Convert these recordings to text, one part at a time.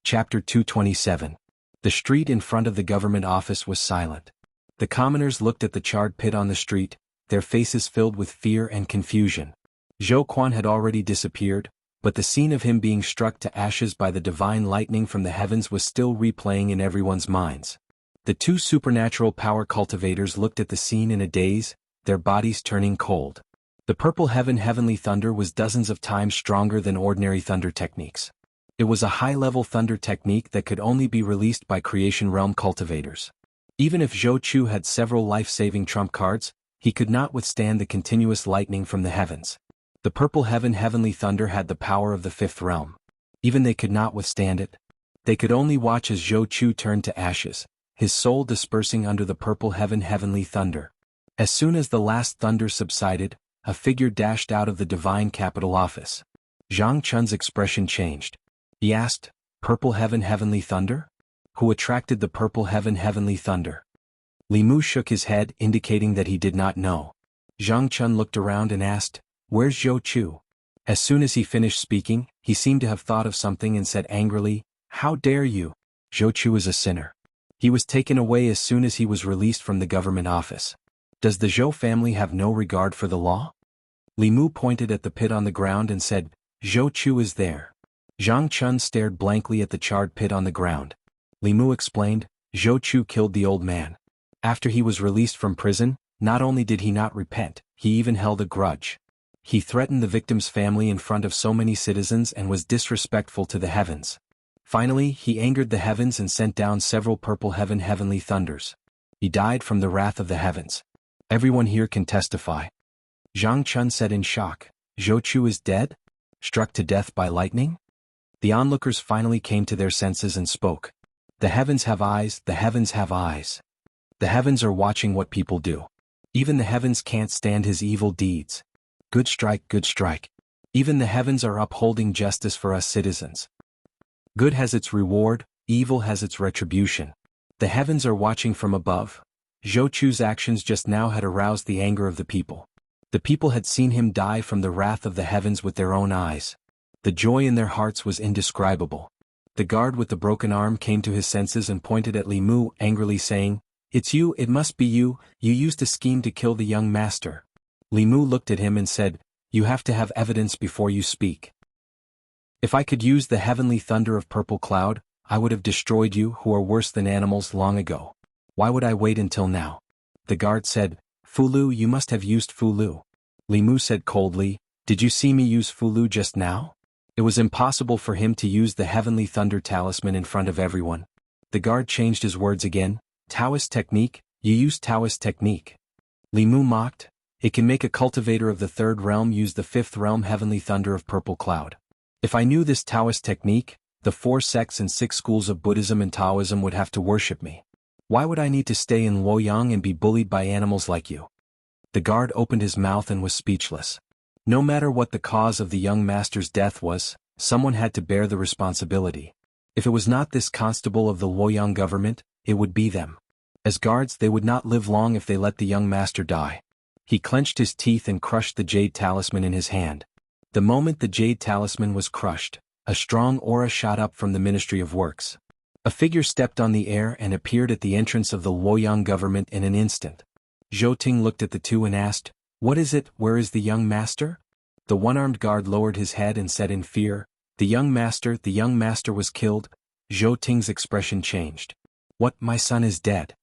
Chapter 227. The street in front of the government office was silent. The commoners looked at the charred pit on the street, their faces filled with fear and confusion. Zhou Quan had already disappeared, but the scene of him being struck to ashes by the divine lightning from the heavens was still replaying in everyone's minds. The two supernatural power cultivators looked at the scene in a daze, their bodies turning cold. The purple heavenly thunder was dozens of times stronger than ordinary thunder techniques. It was a high-level thunder technique that could only be released by creation realm cultivators. Even if Zhou Chu had several life-saving trump cards, he could not withstand the continuous lightning from the heavens. The purple heavenly thunder had the power of the fifth realm. Even they could not withstand it. They could only watch as Zhou Chu turned to ashes, his soul dispersing under the purple heavenly thunder. As soon as the last thunder subsided, a figure dashed out of the divine capital office. Zhang Chun's expression changed. He asked, "Purple heavenly thunder? Who attracted the purple heavenly thunder?" Li Mu shook his head, indicating that he did not know. Zhang Chun looked around and asked, "Where's Zhou Chu?" As soon as he finished speaking, he seemed to have thought of something and said angrily, "How dare you? Zhou Chu is a sinner. He was taken away as soon as he was released from the government office. Does the Zhou family have no regard for the law?" Li Mu pointed at the pit on the ground and said, "Zhou Chu is there." Zhang Chun stared blankly at the charred pit on the ground. Li Mu explained, "Zhou Chu killed the old man. After he was released from prison, not only did he not repent, he even held a grudge. He threatened the victim's family in front of so many citizens and was disrespectful to the heavens. Finally, he angered the heavens and sent down several purple heavenly thunders. He died from the wrath of the heavens. Everyone here can testify." Zhang Chun said in shock, "Zhou Chu is dead? Struck to death by lightning?" The onlookers finally came to their senses and spoke. "The heavens have eyes, the heavens have eyes. The heavens are watching what people do. Even the heavens can't stand his evil deeds. Good strike, good strike. Even the heavens are upholding justice for us citizens. Good has its reward, evil has its retribution. The heavens are watching from above." Zhou Chu's actions just now had aroused the anger of the people. The people had seen him die from the wrath of the heavens with their own eyes. The joy in their hearts was indescribable. The guard with the broken arm came to his senses and pointed at Li Mu angrily saying, "It's you, it must be you, you used a scheme to kill the young master." Li Mu looked at him and said, "You have to have evidence before you speak. If I could use the heavenly thunder of purple cloud, I would have destroyed you who are worse than animals long ago. Why would I wait until now?" The guard said, "Fulu, you must have used Fulu." Li Mu said coldly, "Did you see me use Fulu just now?" It was impossible for him to use the heavenly thunder talisman in front of everyone. The guard changed his words again, "Taoist technique, you used Taoist technique." Li Mu mocked, "It can make a cultivator of the third realm use the fifth realm heavenly thunder of purple cloud. If I knew this Taoist technique, the 4 sects and 6 schools of Buddhism and Taoism would have to worship me. Why would I need to stay in Luoyang and be bullied by animals like you?" The guard opened his mouth and was speechless. No matter what the cause of the young master's death was, someone had to bear the responsibility. If it was not this constable of the Luoyang government, it would be them. As guards, they would not live long if they let the young master die. He clenched his teeth and crushed the jade talisman in his hand. The moment the jade talisman was crushed, a strong aura shot up from the Ministry of Works. A figure stepped on the air and appeared at the entrance of the Luoyang government in an instant. Zhou Ting looked at the two and asked, "What is it, where is the young master?" The one-armed guard lowered his head and said in fear, the young master was killed." Zhou Ting's expression changed. "What, my son is dead?"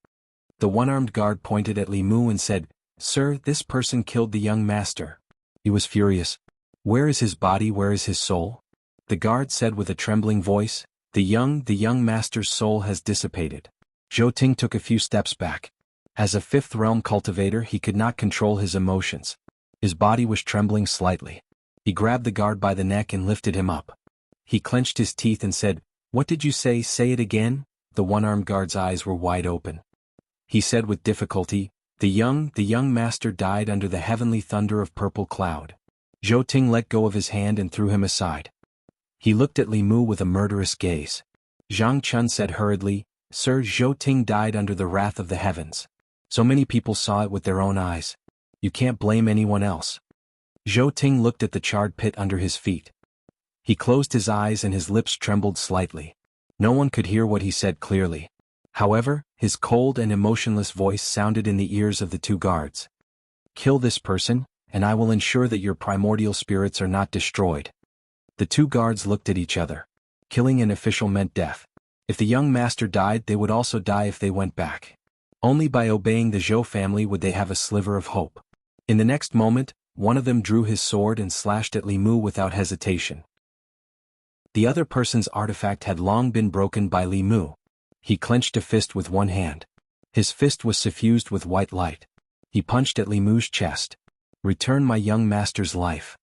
The one-armed guard pointed at Li Mu and said, "Sir, this person killed the young master." He was furious. "Where is his body, where is his soul?" The guard said with a trembling voice, the young master's soul has dissipated." Zhou Ting took a few steps back. As a fifth realm cultivator, he could not control his emotions. His body was trembling slightly. He grabbed the guard by the neck and lifted him up. He clenched his teeth and said, "What did you say? Say it again?" The one-armed guard's eyes were wide open. He said with difficulty, the young master died under the heavenly thunder of purple cloud." Zhou Ting let go of his hand and threw him aside. He looked at Li Mu with a murderous gaze. Zhang Chun said hurriedly, "Sir, Zhou Ting died under the wrath of the heavens. So many people saw it with their own eyes. You can't blame anyone else." Zhou Ting looked at the charred pit under his feet. He closed his eyes and his lips trembled slightly. No one could hear what he said clearly. However, his cold and emotionless voice sounded in the ears of the two guards. Kill this person, and I will ensure that your primordial spirits are not destroyed. The two guards looked at each other. Killing an official meant death. If the young master died, they would also die if they went back. Only by obeying the Zhou family would they have a sliver of hope. In the next moment, one of them drew his sword and slashed at Li Mu without hesitation. The other person's artifact had long been broken by Li Mu. He clenched a fist with one hand. His fist was suffused with white light. He punched at Li Mu's chest. Return my young master's life.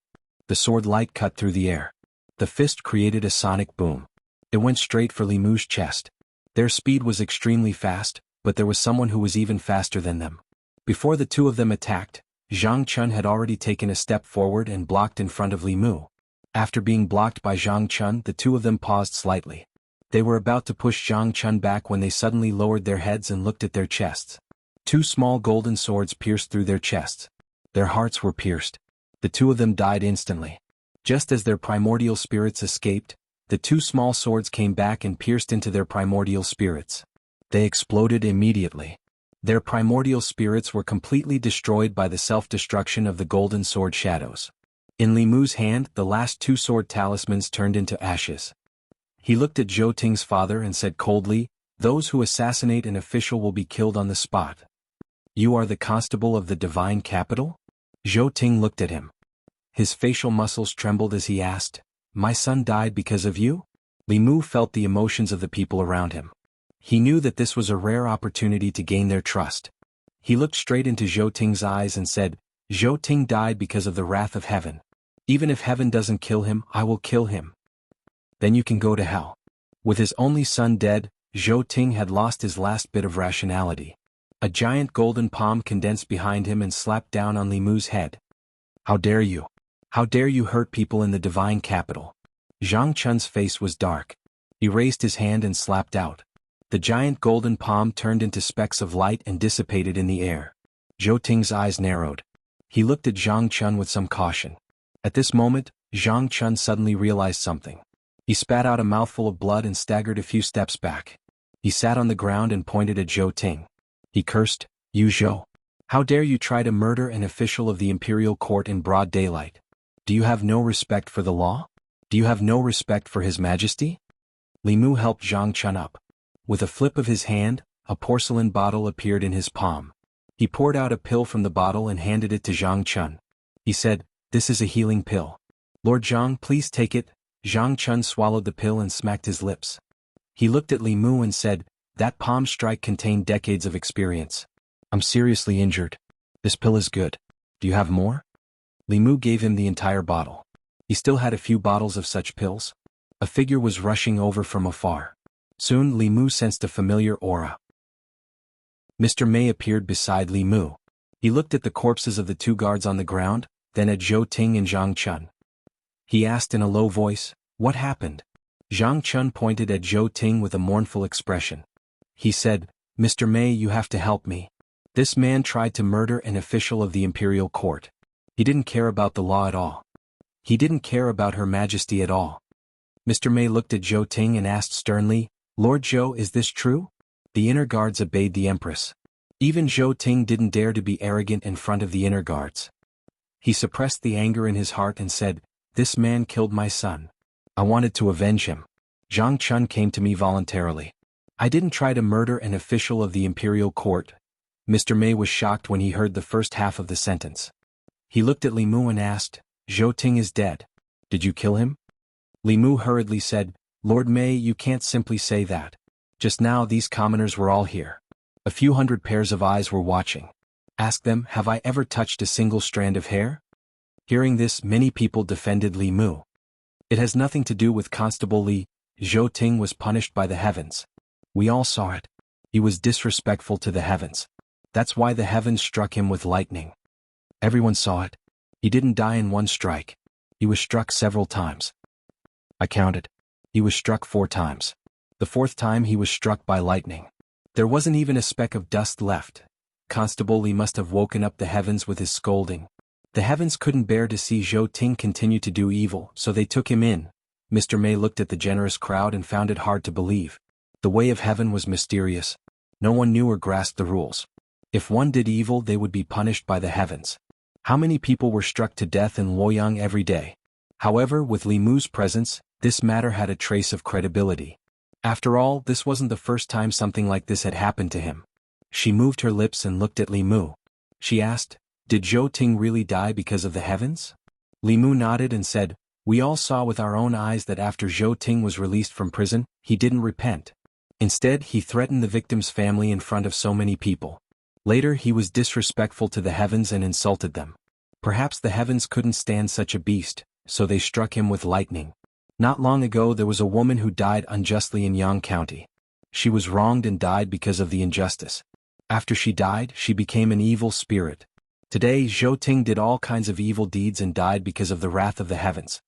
The sword light cut through the air. The fist created a sonic boom. It went straight for Li Mu's chest. Their speed was extremely fast, but there was someone who was even faster than them. Before the two of them attacked, Zhang Chun had already taken a step forward and blocked in front of Li Mu. After being blocked by Zhang Chun, the two of them paused slightly. They were about to push Zhang Chun back when they suddenly lowered their heads and looked at their chests. Two small golden swords pierced through their chests. Their hearts were pierced. The two of them died instantly. Just as their primordial spirits escaped, the two small swords came back and pierced into their primordial spirits. They exploded immediately. Their primordial spirits were completely destroyed by the self-destruction of the golden sword shadows. In Li Mu's hand, the last two sword talismans turned into ashes. He looked at Zhou Ting's father and said coldly, "Those who assassinate an official will be killed on the spot." "You are the constable of the divine capital?" Zhou Ting looked at him. His facial muscles trembled as he asked, "My son died because of you?" Li Mu felt the emotions of the people around him. He knew that this was a rare opportunity to gain their trust. He looked straight into Zhou Ting's eyes and said, "Zhou Ting died because of the wrath of heaven. Even if heaven doesn't kill him, I will kill him. Then you can go to hell." With his only son dead, Zhou Ting had lost his last bit of rationality. A giant golden palm condensed behind him and slapped down on Li Mu's head. "How dare you? How dare you hurt people in the divine capital?" Zhang Chun's face was dark. He raised his hand and slapped out. The giant golden palm turned into specks of light and dissipated in the air. Zhou Ting's eyes narrowed. He looked at Zhang Chun with some caution. At this moment, Zhang Chun suddenly realized something. He spat out a mouthful of blood and staggered a few steps back. He sat on the ground and pointed at Zhou Ting. He cursed, "You Zhou! How dare you try to murder an official of the imperial court in broad daylight? Do you have no respect for the law? Do you have no respect for His Majesty?" Li Mu helped Zhang Chun up. With a flip of his hand, a porcelain bottle appeared in his palm. He poured out a pill from the bottle and handed it to Zhang Chun. He said, "This is a healing pill. Lord Zhang, please take it." Zhang Chun swallowed the pill and smacked his lips. He looked at Li Mu and said, "That palm strike contained decades of experience. I'm seriously injured. This pill is good. Do you have more?" Li Mu gave him the entire bottle. He still had a few bottles of such pills. A figure was rushing over from afar. Soon Li Mu sensed a familiar aura. Mr. Mei appeared beside Li Mu. He looked at the corpses of the two guards on the ground, then at Zhou Ting and Zhang Chun. He asked in a low voice, "What happened?" Zhang Chun pointed at Zhou Ting with a mournful expression. He said, "Mr. Mei, you have to help me. This man tried to murder an official of the imperial court. He didn't care about the law at all. He didn't care about Her Majesty at all." Mr. Mei looked at Zhou Ting and asked sternly, "Lord Zhou, is this true?" The inner guards obeyed the empress. Even Zhou Ting didn't dare to be arrogant in front of the inner guards. He suppressed the anger in his heart and said, "This man killed my son. I wanted to avenge him. Zhang Chun came to me voluntarily. I didn't try to murder an official of the imperial court." Mr. Mei was shocked when he heard the first half of the sentence. He looked at Li Mu and asked, "Zhou Ting is dead. Did you kill him?" Li Mu hurriedly said, "Lord Mei, you can't simply say that. Just now these commoners were all here. A few hundred pairs of eyes were watching. Ask them, have I ever touched a single strand of hair?" Hearing this, many people defended Li Mu. "It has nothing to do with Constable Li. Zhou Ting was punished by the heavens. We all saw it. He was disrespectful to the heavens. That's why the heavens struck him with lightning. Everyone saw it. He didn't die in one strike. He was struck several times. I counted. He was struck 4 times. The 4th time he was struck by lightning. There wasn't even a speck of dust left. Constable Li must have woken up the heavens with his scolding. The heavens couldn't bear to see Zhou Ting continue to do evil, so they took him in. Mr. May looked at the generous crowd and found it hard to believe. The way of heaven was mysterious. No one knew or grasped the rules. If one did evil, they would be punished by the heavens. How many people were struck to death in Luoyang every day? However, with Li Mu's presence, this matter had a trace of credibility. After all, this wasn't the first time something like this had happened to him. She moved her lips and looked at Li Mu. She asked, "Did Zhou Ting really die because of the heavens?" Li Mu nodded and said, "We all saw with our own eyes that after Zhou Ting was released from prison, he didn't repent. Instead, he threatened the victim's family in front of so many people. Later, he was disrespectful to the heavens and insulted them. Perhaps the heavens couldn't stand such a beast, so they struck him with lightning. Not long ago there was a woman who died unjustly in Yang County. She was wronged and died because of the injustice. After she died, she became an evil spirit. Today, Zhou Ting did all kinds of evil deeds and died because of the wrath of the heavens."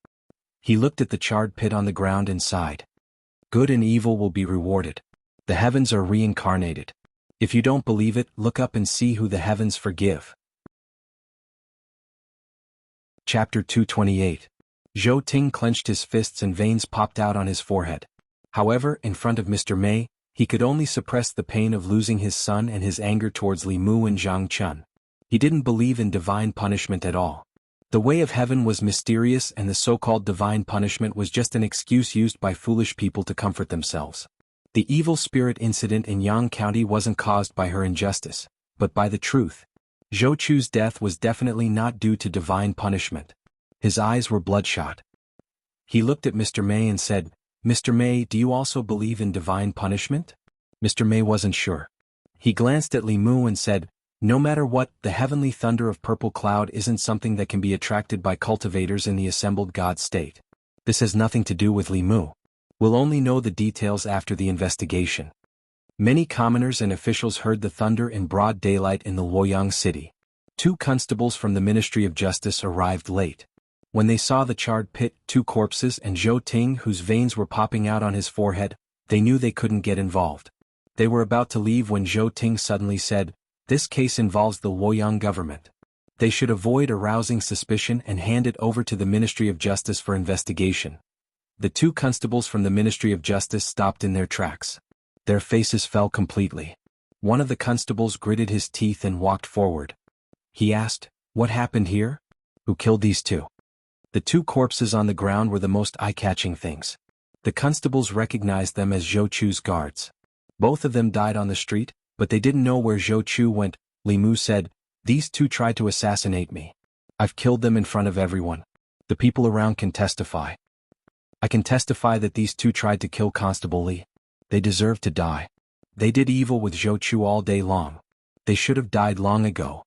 He looked at the charred pit on the ground and sighed. "Good and evil will be rewarded. The heavens are reincarnated. If you don't believe it, look up and see who the heavens forgive." Chapter 228. Zhou Ting clenched his fists and veins popped out on his forehead. However, in front of Mr. May, he could only suppress the pain of losing his son and his anger towards Li Mu and Zhang Chun. He didn't believe in divine punishment at all. The way of heaven was mysterious, and the so-called divine punishment was just an excuse used by foolish people to comfort themselves. The evil spirit incident in Yang County wasn't caused by her injustice, but by the truth. Zhou Chu's death was definitely not due to divine punishment. His eyes were bloodshot. He looked at Mr. May and said, "Mr. May, do you also believe in divine punishment?" Mr. May wasn't sure. He glanced at Li Mu and said, "No matter what, the heavenly thunder of purple cloud isn't something that can be attracted by cultivators in the assembled God state. This has nothing to do with Li Mu. We'll only know the details after the investigation." Many commoners and officials heard the thunder in broad daylight in the Luoyang city. 2 constables from the Ministry of Justice arrived late. When they saw the charred pit, 2 corpses, and Zhou Ting whose veins were popping out on his forehead, they knew they couldn't get involved. They were about to leave when Zhou Ting suddenly said, "This case involves the Luoyang government. They should avoid arousing suspicion and hand it over to the Ministry of Justice for investigation." The 2 constables from the Ministry of Justice stopped in their tracks. Their faces fell completely. One of the constables gritted his teeth and walked forward. He asked, "What happened here? Who killed these 2? The 2 corpses on the ground were the most eye-catching things. The constables recognized them as Zhou Chu's guards. Both of them died on the street, but they didn't know where Zhou Chu went. Li Mu said, "These 2 tried to assassinate me. I've killed them in front of everyone. The people around can testify. I can testify that these 2 tried to kill Constable Li. They deserve to die. They did evil with Zhou Chu all day long. They should have died long ago.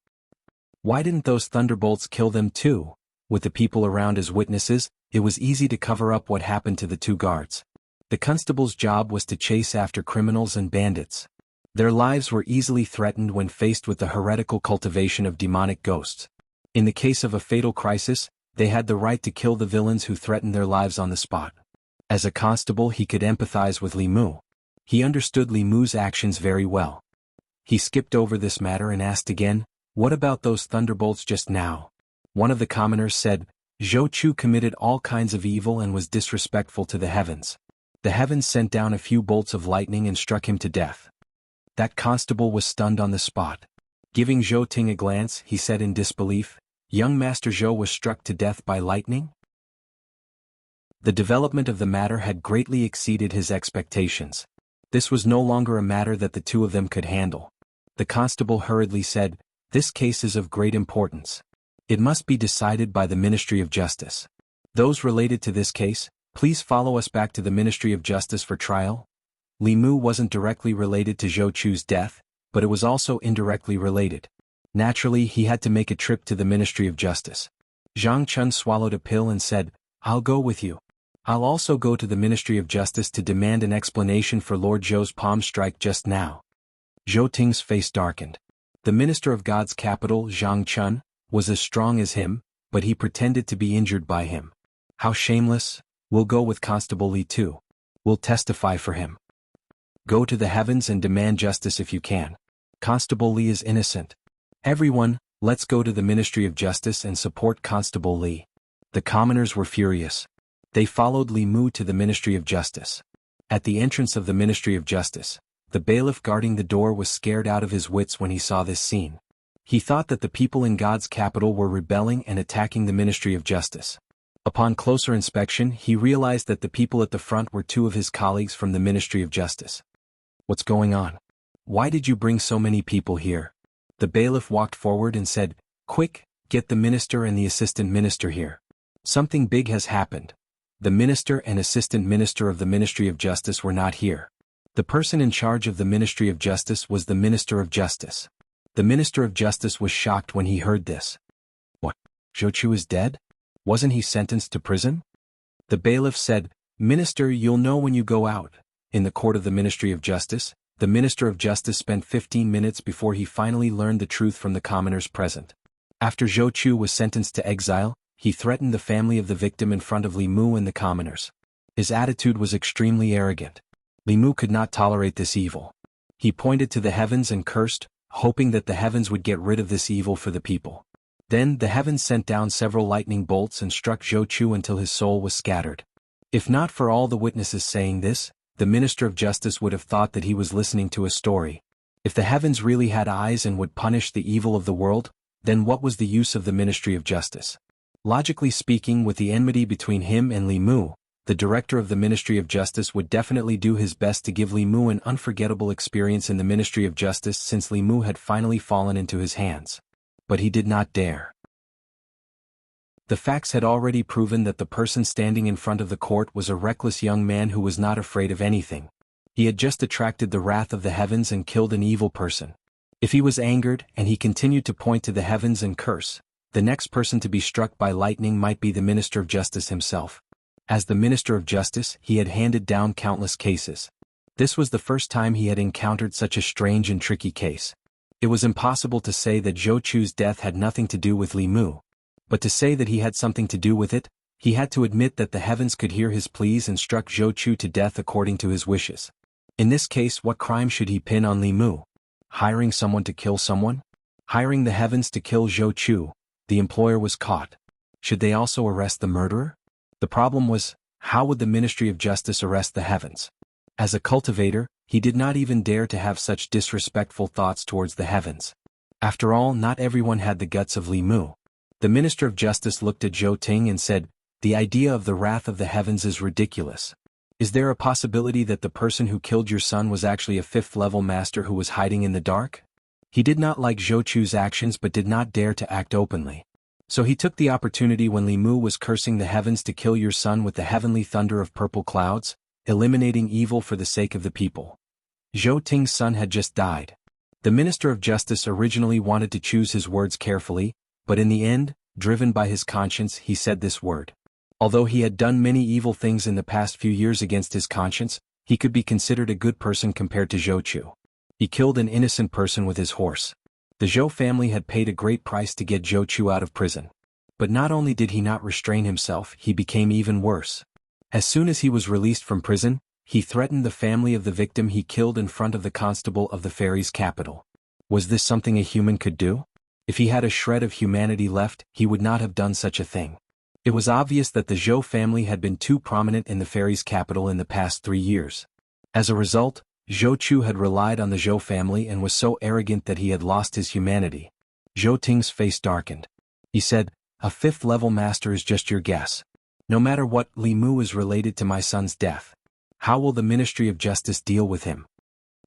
Why didn't those thunderbolts kill them too?" With the people around as witnesses, it was easy to cover up what happened to the 2 guards. The constable's job was to chase after criminals and bandits. Their lives were easily threatened when faced with the heretical cultivation of demonic ghosts. In the case of a fatal crisis, they had the right to kill the villains who threatened their lives on the spot. As a constable, he could empathize with Li Mu. He understood Li Mu's actions very well. He skipped over this matter and asked again, "What about those thunderbolts just now?" One of the commoners said, "Zhou Chu committed all kinds of evil and was disrespectful to the heavens. The heavens sent down a few bolts of lightning and struck him to death." That constable was stunned on the spot. Giving Zhou Ting a glance, he said in disbelief, "Young Master Zhou was struck to death by lightning?" The development of the matter had greatly exceeded his expectations. This was no longer a matter that the 2 of them could handle. The constable hurriedly said, "This case is of great importance. It must be decided by the Ministry of Justice. Those related to this case, please follow us back to the Ministry of Justice for trial." Li Mu wasn't directly related to Zhou Chu's death, but it was also indirectly related. Naturally, he had to make a trip to the Ministry of Justice. Zhang Chun swallowed a pill and said, "I'll go with you. I'll also go to the Ministry of Justice to demand an explanation for Lord Zhou's palm strike just now." Zhou Ting's face darkened. The Minister of God's capital, Zhang Chun, was as strong as him, but he pretended to be injured by him. How shameless! We'll go with Constable Li too. We'll testify for him. Go to the heavens and demand justice if you can. Constable Li is innocent. Everyone, let's go to the Ministry of Justice and support Constable Li. The commoners were furious. They followed Li Mu to the Ministry of Justice. At the entrance of the Ministry of Justice, the bailiff guarding the door was scared out of his wits when he saw this scene. He thought that the people in God's capital were rebelling and attacking the Ministry of Justice. Upon closer inspection, he realized that the people at the front were two of his colleagues from the Ministry of Justice. "What's going on? Why did you bring so many people here?" The bailiff walked forward and said, "Quick, get the minister and the assistant minister here. Something big has happened." The minister and assistant minister of the Ministry of Justice were not here. The person in charge of the Ministry of Justice was the Minister of Justice. The Minister of Justice was shocked when he heard this. "What? Zhou Chu is dead? Wasn't he sentenced to prison?" The bailiff said, "Minister, you'll know when you go out." In the court of the Ministry of Justice, the Minister of Justice spent 15 minutes before he finally learned the truth from the commoners present. After Zhou Chu was sentenced to exile, he threatened the family of the victim in front of Li Mu and the commoners. His attitude was extremely arrogant. Li Mu could not tolerate this evil. He pointed to the heavens and cursed, hoping that the heavens would get rid of this evil for the people. Then the heavens sent down several lightning bolts and struck Zhou Chu until his soul was scattered. If not for all the witnesses saying this, the Minister of Justice would have thought that he was listening to a story. If the heavens really had eyes and would punish the evil of the world, then what was the use of the Ministry of Justice? Logically speaking, with the enmity between him and Li Mu, the director of the Ministry of Justice would definitely do his best to give Li Mu an unforgettable experience in the Ministry of Justice since Li Mu had finally fallen into his hands. But he did not dare. The facts had already proven that the person standing in front of the court was a reckless young man who was not afraid of anything. He had just attracted the wrath of the heavens and killed an evil person. If he was angered and he continued to point to the heavens and curse, the next person to be struck by lightning might be the Minister of Justice himself. As the Minister of Justice, he had handed down countless cases. This was the first time he had encountered such a strange and tricky case. It was impossible to say that Zhou Chu's death had nothing to do with Li Mu. But to say that he had something to do with it, he had to admit that the heavens could hear his pleas and struck Zhou Chu to death according to his wishes. In this case, what crime should he pin on Li Mu? Hiring someone to kill someone? Hiring the heavens to kill Zhou Chu, the employer was caught. Should they also arrest the murderer? The problem was, how would the Ministry of Justice arrest the heavens? As a cultivator, he did not even dare to have such disrespectful thoughts towards the heavens. After all, not everyone had the guts of Li Mu. The Minister of Justice looked at Zhou Ting and said, "The idea of the wrath of the heavens is ridiculous. Is there a possibility that the person who killed your son was actually a fifth-level master who was hiding in the dark?" He did not like Zhou Chu's actions but did not dare to act openly. So he took the opportunity when Li Mu was cursing the heavens to kill your son with the heavenly thunder of purple clouds, eliminating evil for the sake of the people. Zhou Ting's son had just died. The Minister of Justice originally wanted to choose his words carefully, but in the end, driven by his conscience, he said this word. Although he had done many evil things in the past few years against his conscience, he could be considered a good person compared to Zhou Chu. He killed an innocent person with his horse. The Zhou family had paid a great price to get Zhou Chu out of prison. But not only did he not restrain himself, he became even worse. As soon as he was released from prison, he threatened the family of the victim he killed in front of the constable of the fairy's capital. Was this something a human could do? If he had a shred of humanity left, he would not have done such a thing. It was obvious that the Zhou family had been too prominent in the fairy's capital in the past 3 years. As a result, Zhou Chu had relied on the Zhou family and was so arrogant that he had lost his humanity. Zhou Ting's face darkened. He said, "A fifth-level master is just your guess. No matter what, Li Mu is related to my son's death. How will the Ministry of Justice deal with him?"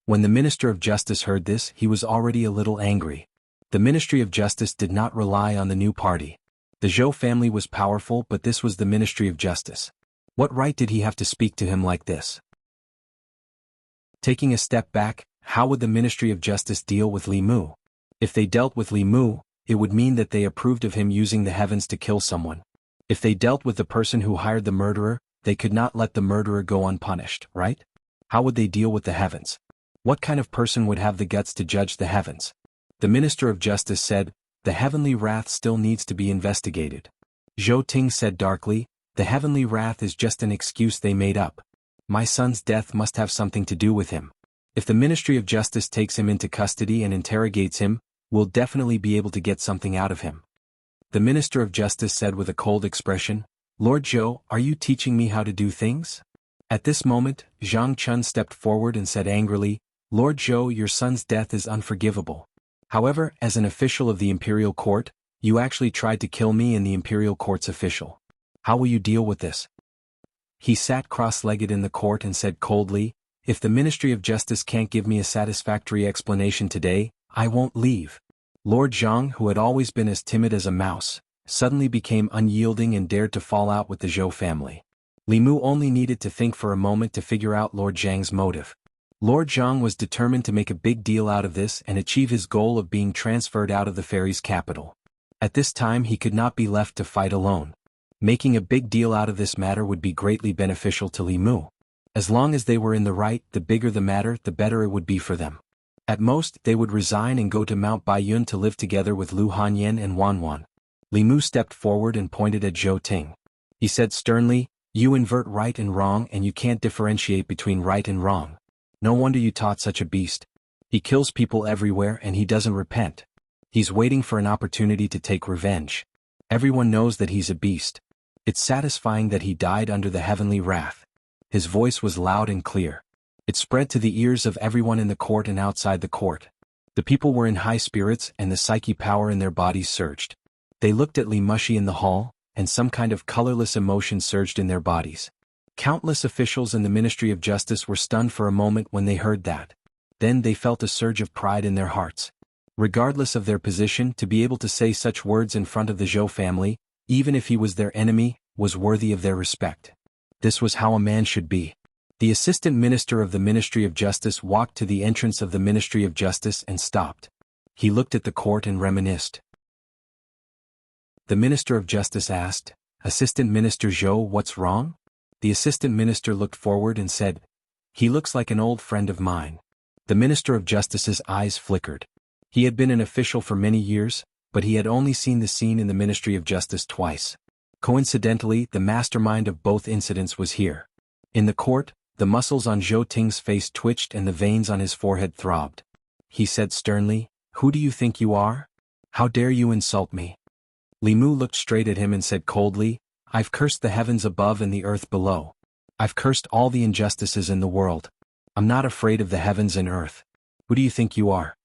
When the Minister of Justice heard this, he was already a little angry. The Ministry of Justice did not rely on the new party. The Zhou family was powerful, but this was the Ministry of Justice. What right did he have to speak to him like this? Taking a step back, how would the Ministry of Justice deal with Li Mu? If they dealt with Li Mu, it would mean that they approved of him using the heavens to kill someone. If they dealt with the person who hired the murderer, they could not let the murderer go unpunished, right? How would they deal with the heavens? What kind of person would have the guts to judge the heavens? The Minister of Justice said, "The heavenly wrath still needs to be investigated." Zhou Ting said darkly, "The heavenly wrath is just an excuse they made up. My son's death must have something to do with him. If the Ministry of Justice takes him into custody and interrogates him, we'll definitely be able to get something out of him." The Minister of Justice said with a cold expression, Lord Zhou, are you teaching me how to do things? At this moment, Zhang Chun stepped forward and said angrily, Lord Zhou, your son's death is unforgivable. However, as an official of the imperial court, you actually tried to kill me and the imperial court's official. How will you deal with this? He sat cross-legged in the court and said coldly, if the Ministry of Justice can't give me a satisfactory explanation today, I won't leave. Lord Zhang, who had always been as timid as a mouse, suddenly became unyielding and dared to fall out with the Zhou family. Li Mu only needed to think for a moment to figure out Lord Zhang's motive. Lord Zhang was determined to make a big deal out of this and achieve his goal of being transferred out of the fairy's capital. At this time he could not be left to fight alone. Making a big deal out of this matter would be greatly beneficial to Li Mu. As long as they were in the right, the bigger the matter, the better it would be for them. At most, they would resign and go to Mount Baiyun to live together with Lu Hanyan and Wan Wan. Li Mu stepped forward and pointed at Zhou Ting. He said sternly, you invert right and wrong and you can't differentiate between right and wrong. No wonder you taught such a beast. He kills people everywhere and he doesn't repent. He's waiting for an opportunity to take revenge. Everyone knows that he's a beast. It's satisfying that he died under the heavenly wrath. His voice was loud and clear. It spread to the ears of everyone in the court and outside the court. The people were in high spirits and the psyche power in their bodies surged. They looked at Li Mushi in the hall, and some kind of colorless emotion surged in their bodies. Countless officials in the Ministry of Justice were stunned for a moment when they heard that. Then they felt a surge of pride in their hearts. Regardless of their position, to be able to say such words in front of the Zhou family, even if he was their enemy, was worthy of their respect. This was how a man should be. The assistant minister of the Ministry of Justice walked to the entrance of the Ministry of Justice and stopped. He looked at the court and reminisced. The Minister of Justice asked, Assistant Minister Zhou, what's wrong? The assistant minister looked forward and said, he looks like an old friend of mine. The Minister of Justice's eyes flickered. He had been an official for many years, but he had only seen the scene in the Ministry of Justice twice. Coincidentally, the mastermind of both incidents was here. In the court, the muscles on Zhou Ting's face twitched and the veins on his forehead throbbed. He said sternly, who do you think you are? How dare you insult me? Li Mu looked straight at him and said coldly, I've cursed the heavens above and the earth below. I've cursed all the injustices in the world. I'm not afraid of the heavens and earth. Who do you think you are?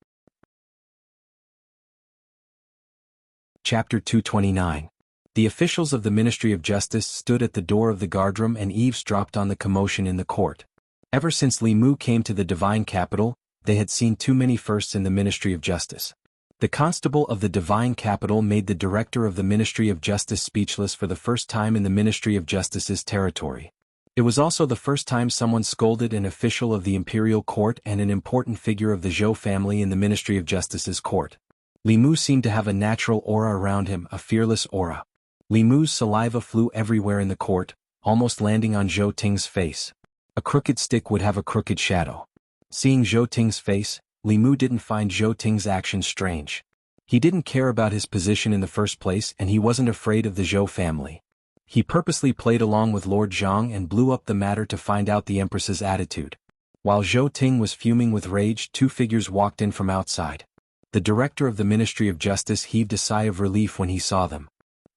Chapter 229. The officials of the Ministry of Justice stood at the door of the guardroom and eavesdropped on the commotion in the court. Ever since Li Mu came to the divine capital, they had seen too many firsts in the Ministry of Justice. The constable of the divine capital made the director of the Ministry of Justice speechless for the first time in the Ministry of Justice's territory. It was also the first time someone scolded an official of the imperial court and an important figure of the Zhou family in the Ministry of Justice's court. Li Mu seemed to have a natural aura around him, a fearless aura. Li Mu's saliva flew everywhere in the court, almost landing on Zhou Ting's face. A crooked stick would have a crooked shadow. Seeing Zhou Ting's face, Li Mu didn't find Zhou Ting's actions strange. He didn't care about his position in the first place and he wasn't afraid of the Zhou family. He purposely played along with Lord Zhang and blew up the matter to find out the Empress's attitude. While Zhou Ting was fuming with rage, two figures walked in from outside. The director of the Ministry of Justice heaved a sigh of relief when he saw them.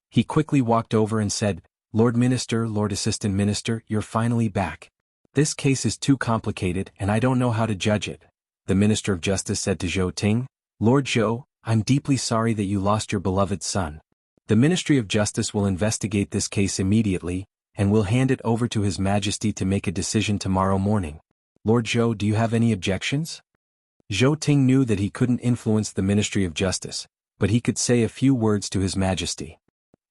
He quickly walked over and said, Lord Minister, Lord Assistant Minister, you're finally back. This case is too complicated and I don't know how to judge it. The Minister of Justice said to Zhou Ting, Lord Zhou, I'm deeply sorry that you lost your beloved son. The Ministry of Justice will investigate this case immediately, and will hand it over to His Majesty to make a decision tomorrow morning. Lord Zhou, do you have any objections? Zhou Ting knew that he couldn't influence the Ministry of Justice, but he could say a few words to His Majesty.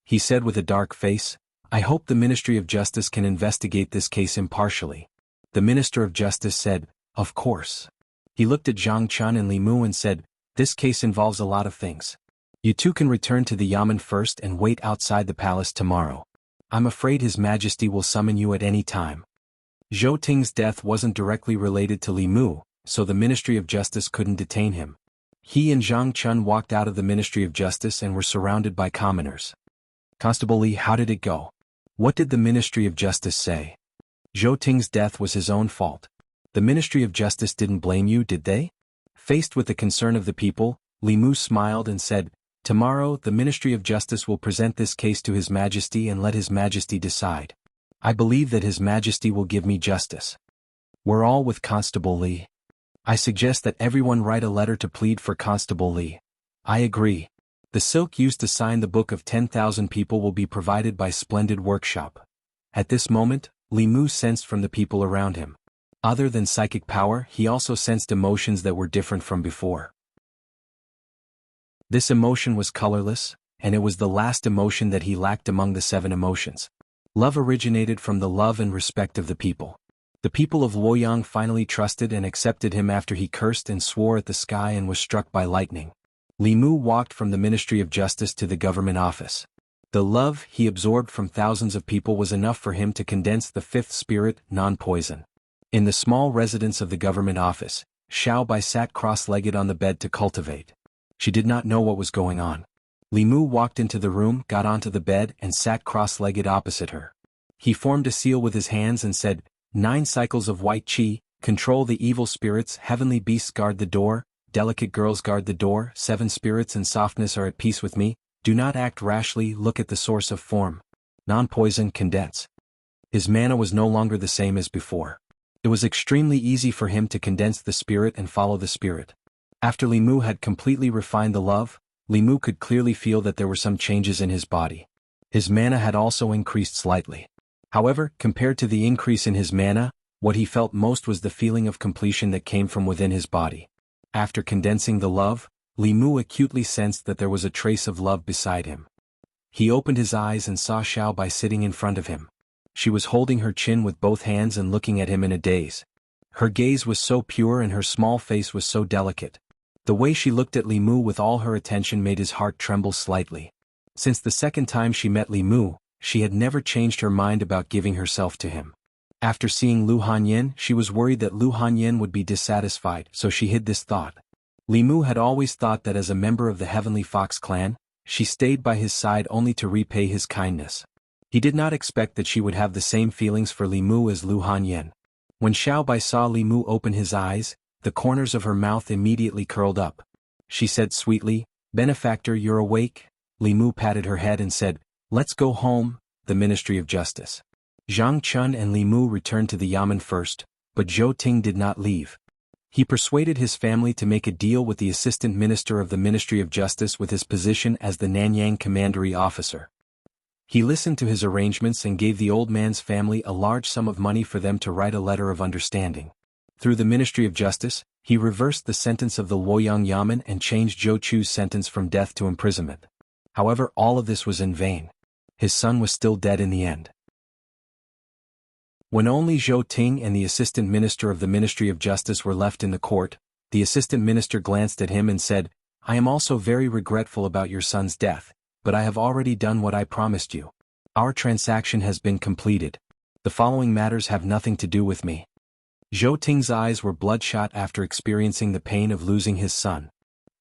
He said with a dark face, I hope the Ministry of Justice can investigate this case impartially. The Minister of Justice said, Of course. He looked at Zhang Chun and Li Mu and said, This case involves a lot of things. You two can return to the Yamen first and wait outside the palace tomorrow. I'm afraid His Majesty will summon you at any time. Zhou Ting's death wasn't directly related to Li Mu, so the Ministry of Justice couldn't detain him. He and Zhang Chun walked out of the Ministry of Justice and were surrounded by commoners. Constable Li, how did it go? What did the Ministry of Justice say? Zhou Ting's death was his own fault. The Ministry of Justice didn't blame you, did they? Faced with the concern of the people, Li Mu smiled and said, Tomorrow, the Ministry of Justice will present this case to His Majesty and let His Majesty decide. I believe that His Majesty will give me justice. We're all with Constable Li. I suggest that everyone write a letter to plead for Constable Li. I agree. The silk used to sign the book of 10,000 people will be provided by Splendid Workshop. At this moment, Li Mu sensed from the people around him. Other than psychic power, he also sensed emotions that were different from before. This emotion was colorless, and it was the last emotion that he lacked among the 7 emotions. Love originated from the love and respect of the people. The people of Luoyang finally trusted and accepted him after he cursed and swore at the sky and was struck by lightning. Li Mu walked from the Ministry of Justice to the government office. The love he absorbed from thousands of people was enough for him to condense the 5th spirit, non-poison. In the small residence of the government office, Xiao Bai sat cross-legged on the bed to cultivate. She did not know what was going on. Li Mu walked into the room, got onto the bed and sat cross-legged opposite her. He formed a seal with his hands and said, 9 cycles of white qi, control the evil spirits, heavenly beasts guard the door, delicate girls guard the door, 7 spirits and softness are at peace with me, do not act rashly, look at the source of form. Non-poison, condense. His mana was no longer the same as before. It was extremely easy for him to condense the spirit and follow the spirit. After Li Mu had completely refined the love, Li Mu could clearly feel that there were some changes in his body. His mana had also increased slightly. However, compared to the increase in his mana, what he felt most was the feeling of completion that came from within his body. After condensing the love, Li Mu acutely sensed that there was a trace of love beside him. He opened his eyes and saw Xiao Bai sitting in front of him. She was holding her chin with both hands and looking at him in a daze. Her gaze was so pure and her small face was so delicate. The way she looked at Li Mu with all her attention made his heart tremble slightly. Since the second time she met Li Mu, she had never changed her mind about giving herself to him. After seeing Lu Hanyin, she was worried that Lu Hanyin would be dissatisfied, so she hid this thought. Li Mu had always thought that as a member of the Heavenly Fox clan, she stayed by his side only to repay his kindness. He did not expect that she would have the same feelings for Li Mu as Lu Hanyin. When Xiao Bai saw Li Mu open his eyes, the corners of her mouth immediately curled up. She said sweetly, "Benefactor, you're awake?" Li Mu patted her head and said, "Let's go home, the Ministry of Justice." Zhang Chun and Li Mu returned to the Yamen first, but Zhou Ting did not leave. He persuaded his family to make a deal with the Assistant Minister of the Ministry of Justice with his position as the Nanyang Commandery Officer. He listened to his arrangements and gave the old man's family a large sum of money for them to write a letter of understanding. Through the Ministry of Justice, he reversed the sentence of the Luoyang Yamen and changed Zhou Chu's sentence from death to imprisonment. However, all of this was in vain. His son was still dead in the end. When only Zhou Ting and the Assistant Minister of the Ministry of Justice were left in the court, the Assistant Minister glanced at him and said, "I am also very regretful about your son's death, but I have already done what I promised you. Our transaction has been completed. The following matters have nothing to do with me." Zhou Ting's eyes were bloodshot after experiencing the pain of losing his son.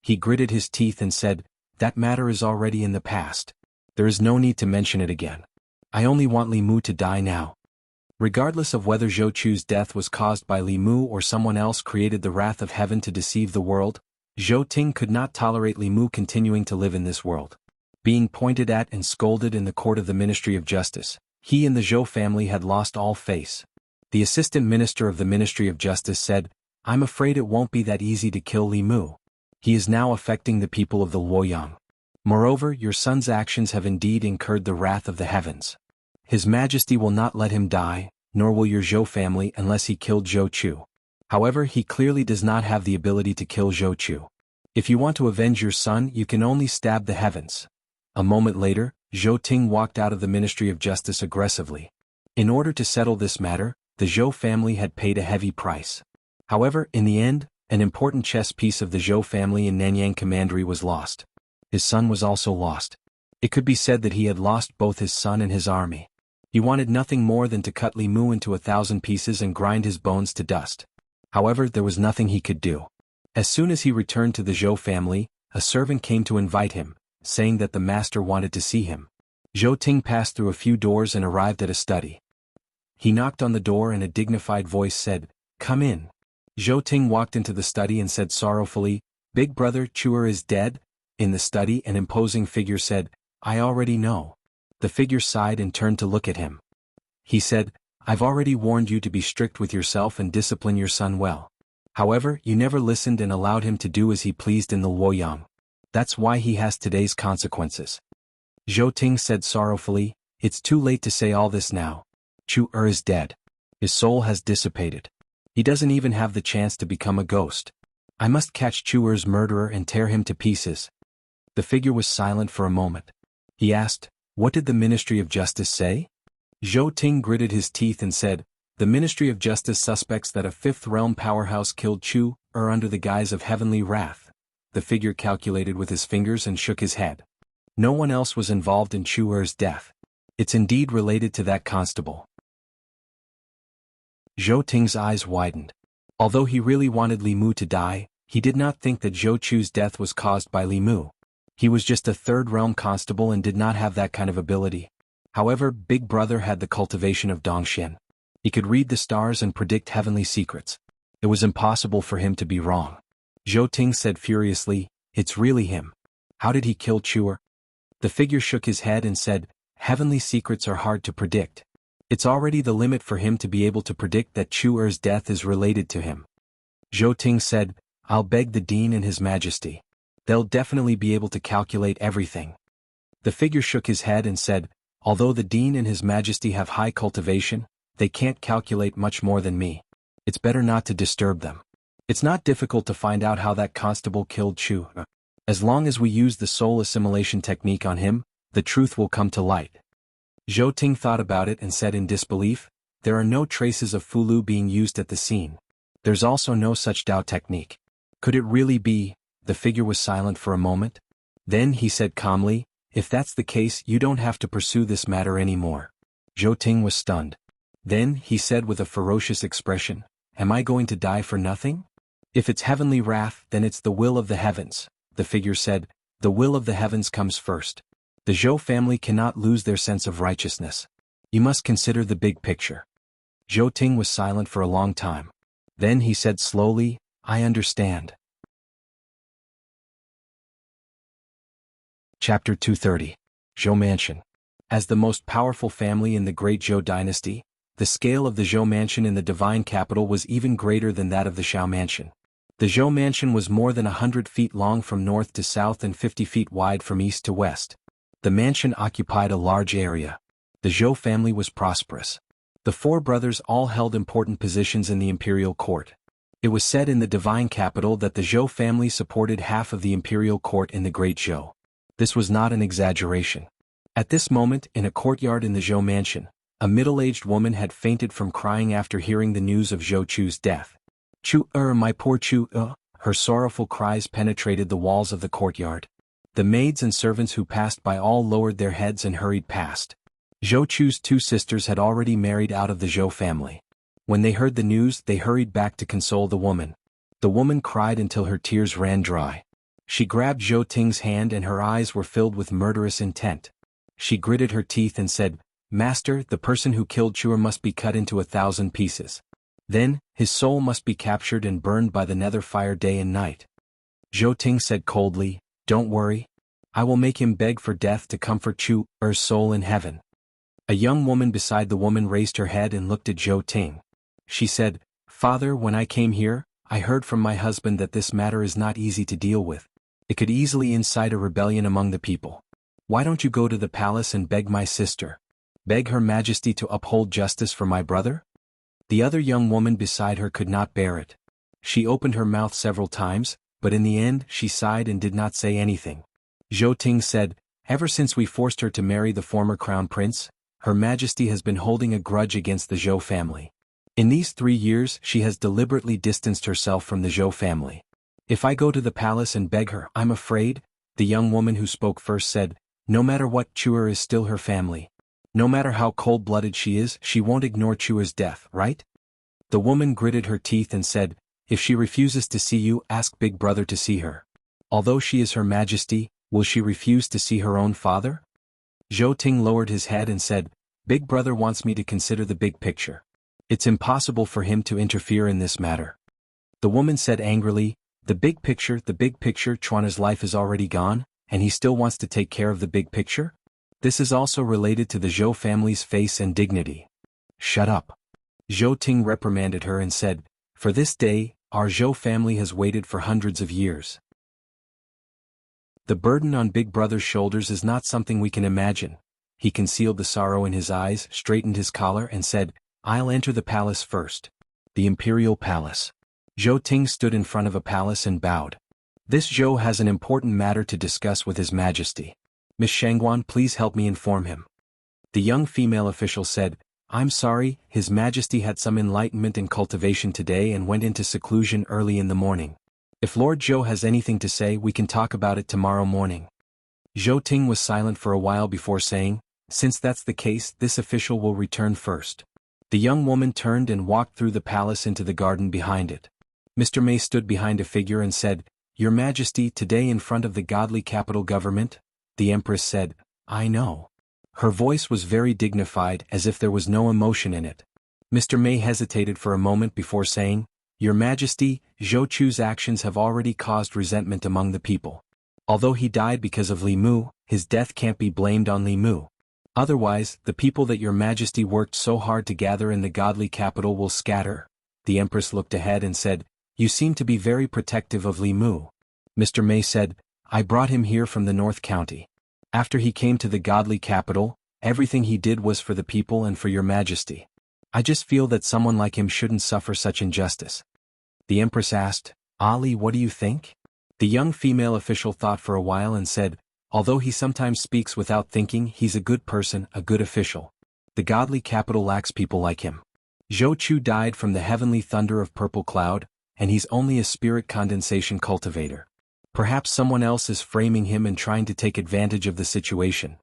He gritted his teeth and said, "That matter is already in the past. There is no need to mention it again. I only want Li Mu to die now." Regardless of whether Zhou Chu's death was caused by Li Mu or someone else created the wrath of heaven to deceive the world, Zhou Ting could not tolerate Li Mu continuing to live in this world. Being pointed at and scolded in the court of the Ministry of Justice, he and the Zhou family had lost all face. The Assistant Minister of the Ministry of Justice said, "I'm afraid it won't be that easy to kill Li Mu. He is now affecting the people of the Luoyang. Moreover, your son's actions have indeed incurred the wrath of the heavens. His Majesty will not let him die, nor will your Zhou family unless he killed Zhou Chu. However, he clearly does not have the ability to kill Zhou Chu. If you want to avenge your son, you can only stab the heavens." A moment later, Zhou Ting walked out of the Ministry of Justice aggressively. In order to settle this matter, the Zhou family had paid a heavy price. However, in the end, an important chess piece of the Zhou family in Nanyang Commandery was lost. His son was also lost. It could be said that he had lost both his son and his army. He wanted nothing more than to cut Li Mu into 1,000 pieces and grind his bones to dust. However, there was nothing he could do. As soon as he returned to the Zhou family, a servant came to invite him, saying that the master wanted to see him. Zhou Ting passed through a few doors and arrived at a study. He knocked on the door and a dignified voice said, "Come in." Zhou Ting walked into the study and said sorrowfully, "Big brother Chuer is dead?" In the study, an imposing figure said, "I already know." The figure sighed and turned to look at him. He said, "I've already warned you to be strict with yourself and discipline your son well. However, you never listened and allowed him to do as he pleased in the Luoyang. That's why he has today's consequences." Zhou Ting said sorrowfully, "It's too late to say all this now. Chu is dead. His soul has dissipated. He doesn't even have the chance to become a ghost. I must catch Chu murderer and tear him to pieces." The figure was silent for a moment. He asked, "What did the Ministry of Justice say?" Zhou Ting gritted his teeth and said, "The Ministry of Justice suspects that a fifth realm powerhouse killed Chu under the guise of heavenly wrath." The figure calculated with his fingers and shook his head. "No one else was involved in Chu death. It's indeed related to that constable." Zhou Ting's eyes widened. Although he really wanted Li Mu to die, he did not think that Zhou Chu's death was caused by Li Mu. He was just a third realm constable and did not have that kind of ability. However, Big Brother had the cultivation of Dongxian. He could read the stars and predict heavenly secrets. It was impossible for him to be wrong. Zhou Ting said furiously, "It's really him. How did he kill Chu?" The figure shook his head and said, "Heavenly secrets are hard to predict. It's already the limit for him to be able to predict that Chu's death is related to him." Zhou Ting said, "I'll beg the Dean and His Majesty. They'll definitely be able to calculate everything." The figure shook his head and said, "Although the Dean and His Majesty have high cultivation, they can't calculate much more than me. It's better not to disturb them. It's not difficult to find out how that constable killed Chu. As long as we use the soul assimilation technique on him, the truth will come to light." Zhou Ting thought about it and said in disbelief, "There are no traces of Fulu being used at the scene. There's also no such Dao technique. Could it really be?" The figure was silent for a moment. Then he said calmly, "If that's the case, you don't have to pursue this matter anymore." Zhou Ting was stunned. Then he said with a ferocious expression, "Am I going to die for nothing? If it's heavenly wrath, then it's the will of the heavens." The figure said, "The will of the heavens comes first. The Zhou family cannot lose their sense of righteousness. You must consider the big picture." Zhou Ting was silent for a long time. Then he said slowly, "I understand." Chapter 230. Zhou Mansion. As the most powerful family in the Great Zhou dynasty, the scale of the Zhou Mansion in the divine capital was even greater than that of the Shao Mansion. The Zhou Mansion was more than 100 feet long from north to south and 50 feet wide from east to west. The mansion occupied a large area. The Zhou family was prosperous. The four brothers all held important positions in the imperial court. It was said in the divine capital that the Zhou family supported half of the imperial court in the Great Zhou. This was not an exaggeration. At this moment, in a courtyard in the Zhou Mansion, a middle-aged woman had fainted from crying after hearing the news of Zhou Chu's death. "Chu, my poor Chu, Her sorrowful cries penetrated the walls of the courtyard. The maids and servants who passed by all lowered their heads and hurried past. Zhou Chu's two sisters had already married out of the Zhou family. When they heard the news, they hurried back to console the woman. The woman cried until her tears ran dry. She grabbed Zhou Ting's hand and her eyes were filled with murderous intent. She gritted her teeth and said, "Master, the person who killed Chu must be cut into 1,000 pieces. Then, his soul must be captured and burned by the nether fire day and night." Zhou Ting said coldly, "Don't worry. I will make him beg for death to comfort Chu's soul in heaven." A young woman beside the woman raised her head and looked at Zhou Ting. She said, "Father, when I came here, I heard from my husband that this matter is not easy to deal with. It could easily incite a rebellion among the people. Why don't you go to the palace and beg my sister? Beg Her Majesty to uphold justice for my brother?" The other young woman beside her could not bear it. She opened her mouth several times, but in the end she sighed and did not say anything. Zhou Ting said, "Ever since we forced her to marry the former crown prince, Her Majesty has been holding a grudge against the Zhou family. In these 3 years she has deliberately distanced herself from the Zhou family. If I go to the palace and beg her, I'm afraid," the young woman who spoke first said, "no matter what, Chu is still her family. No matter how cold-blooded she is, she won't ignore Chu's death, right?" The woman gritted her teeth and said, "If she refuses to see you, ask Big Brother to see her. Although she is Her Majesty, will she refuse to see her own father?" Zhou Ting lowered his head and said, "Big Brother wants me to consider the big picture. It's impossible for him to interfere in this matter." The woman said angrily, The big picture, Chuana's life is already gone, and he still wants to take care of the big picture? This is also related to the Zhou family's face and dignity. Shut up. Zhou Ting reprimanded her and said, for this day, our Zhou family has waited for hundreds of years. The burden on Big Brother's shoulders is not something we can imagine. He concealed the sorrow in his eyes, straightened his collar and said, I'll enter the palace first. The imperial palace. Zhou Ting stood in front of a palace and bowed. This Zhou has an important matter to discuss with His Majesty. Miss Shangguan, please help me inform him. The young female official said, I'm sorry, His Majesty had some enlightenment in cultivation today and went into seclusion early in the morning. If Lord Zhou has anything to say, we can talk about it tomorrow morning. Zhou Ting was silent for a while before saying, since that's the case, this official will return first. The young woman turned and walked through the palace into the garden behind it. Mr. Mei stood behind a figure and said, Your Majesty, today in front of the godly capital government? The Empress said, I know. Her voice was very dignified, as if there was no emotion in it. Mr. Mei hesitated for a moment before saying, Your Majesty, Zhou Chu's actions have already caused resentment among the people. Although he died because of Li Mu, his death can't be blamed on Li Mu. Otherwise, the people that Your Majesty worked so hard to gather in the godly capital will scatter. The Empress looked ahead and said, You seem to be very protective of Li Mu. Mr. Mei said, I brought him here from the North County. After he came to the godly capital, everything he did was for the people and for Your Majesty. I just feel that someone like him shouldn't suffer such injustice. The Empress asked, Ali, what do you think? The young female official thought for a while and said, Although he sometimes speaks without thinking, he's a good person, a good official. The godly capital lacks people like him. Zhou Chu died from the heavenly thunder of purple cloud, and he's only a spirit condensation cultivator. Perhaps someone else is framing him and trying to take advantage of the situation.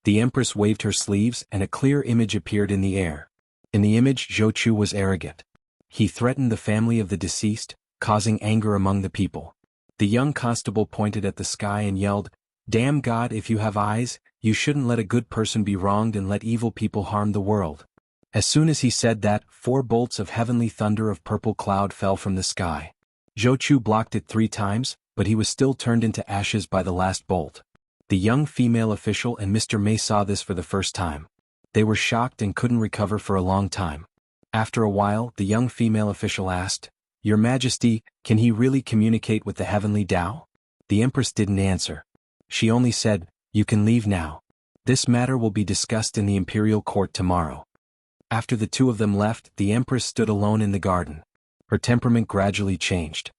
The Empress waved her sleeves and a clear image appeared in the air. In the image, Zhou Chu was arrogant. He threatened the family of the deceased, causing anger among the people. The young constable pointed at the sky and yelled, Damn God, if you have eyes, you shouldn't let a good person be wronged and let evil people harm the world. As soon as he said that, 4 bolts of heavenly thunder of purple cloud fell from the sky. Zhou Chu blocked it 3 times, but he was still turned into ashes by the last bolt. The young female official and Mr. Mei saw this for the first time. They were shocked and couldn't recover for a long time. After a while, the young female official asked, Your Majesty, can he really communicate with the heavenly Tao? The Empress didn't answer. She only said, You can leave now. This matter will be discussed in the imperial court tomorrow. After the 2 of them left, the Empress stood alone in the garden. Her temperament gradually changed.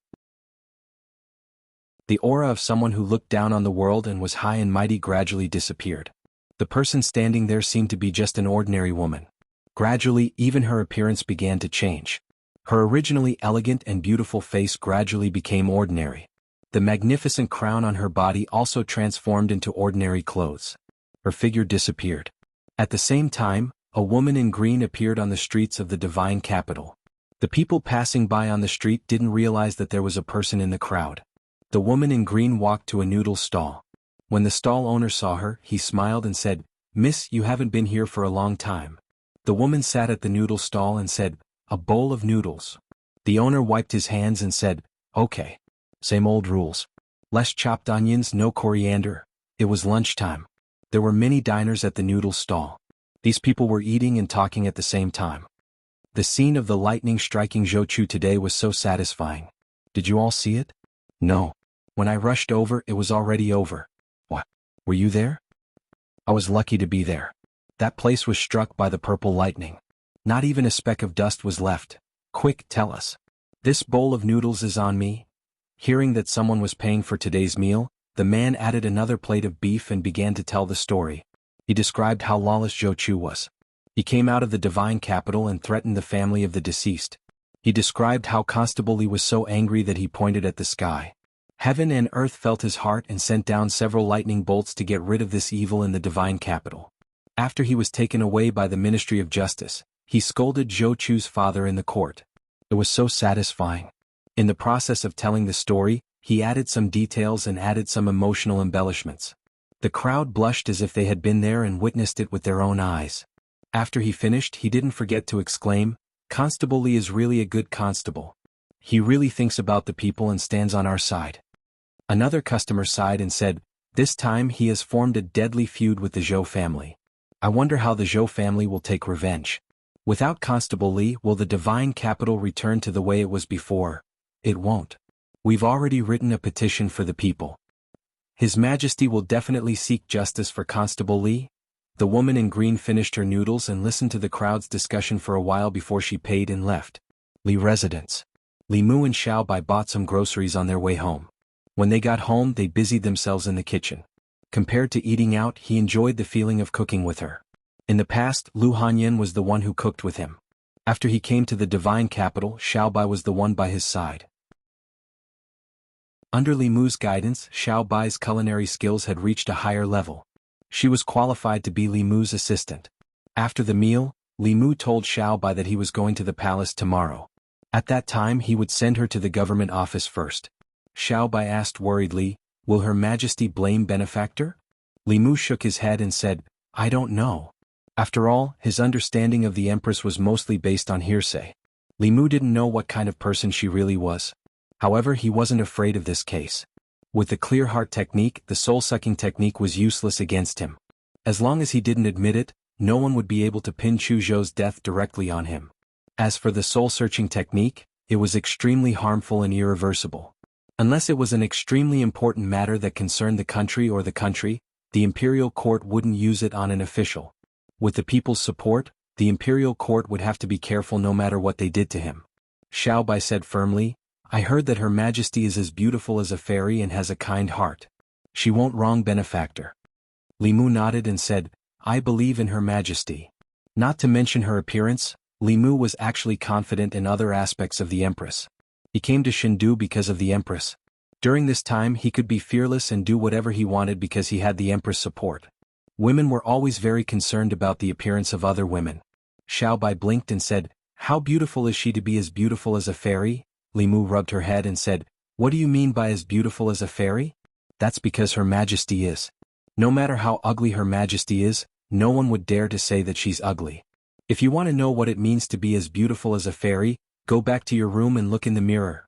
The aura of someone who looked down on the world and was high and mighty gradually disappeared. The person standing there seemed to be just an ordinary woman. Gradually, even her appearance began to change. Her originally elegant and beautiful face gradually became ordinary. The magnificent crown on her body also transformed into ordinary clothes. Her figure disappeared. At the same time, a woman in green appeared on the streets of the divine capital. The people passing by on the street didn't realize that there was a person in the crowd. The woman in green walked to a noodle stall. When the stall owner saw her, he smiled and said, Miss, you haven't been here for a long time. The woman sat at the noodle stall and said, A bowl of noodles. The owner wiped his hands and said, Okay. Same old rules. Less chopped onions, no coriander. It was lunchtime. There were many diners at the noodle stall. These people were eating and talking at the same time. The scene of the lightning striking Zhou Chu today was so satisfying. Did you all see it? No. When I rushed over, it was already over. What? Were you there? I was lucky to be there. That place was struck by the purple lightning. Not even a speck of dust was left. Quick, tell us. This bowl of noodles is on me. Hearing that someone was paying for today's meal, the man added another plate of beef and began to tell the story. He described how lawless Zhou Chu was. He came out of the divine capital and threatened the family of the deceased. He described how Constable Li was so angry that he pointed at the sky. Heaven and earth felt his heart and sent down several lightning bolts to get rid of this evil in the divine capital. After he was taken away by the Ministry of Justice, he scolded Zhou Chu's father in the court. It was so satisfying. In the process of telling the story, he added some details and added some emotional embellishments. The crowd blushed as if they had been there and witnessed it with their own eyes. After he finished, he didn't forget to exclaim, Constable Li is really a good constable. he really thinks about the people and stands on our side. Another customer sighed and said, this time he has formed a deadly feud with the Zhou family. I wonder how the Zhou family will take revenge. Without Constable Li, will the divine capital return to the way it was before? It won't. We've already written a petition for the people. His Majesty will definitely seek justice for Constable Li. The woman in green finished her noodles and listened to the crowd's discussion for a while before she paid and left Li residence. Li Mu and Xiao Bai bought some groceries on their way home. When they got home, they busied themselves in the kitchen. Compared to eating out, he enjoyed the feeling of cooking with her. In the past, Lu Hanyan was the one who cooked with him. After he came to the divine capital, Xiao Bai was the one by his side. Under Li Mu's guidance, Xiao Bai's culinary skills had reached a higher level. She was qualified to be Li Mu's assistant. After the meal, Li Mu told Xiao Bai that he was going to the palace tomorrow. At that time he would send her to the government office first. Xiao Bai asked worriedly, will Her Majesty blame benefactor? Li Mu shook his head and said, I don't know. After all, his understanding of the Empress was mostly based on hearsay. Li Mu didn't know what kind of person she really was. However, he wasn't afraid of this case. With the clear heart technique, the soul-sucking technique was useless against him. As long as he didn't admit it, no one would be able to pin Chu Zhou's death directly on him. As for the soul-searching technique, it was extremely harmful and irreversible. Unless it was an extremely important matter that concerned the country, the imperial court wouldn't use it on an official. With the people's support, the imperial court would have to be careful no matter what they did to him. Xiao Bai said firmly, I heard that Her Majesty is as beautiful as a fairy and has a kind heart. She won't wrong benefactor. Li Mu nodded and said, I believe in Her Majesty. Not to mention her appearance, Li Mu was actually confident in other aspects of the Empress. He came to Chengdu because of the Empress. During this time he could be fearless and do whatever he wanted because he had the Empress' support. Women were always very concerned about the appearance of other women. Xiao Bai blinked and said, how beautiful is she to be as beautiful as a fairy? Li Mu rubbed her head and said, what do you mean by as beautiful as a fairy? That's because Her Majesty is. No matter how ugly Her Majesty is, no one would dare to say that she's ugly. If you want to know what it means to be as beautiful as a fairy, go back to your room and look in the mirror.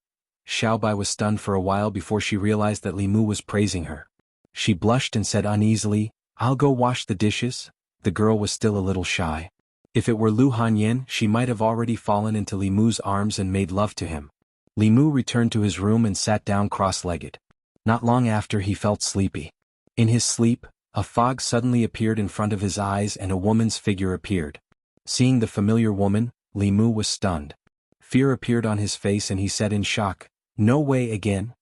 Xiao Bai was stunned for a while before she realized that Li Mu was praising her. She blushed and said uneasily, I'll go wash the dishes. The girl was still a little shy. If it were Lu Hanyan, she might have already fallen into Li Mu's arms and made love to him. Li Mu returned to his room and sat down cross-legged. Not long after he felt sleepy. In his sleep, a fog suddenly appeared in front of his eyes and a woman's figure appeared. Seeing the familiar woman, Li Mu was stunned. Fear appeared on his face and he said in shock, no way again.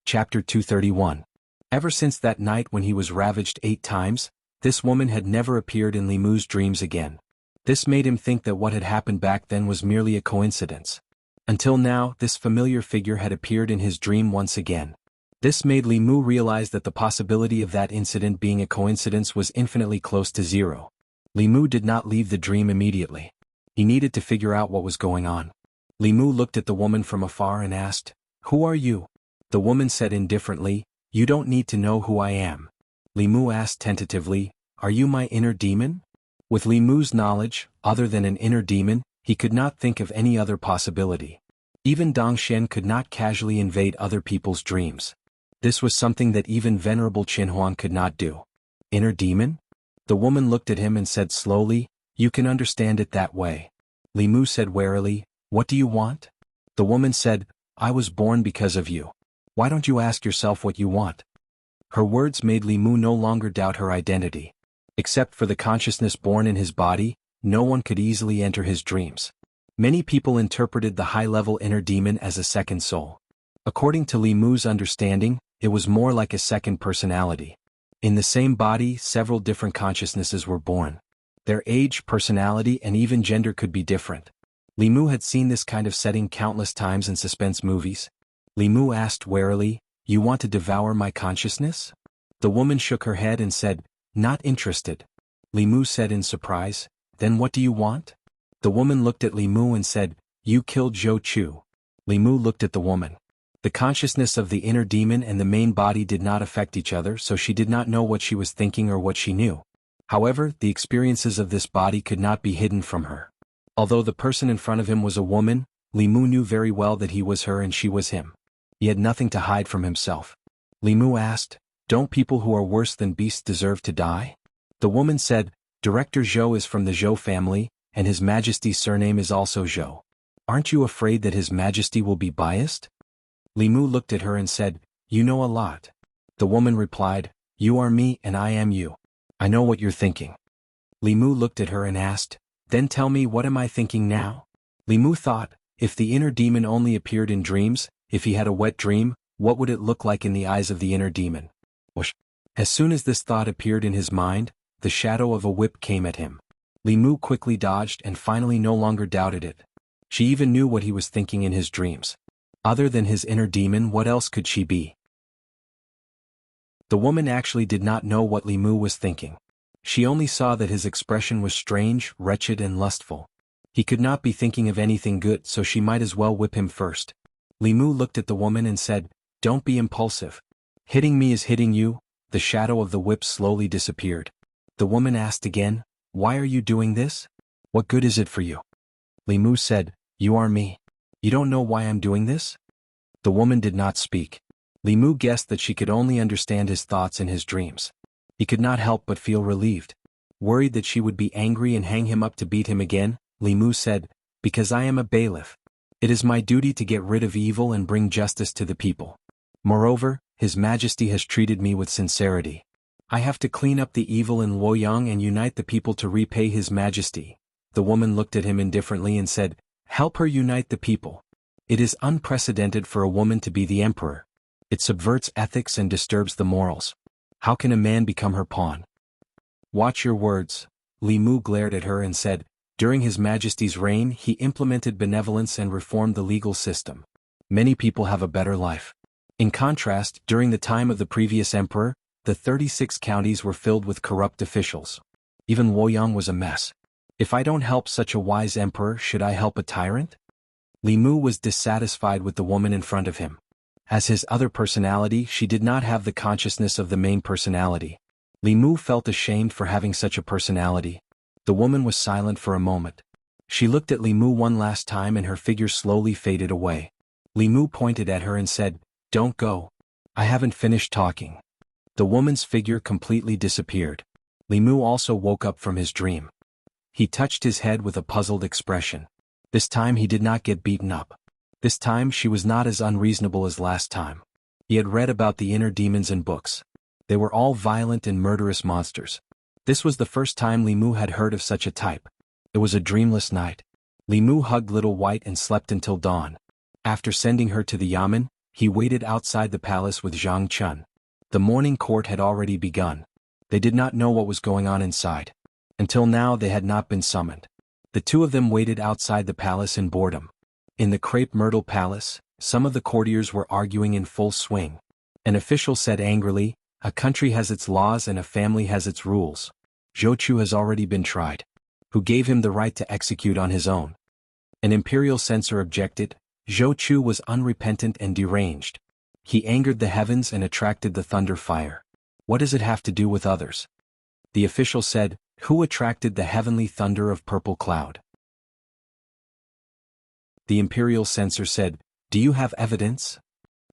Chapter 231. Ever since that night when he was ravaged 8 times, this woman had never appeared in Li Mu's dreams again. This made him think that what had happened back then was merely a coincidence. Until now, this familiar figure had appeared in his dream once again. This made Li Mu realize that the possibility of that incident being a coincidence was infinitely close to zero. Li Mu did not leave the dream immediately. He needed to figure out what was going on. Li Mu looked at the woman from afar and asked, who are you? The woman said indifferently, you don't need to know who I am. Li Mu asked tentatively, are you my inner demon? With Li Mu's knowledge, other than an inner demon, he could not think of any other possibility. Even Dong Shen could not casually invade other people's dreams. This was something that even Venerable Qin Huang could not do. Inner demon? The woman looked at him and said slowly, you can understand it that way. Li Mu said warily, what do you want? The woman said, I was born because of you. Why don't you ask yourself what you want? Her words made Li Mu no longer doubt her identity. Except for the consciousness born in his body, no one could easily enter his dreams. Many people interpreted the high-level inner demon as a second soul. According to Li Mu's understanding, it was more like a second personality. In the same body, several different consciousnesses were born. Their age, personality, and even gender could be different. Li Mu had seen this kind of setting countless times in suspense movies. Li Mu asked warily, you want to devour my consciousness? The woman shook her head and said, not interested. Li Mu said in surprise, then what do you want? The woman looked at Li Mu and said, you killed Zhou Chu. Li Mu looked at the woman. The consciousness of the inner demon and the main body did not affect each other, so she did not know what she was thinking or what she knew. However, the experiences of this body could not be hidden from her. Although the person in front of him was a woman, Li Mu knew very well that he was her and she was him. He had nothing to hide from himself. Li Mu asked, "Don't people who are worse than beasts deserve to die?" The woman said, "Director Zhou is from the Zhou family, and His Majesty's surname is also Zhou. Aren't you afraid that His Majesty will be biased?" Li Mu looked at her and said, "You know a lot." The woman replied, "You are me and I am you. I know what you're thinking." Li Mu looked at her and asked, "Then tell me, what am I thinking now?" Li Mu thought, if the inner demon only appeared in dreams, if he had a wet dream, what would it look like in the eyes of the inner demon? Whoosh. As soon as this thought appeared in his mind, the shadow of a whip came at him. Li Mu quickly dodged and finally no longer doubted it. She even knew what he was thinking in his dreams. Other than his inner demon, what else could she be? The woman actually did not know what Li Mu was thinking. She only saw that his expression was strange, wretched and lustful. He could not be thinking of anything good, so she might as well whip him first. Li Mu looked at the woman and said, "Don't be impulsive. Hitting me is hitting you." The shadow of the whip slowly disappeared. The woman asked again, "Why are you doing this? What good is it for you?" Li Mu said, "You are me. You don't know why I'm doing this?" The woman did not speak. Li Mu guessed that she could only understand his thoughts in his dreams. He could not help but feel relieved. Worried that she would be angry and hang him up to beat him again, Li Mu said, "Because I am a bailiff. It is my duty to get rid of evil and bring justice to the people. Moreover, His Majesty has treated me with sincerity. I have to clean up the evil in Luoyang and unite the people to repay His Majesty." The woman looked at him indifferently and said, "Help her unite the people. It is unprecedented for a woman to be the emperor. It subverts ethics and disturbs the morals. How can a man become her pawn?" "Watch your words." Li Mu glared at her and said, "During His Majesty's reign he implemented benevolence and reformed the legal system. Many people have a better life. In contrast, during the time of the previous emperor, the 36 counties were filled with corrupt officials. Even Luoyang was a mess. If I don't help such a wise emperor, should I help a tyrant?" Li Mu was dissatisfied with the woman in front of him. As his other personality, she did not have the consciousness of the main personality. Li Mu felt ashamed for having such a personality. The woman was silent for a moment. She looked at Li Mu one last time and her figure slowly faded away. Li Mu pointed at her and said, "Don't go. I haven't finished talking." The woman's figure completely disappeared. Li Mu also woke up from his dream. He touched his head with a puzzled expression. This time he did not get beaten up. This time she was not as unreasonable as last time. He had read about the inner demons in books. They were all violent and murderous monsters. This was the first time Li Mu had heard of such a type. It was a dreamless night. Li Mu hugged Little White and slept until dawn. After sending her to the yamen, he waited outside the palace with Zhang Chun. The morning court had already begun. They did not know what was going on inside. Until now they had not been summoned. The two of them waited outside the palace in boredom. In the Crepe Myrtle Palace, some of the courtiers were arguing in full swing. An official said angrily, "A country has its laws and a family has its rules. Zhou Chu has already been tried. Who gave him the right to execute on his own?" An imperial censor objected, "Zhou Chu was unrepentant and deranged. He angered the heavens and attracted the thunder fire. What does it have to do with others?" The official said, "Who attracted the heavenly thunder of purple cloud?" The imperial censor said, "Do you have evidence?"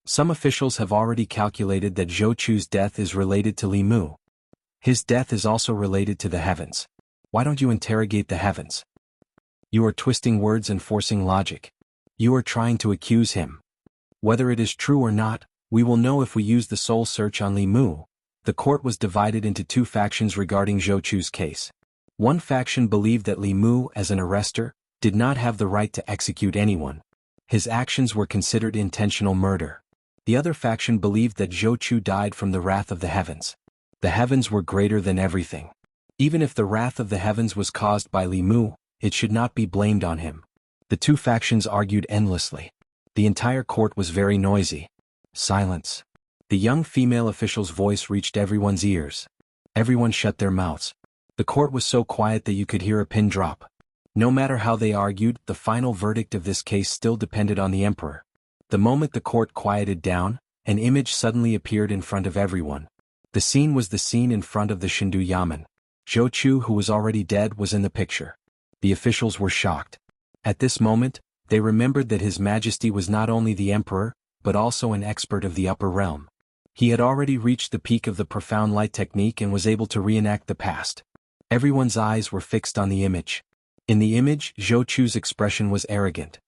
Some officials have already calculated that Zhou Chu's death is related to Li Mu. His death is also related to the heavens. Why don't you interrogate the heavens? You are twisting words and forcing logic. You are trying to accuse him. Whether it is true or not, we will know if we use the soul search on Li Mu. The court was divided into two factions regarding Zhou Chu's case. One faction believed that Li Mu, as an arrestor, did not have the right to execute anyone. His actions were considered intentional murder. The other faction believed that Zhou Chu died from the wrath of the heavens. The heavens were greater than everything. Even if the wrath of the heavens was caused by Li Mu, it should not be blamed on him. The two factions argued endlessly. The entire court was very noisy. Silence. The young female official's voice reached everyone's ears. Everyone shut their mouths. The court was so quiet that you could hear a pin drop. No matter how they argued, the final verdict of this case still depended on the emperor. The moment the court quieted down, an image suddenly appeared in front of everyone. The scene was the scene in front of the Shindu Yamen. Zhou Chu, who was already dead, was in the picture. The officials were shocked. At this moment, they remembered that His Majesty was not only the emperor, but also an expert of the upper realm. He had already reached the peak of the profound light technique and was able to reenact the past. Everyone's eyes were fixed on the image. In the image, Zhou Chu's expression was arrogant.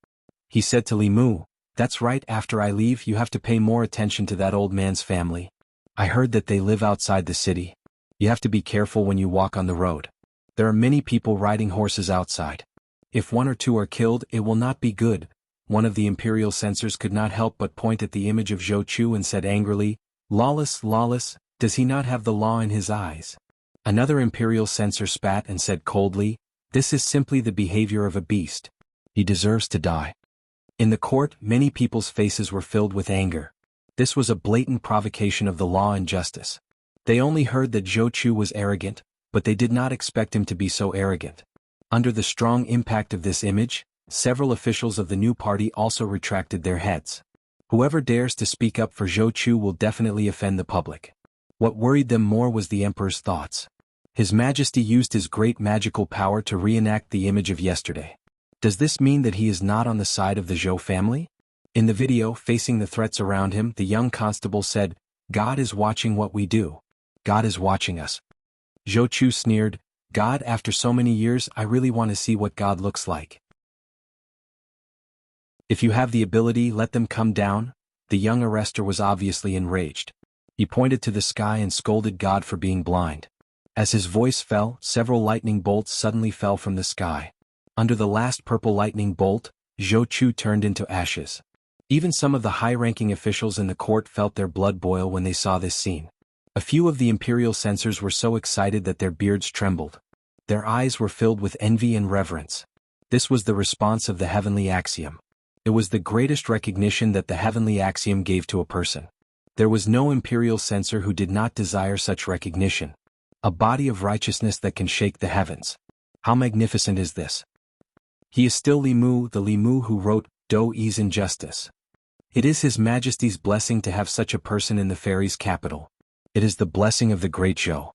He said to Li Mu, "That's right, after I leave you have to pay more attention to that old man's family. I heard that they live outside the city. You have to be careful when you walk on the road. There are many people riding horses outside. If one or two are killed, it will not be good." One of the imperial censors could not help but point at the image of Zhou Chu and said angrily, "Lawless, lawless, does he not have the law in his eyes?" Another imperial censor spat and said coldly, "This is simply the behavior of a beast. He deserves to die." In the court, many people's faces were filled with anger. This was a blatant provocation of the law and justice. They only heard that Zhou Chu was arrogant, but they did not expect him to be so arrogant. Under the strong impact of this image, several officials of the new party also retracted their heads. Whoever dares to speak up for Zhou Chu will definitely offend the public. What worried them more was the emperor's thoughts. His Majesty used his great magical power to reenact the image of yesterday. Does this mean that he is not on the side of the Zhou family? In the video, facing the threats around him, the young constable said, "God is watching what we do. God is watching us." Zhou Chu sneered, "God, after so many years, I really want to see what God looks like. If you have the ability, let them come down." The young arrestor was obviously enraged. He pointed to the sky and scolded God for being blind. As his voice fell, several lightning bolts suddenly fell from the sky. Under the last purple lightning bolt, Zhou Chu turned into ashes. Even some of the high-ranking officials in the court felt their blood boil when they saw this scene. A few of the imperial censors were so excited that their beards trembled. Their eyes were filled with envy and reverence. This was the response of the heavenly axiom. It was the greatest recognition that the heavenly axiom gave to a person. There was no imperial censor who did not desire such recognition. A body of righteousness that can shake the heavens. How magnificent is this? He is still Li Mu, the Li Mu who wrote Do Yi's Injustice. It is His Majesty's blessing to have such a person in the fairies' capital. It is the blessing of the great Zhou.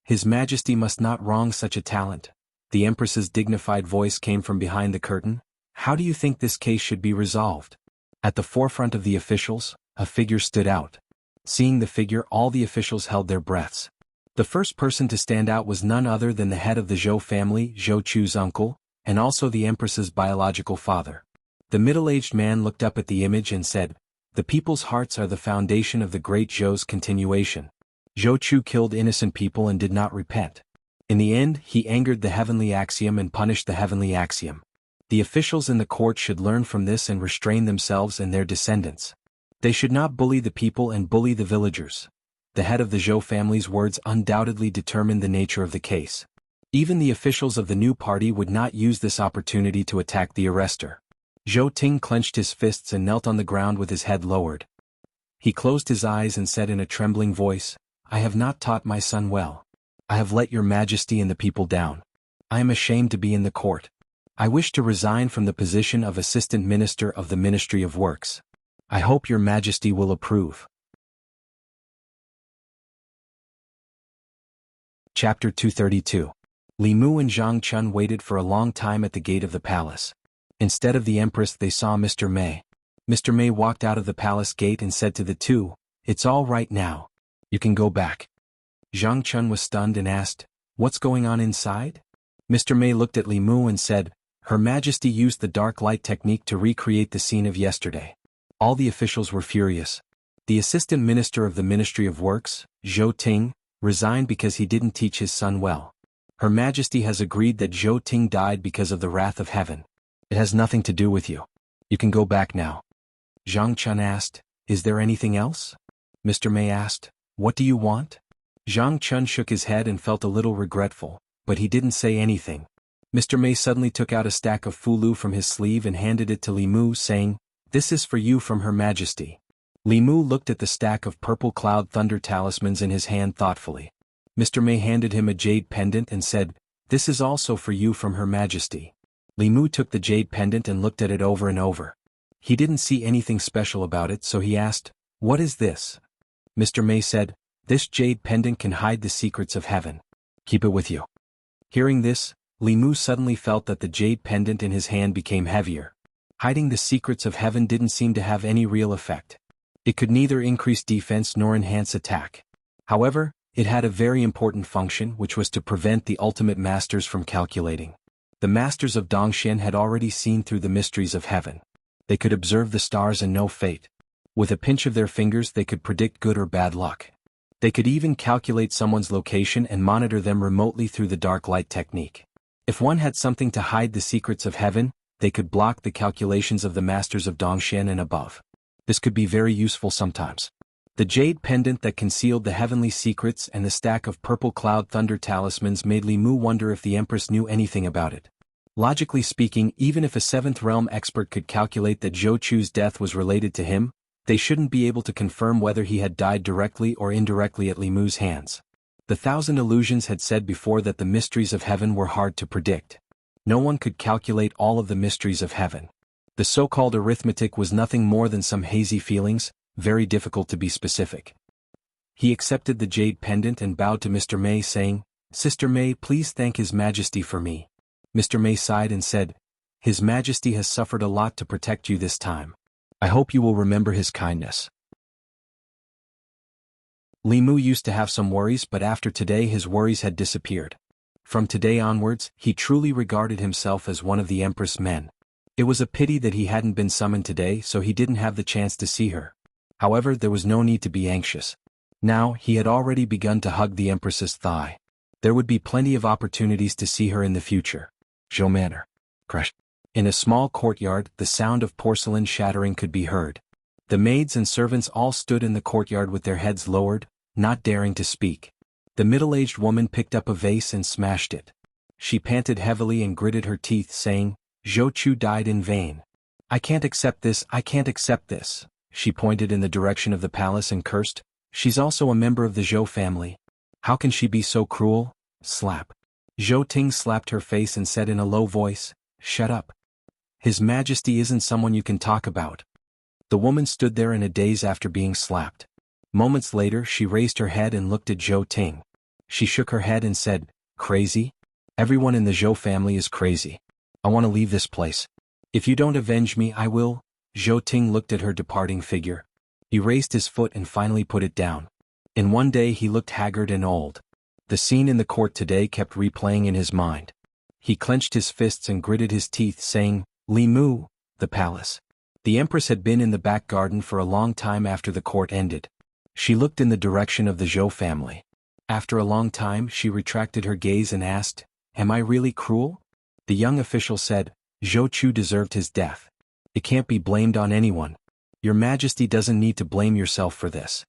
His Majesty must not wrong such a talent. The Empress's dignified voice came from behind the curtain. "How do you think this case should be resolved?" At the forefront of the officials, a figure stood out. Seeing the figure, all the officials held their breaths. The first person to stand out was none other than the head of the Zhou family, Zhou Chu's uncle, and also the Empress's biological father. The middle-aged man looked up at the image and said, "The people's hearts are the foundation of the great Zhou's continuation." Zhou Chu killed innocent people and did not repent. In the end, he angered the heavenly axiom and punished the heavenly axiom. The officials in the court should learn from this and restrain themselves and their descendants. They should not bully the people and bully the villagers. The head of the Zhou family's words undoubtedly determined the nature of the case. Even the officials of the new party would not use this opportunity to attack the arrestor. Zhou Ting clenched his fists and knelt on the ground with his head lowered. He closed his eyes and said in a trembling voice, "I have not taught my son well. I have let your Majesty and the people down. I am ashamed to be in the court. I wish to resign from the position of Assistant Minister of the Ministry of Works. I hope your Majesty will approve." Chapter 232. Li Mu and Zhang Chun waited for a long time at the gate of the palace. Instead of the Empress, they saw Mr. Mei. Mr. Mei walked out of the palace gate and said to the two, "It's all right now. You can go back." Zhang Chun was stunned and asked, "What's going on inside?" Mr. Mei looked at Li Mu and said, "Her Majesty used the dark light technique to recreate the scene of yesterday." All the officials were furious. The Assistant Minister of the Ministry of Works, Zhou Ting, resigned because he didn't teach his son well. Her Majesty has agreed that Zhou Ting died because of the wrath of heaven. It has nothing to do with you. You can go back now. Zhang Chun asked, "Is there anything else?" Mr. Mei asked, "What do you want?" Zhang Chun shook his head and felt a little regretful, but he didn't say anything. Mr. Mei suddenly took out a stack of fulu from his sleeve and handed it to Li Mu, saying, "This is for you from Her Majesty." Li Mu looked at the stack of purple cloud thunder talismans in his hand thoughtfully. Mr. Mei handed him a jade pendant and said, "This is also for you from Her Majesty." Li Mu took the jade pendant and looked at it over and over. He didn't see anything special about it, so he asked, "What is this?" Mr. Mei said, "This jade pendant can hide the secrets of heaven. Keep it with you." Hearing this, Li Mu suddenly felt that the jade pendant in his hand became heavier. Hiding the secrets of heaven didn't seem to have any real effect. It could neither increase defense nor enhance attack. However, it had a very important function, which was to prevent the ultimate masters from calculating. The masters of Dongxian had already seen through the mysteries of heaven. They could observe the stars and know fate. With a pinch of their fingers they could predict good or bad luck. They could even calculate someone's location and monitor them remotely through the dark light technique. If one had something to hide the secrets of heaven, they could block the calculations of the masters of Dongxian and above. This could be very useful sometimes. The jade pendant that concealed the heavenly secrets and the stack of purple cloud thunder talismans made Li Mu wonder if the Empress knew anything about it. Logically speaking, even if a 7th realm expert could calculate that Zhou Chu's death was related to him, they shouldn't be able to confirm whether he had died directly or indirectly at Li Mu's hands. The Thousand Illusions had said before that the mysteries of heaven were hard to predict. No one could calculate all of the mysteries of heaven. The so-called arithmetic was nothing more than some hazy feelings, very difficult to be specific. He accepted the jade pendant and bowed to Mr. May, saying, "Sister May, please thank His Majesty for me." Mr. May sighed and said, "His Majesty has suffered a lot to protect you this time. I hope you will remember his kindness." Li Mu used to have some worries, but after today his worries had disappeared. From today onwards, he truly regarded himself as one of the Empress' men. It was a pity that he hadn't been summoned today, so he didn't have the chance to see her. However, there was no need to be anxious. Now, he had already begun to hug the Empress's thigh. There would be plenty of opportunities to see her in the future. Zhou Manor. Crash. In a small courtyard, the sound of porcelain shattering could be heard. The maids and servants all stood in the courtyard with their heads lowered, not daring to speak. The middle-aged woman picked up a vase and smashed it. She panted heavily and gritted her teeth, saying, "Zhou Chu died in vain. I can't accept this, I can't accept this." She pointed in the direction of the palace and cursed, "She's also a member of the Zhou family. How can she be so cruel?" Slap. Zhou Ting slapped her face and said in a low voice, "Shut up. His Majesty isn't someone you can talk about." The woman stood there in a daze after being slapped. Moments later she raised her head and looked at Zhou Ting. She shook her head and said, "Crazy? Everyone in the Zhou family is crazy. I want to leave this place. If you don't avenge me, I will." Zhou Ting looked at her departing figure. He raised his foot and finally put it down. In one day he looked haggard and old. The scene in the court today kept replaying in his mind. He clenched his fists and gritted his teeth, saying, "Li Mu, the palace." The Empress had been in the back garden for a long time after the court ended. She looked in the direction of the Zhou family. After a long time she retracted her gaze and asked, "Am I really cruel?" The young official said, "Zhou Chu deserved his death. It can't be blamed on anyone. Your Majesty doesn't need to blame yourself for this."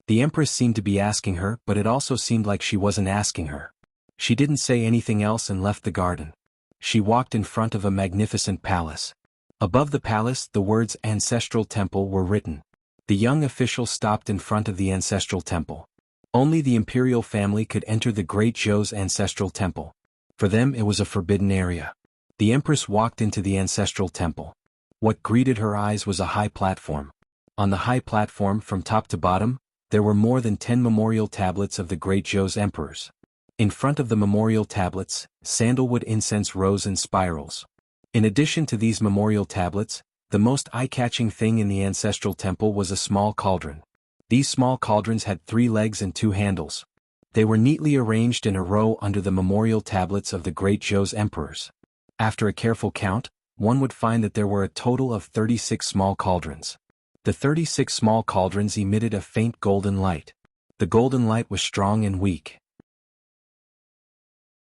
The Empress seemed to be asking her, but it also seemed like she wasn't asking her. She didn't say anything else and left the garden. She walked in front of a magnificent palace. Above the palace the words "Ancestral Temple" were written. The young official stopped in front of the ancestral temple. Only the imperial family could enter the great Zhou's ancestral temple. For them it was a forbidden area. The Empress walked into the ancestral temple. What greeted her eyes was a high platform. On the high platform, from top to bottom, there were more than 10 memorial tablets of the great Zhou's emperors. In front of the memorial tablets, sandalwood incense rose in spirals. In addition to these memorial tablets, the most eye-catching thing in the ancestral temple was a small cauldron. These small cauldrons had 3 legs and 2 handles. They were neatly arranged in a row under the memorial tablets of the great Zhou's emperors. After a careful count, one would find that there were a total of 36 small cauldrons. The 36 small cauldrons emitted a faint golden light. The golden light was strong and weak.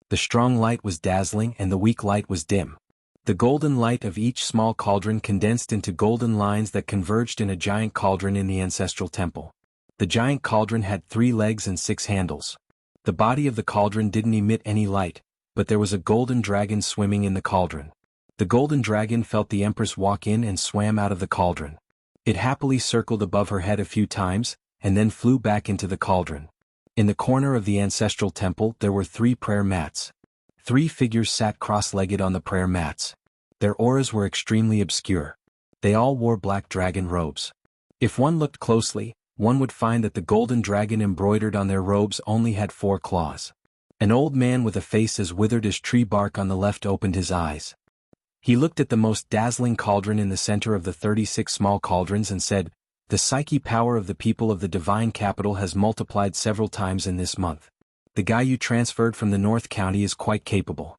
The strong light was dazzling and the weak light was dim. The golden light of each small cauldron condensed into golden lines that converged in a giant cauldron in the ancestral temple. The giant cauldron had 3 legs and 6 handles. The body of the cauldron didn't emit any light, but there was a golden dragon swimming in the cauldron. The golden dragon felt the Empress walk in and swam out of the cauldron. It happily circled above her head a few times, and then flew back into the cauldron. In the corner of the ancestral temple there were 3 prayer mats. 3 figures sat cross-legged on the prayer mats. Their auras were extremely obscure. They all wore black dragon robes. If one looked closely, one would find that the golden dragon embroidered on their robes only had 4 claws. An old man with a face as withered as tree bark on the left opened his eyes. He looked at the most dazzling cauldron in the center of the 36 small cauldrons and said, "The psyche power of the people of the divine capital has multiplied several times in this month. The guy you transferred from the North County is quite capable."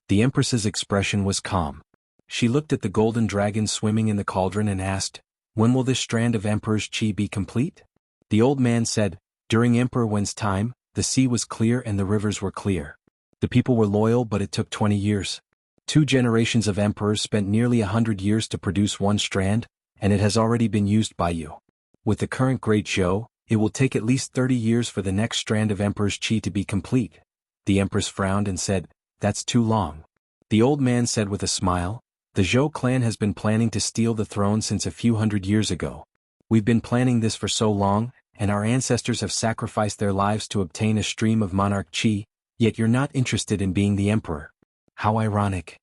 The Empress's expression was calm. She looked at the golden dragon swimming in the cauldron and asked, "When will this strand of Emperor's chi be complete?" The old man said, "During Emperor Wen's time, the sea was clear and the rivers were clear. The people were loyal, but it took 20 years. 2 generations of emperors spent nearly 100 years to produce one strand, and it has already been used by you. With the current Great Zhou, it will take at least 30 years for the next strand of Emperor's Qi to be complete." The Empress frowned and said, "That's too long." The old man said with a smile, "The Zhou clan has been planning to steal the throne since a few hundred years ago. We've been planning this for so long, and our ancestors have sacrificed their lives to obtain a stream of monarch Qi, yet you're not interested in being the emperor. How ironic."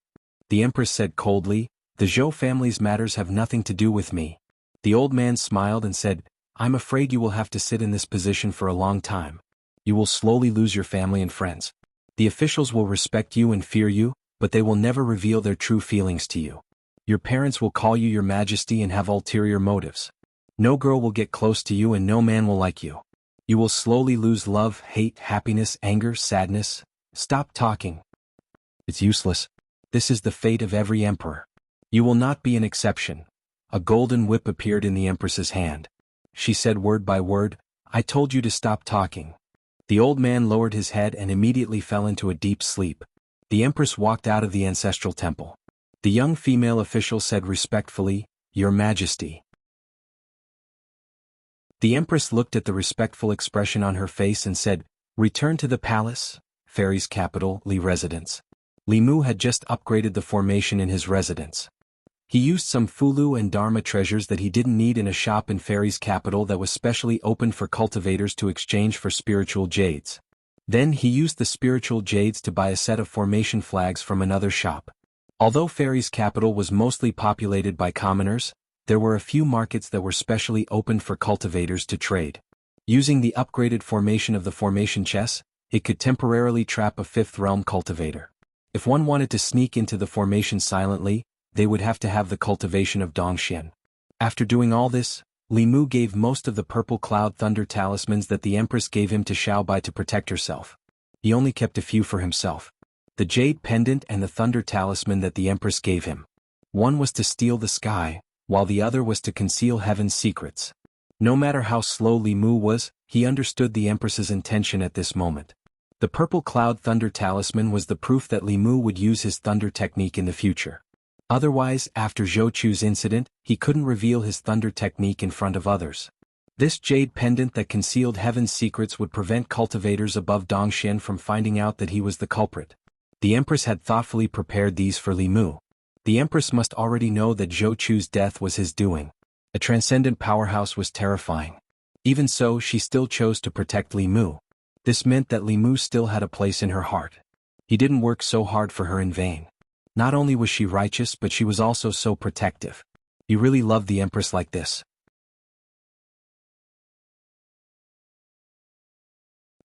The Empress said coldly, "The Zhou family's matters have nothing to do with me." The old man smiled and said, "I'm afraid you will have to sit in this position for a long time. You will slowly lose your family and friends. The officials will respect you and fear you, but they will never reveal their true feelings to you. Your parents will call you Your Majesty and have ulterior motives. No girl will get close to you and no man will like you. You will slowly lose love, hate, happiness, anger, sadness. Stop talking. It's useless. This is the fate of every emperor. You will not be an exception." A golden whip appeared in the Empress's hand. She said word by word, "I told you to stop talking." The old man lowered his head and immediately fell into a deep sleep. The Empress walked out of the ancestral temple. The young female official said respectfully, "Your Majesty." The Empress looked at the respectful expression on her face and said, "Return to the palace, Fairy's capital, Li residence." Li Mu had just upgraded the formation in his residence. He used some Fulu and Dharma treasures that he didn't need in a shop in Fairy's capital that was specially opened for cultivators to exchange for spiritual jades. Then he used the spiritual jades to buy a set of formation flags from another shop. Although Fairy's capital was mostly populated by commoners, there were a few markets that were specially opened for cultivators to trade. Using the upgraded formation of the formation chess, it could temporarily trap a 5th realm cultivator. If one wanted to sneak into the formation silently, they would have to have the cultivation of Dongxian. After doing all this, Li Mu gave most of the purple cloud thunder talismans that the Empress gave him to Xiaobai to protect herself. He only kept a few for himself. The jade pendant and the thunder talisman that the Empress gave him. One was to steal the sky, while the other was to conceal heaven's secrets. No matter how slow Li Mu was, he understood the Empress's intention at this moment. The purple cloud thunder talisman was the proof that Li Mu would use his thunder technique in the future. Otherwise, after Zhou Chu's incident, he couldn't reveal his thunder technique in front of others. This jade pendant that concealed heaven's secrets would prevent cultivators above Dongxian from finding out that he was the culprit. The Empress had thoughtfully prepared these for Li Mu. The Empress must already know that Zhou Chu's death was his doing. A transcendent powerhouse was terrifying. Even so, she still chose to protect Li Mu. This meant that Li Mu still had a place in her heart. He didn't work so hard for her in vain. Not only was she righteous, but she was also so protective. He really loved the Empress like this.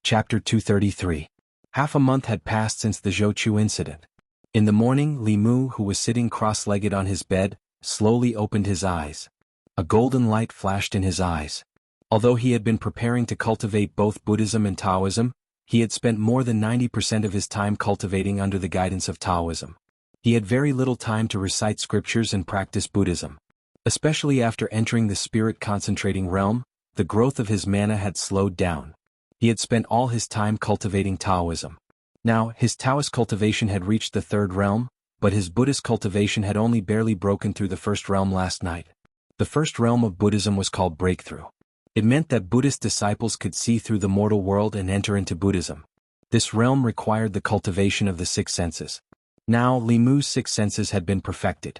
Chapter 233. Half a month had passed since the Zhou Chu incident. In the morning, Li Mu, who was sitting cross-legged on his bed, slowly opened his eyes. A golden light flashed in his eyes. Although he had been preparing to cultivate both Buddhism and Taoism, he had spent more than 90% of his time cultivating under the guidance of Taoism. He had very little time to recite scriptures and practice Buddhism. Especially after entering the spirit-concentrating realm, the growth of his mana had slowed down. He had spent all his time cultivating Taoism. Now, his Taoist cultivation had reached the 3rd realm, but his Buddhist cultivation had only barely broken through the 1st realm last night. The 1st realm of Buddhism was called breakthrough. It meant that Buddhist disciples could see through the mortal world and enter into Buddhism. This realm required the cultivation of the 6 senses. Now, Li Mu's 6 senses had been perfected.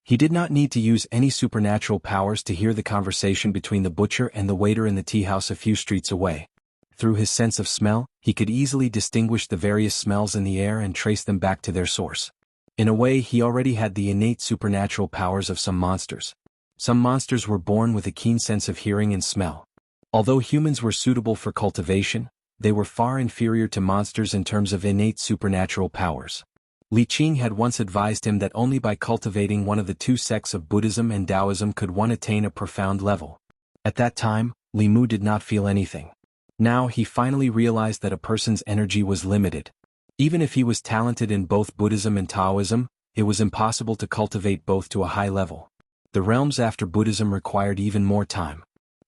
He did not need to use any supernatural powers to hear the conversation between the butcher and the waiter in the tea house a few streets away. Through his sense of smell, he could easily distinguish the various smells in the air and trace them back to their source. In a way, he already had the innate supernatural powers of some monsters. Some monsters were born with a keen sense of hearing and smell. Although humans were suitable for cultivation, they were far inferior to monsters in terms of innate supernatural powers. Li Qing had once advised him that only by cultivating one of the two sects of Buddhism and Taoism could one attain a profound level. At that time, Li Mu did not feel anything. Now he finally realized that a person's energy was limited. Even if he was talented in both Buddhism and Taoism, it was impossible to cultivate both to a high level. The realms after Buddhism required even more time.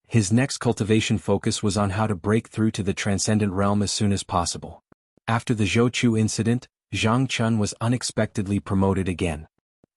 His next cultivation focus was on how to break through to the transcendent realm as soon as possible. After the Zhou incident, Zhang Chun was unexpectedly promoted again.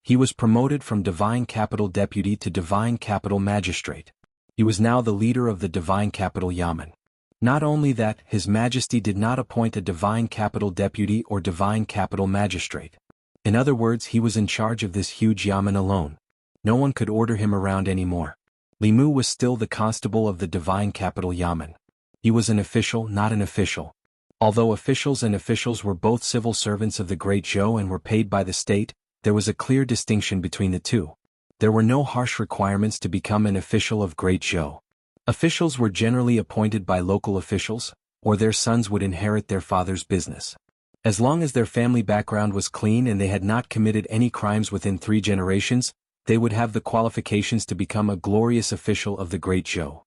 He was promoted from Divine Capital Deputy to Divine Capital Magistrate. He was now the leader of the Divine Capital Yamen. Not only that, His Majesty did not appoint a Divine Capital Deputy or Divine Capital Magistrate. In other words, he was in charge of this huge yamen alone. No one could order him around anymore. Li Mu was still the constable of the Divine Capital Yamen. He was an official, not an official. Although officials and officials were both civil servants of the Great Zhou and were paid by the state, there was a clear distinction between the two. There were no harsh requirements to become an official of Great Zhou. Officials were generally appointed by local officials, or their sons would inherit their father's business. As long as their family background was clean and they had not committed any crimes within 3 generations, they would have the qualifications to become a glorious official of the Great Zhou.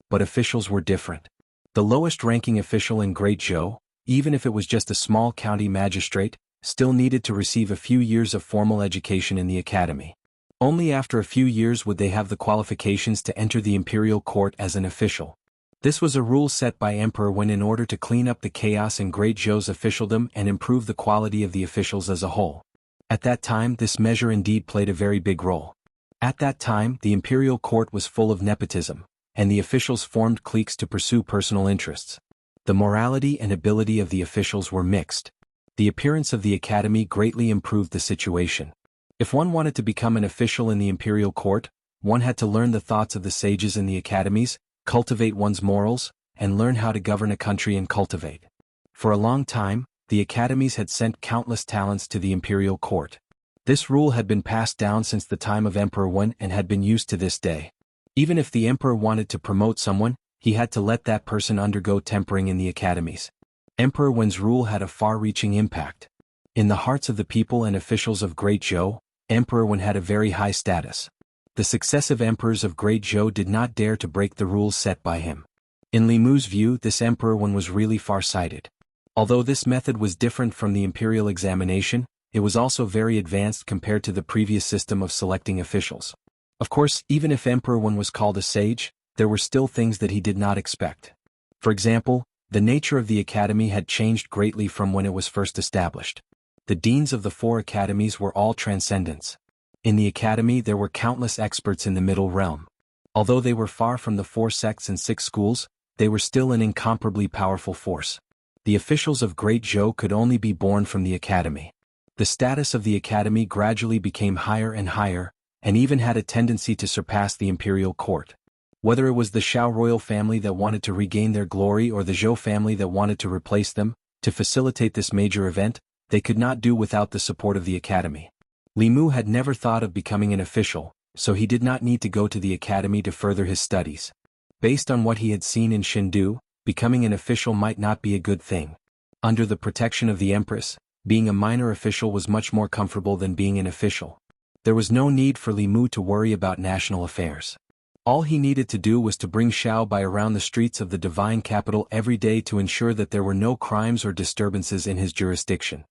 But officials were different. The lowest-ranking official in Great Zhou, even if it was just a small county magistrate, still needed to receive a few years of formal education in the academy. Only after a few years would they have the qualifications to enter the imperial court as an official. This was a rule set by Emperor Wen in order to clean up the chaos in Great Zhou's officialdom and improve the quality of the officials as a whole. At that time, this measure indeed played a very big role. At that time, the imperial court was full of nepotism, and the officials formed cliques to pursue personal interests. The morality and ability of the officials were mixed. The appearance of the academy greatly improved the situation. If one wanted to become an official in the imperial court, one had to learn the thoughts of the sages in the academies, cultivate one's morals, and learn how to govern a country and cultivate. For a long time, the academies had sent countless talents to the imperial court. This rule had been passed down since the time of Emperor Wen and had been used to this day. Even if the emperor wanted to promote someone, he had to let that person undergo tempering in the academies. Emperor Wen's rule had a far-reaching impact. In the hearts of the people and officials of Great Zhou, Emperor Wen had a very high status. The successive emperors of Great Zhou did not dare to break the rules set by him. In Li Mu's view, this Emperor Wen was really far-sighted. Although this method was different from the imperial examination, it was also very advanced compared to the previous system of selecting officials. Of course, even if Emperor Wen was called a sage, there were still things that he did not expect. For example, the nature of the academy had changed greatly from when it was first established. The deans of the 4 academies were all transcendents. In the academy there were countless experts in the middle realm. Although they were far from the 4 sects and 6 schools, they were still an incomparably powerful force. The officials of Great Zhou could only be born from the academy. The status of the academy gradually became higher and higher, and even had a tendency to surpass the imperial court. Whether it was the Shao royal family that wanted to regain their glory or the Zhou family that wanted to replace them, to facilitate this major event, they could not do without the support of the academy. Li Mu had never thought of becoming an official, so he did not need to go to the academy to further his studies. Based on what he had seen in Chengdu, becoming an official might not be a good thing. Under the protection of the empress, being a minor official was much more comfortable than being an official. There was no need for Li Mu to worry about national affairs. All he needed to do was to bring Shao Bai around the streets of the divine capital every day to ensure that there were no crimes or disturbances in his jurisdiction.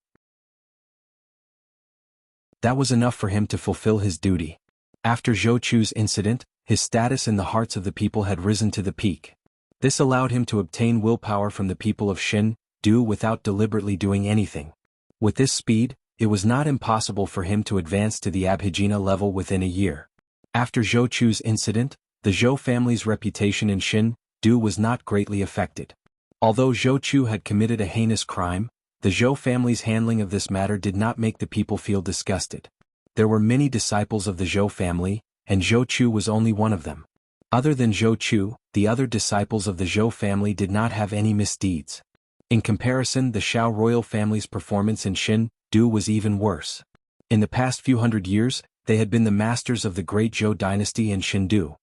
That was enough for him to fulfill his duty. After Zhou Chu's incident, his status in the hearts of the people had risen to the peak. This allowed him to obtain willpower from the people of Chengdu without deliberately doing anything. With this speed, it was not impossible for him to advance to the Abhijna level within a year. After Zhou Chu's incident, the Zhou family's reputation in Chengdu was not greatly affected. Although Zhou Chu had committed a heinous crime, the Zhou family's handling of this matter did not make the people feel disgusted. There were many disciples of the Zhou family, and Zhou Chu was only one of them. Other than Zhou Chu, the other disciples of the Zhou family did not have any misdeeds. In comparison, the Shao royal family's performance in Chengdu was even worse. In the past few hundred years, they had been the masters of the great Zhou dynasty in Chengdu.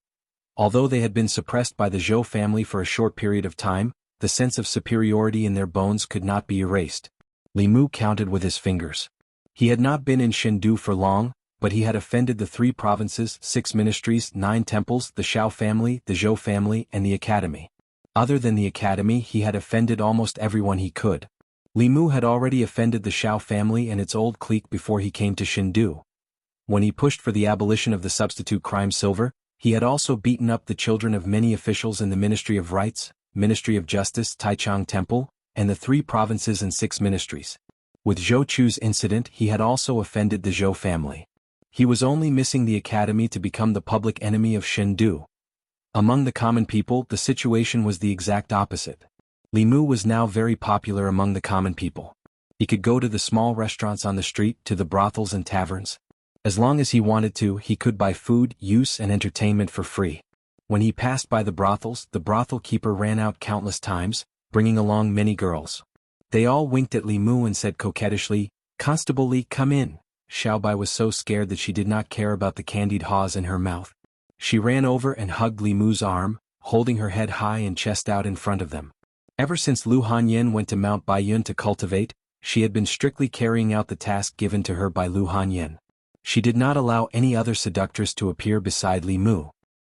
Although they had been suppressed by the Zhou family for a short period of time, the sense of superiority in their bones could not be erased. Li Mu counted with his fingers. He had not been in Chengdu for long, but he had offended the 3 provinces, 6 ministries, 9 temples, the Shao family, the Zhou family, and the academy. Other than the academy, he had offended almost everyone he could. Li Mu had already offended the Shao family and its old clique before he came to Chengdu. When he pushed for the abolition of the substitute crime silver, he had also beaten up the children of many officials in the Ministry of Rights, Ministry of Justice, Taichung Temple, and the 3 provinces and 6 ministries. With Zhou Chu's incident, he had also offended the Zhou family. He was only missing the academy to become the public enemy of Chengdu. Among the common people, the situation was the exact opposite. Li Mu was now very popular among the common people. He could go to the small restaurants on the street, to the brothels and taverns. As long as he wanted to, he could buy food, use, and entertainment for free. When he passed by the brothels, the brothel keeper ran out countless times, bringing along many girls. They all winked at Li Mu and said coquettishly, "Constable Li, come in." Xiaobai was so scared that she did not care about the candied haws in her mouth. She ran over and hugged Li Mu's arm, holding her head high and chest out in front of them. Ever since Lu Hanyan went to Mount Baiyun to cultivate, she had been strictly carrying out the task given to her by Lu Hanyan. She did not allow any other seductress to appear beside Li Mu.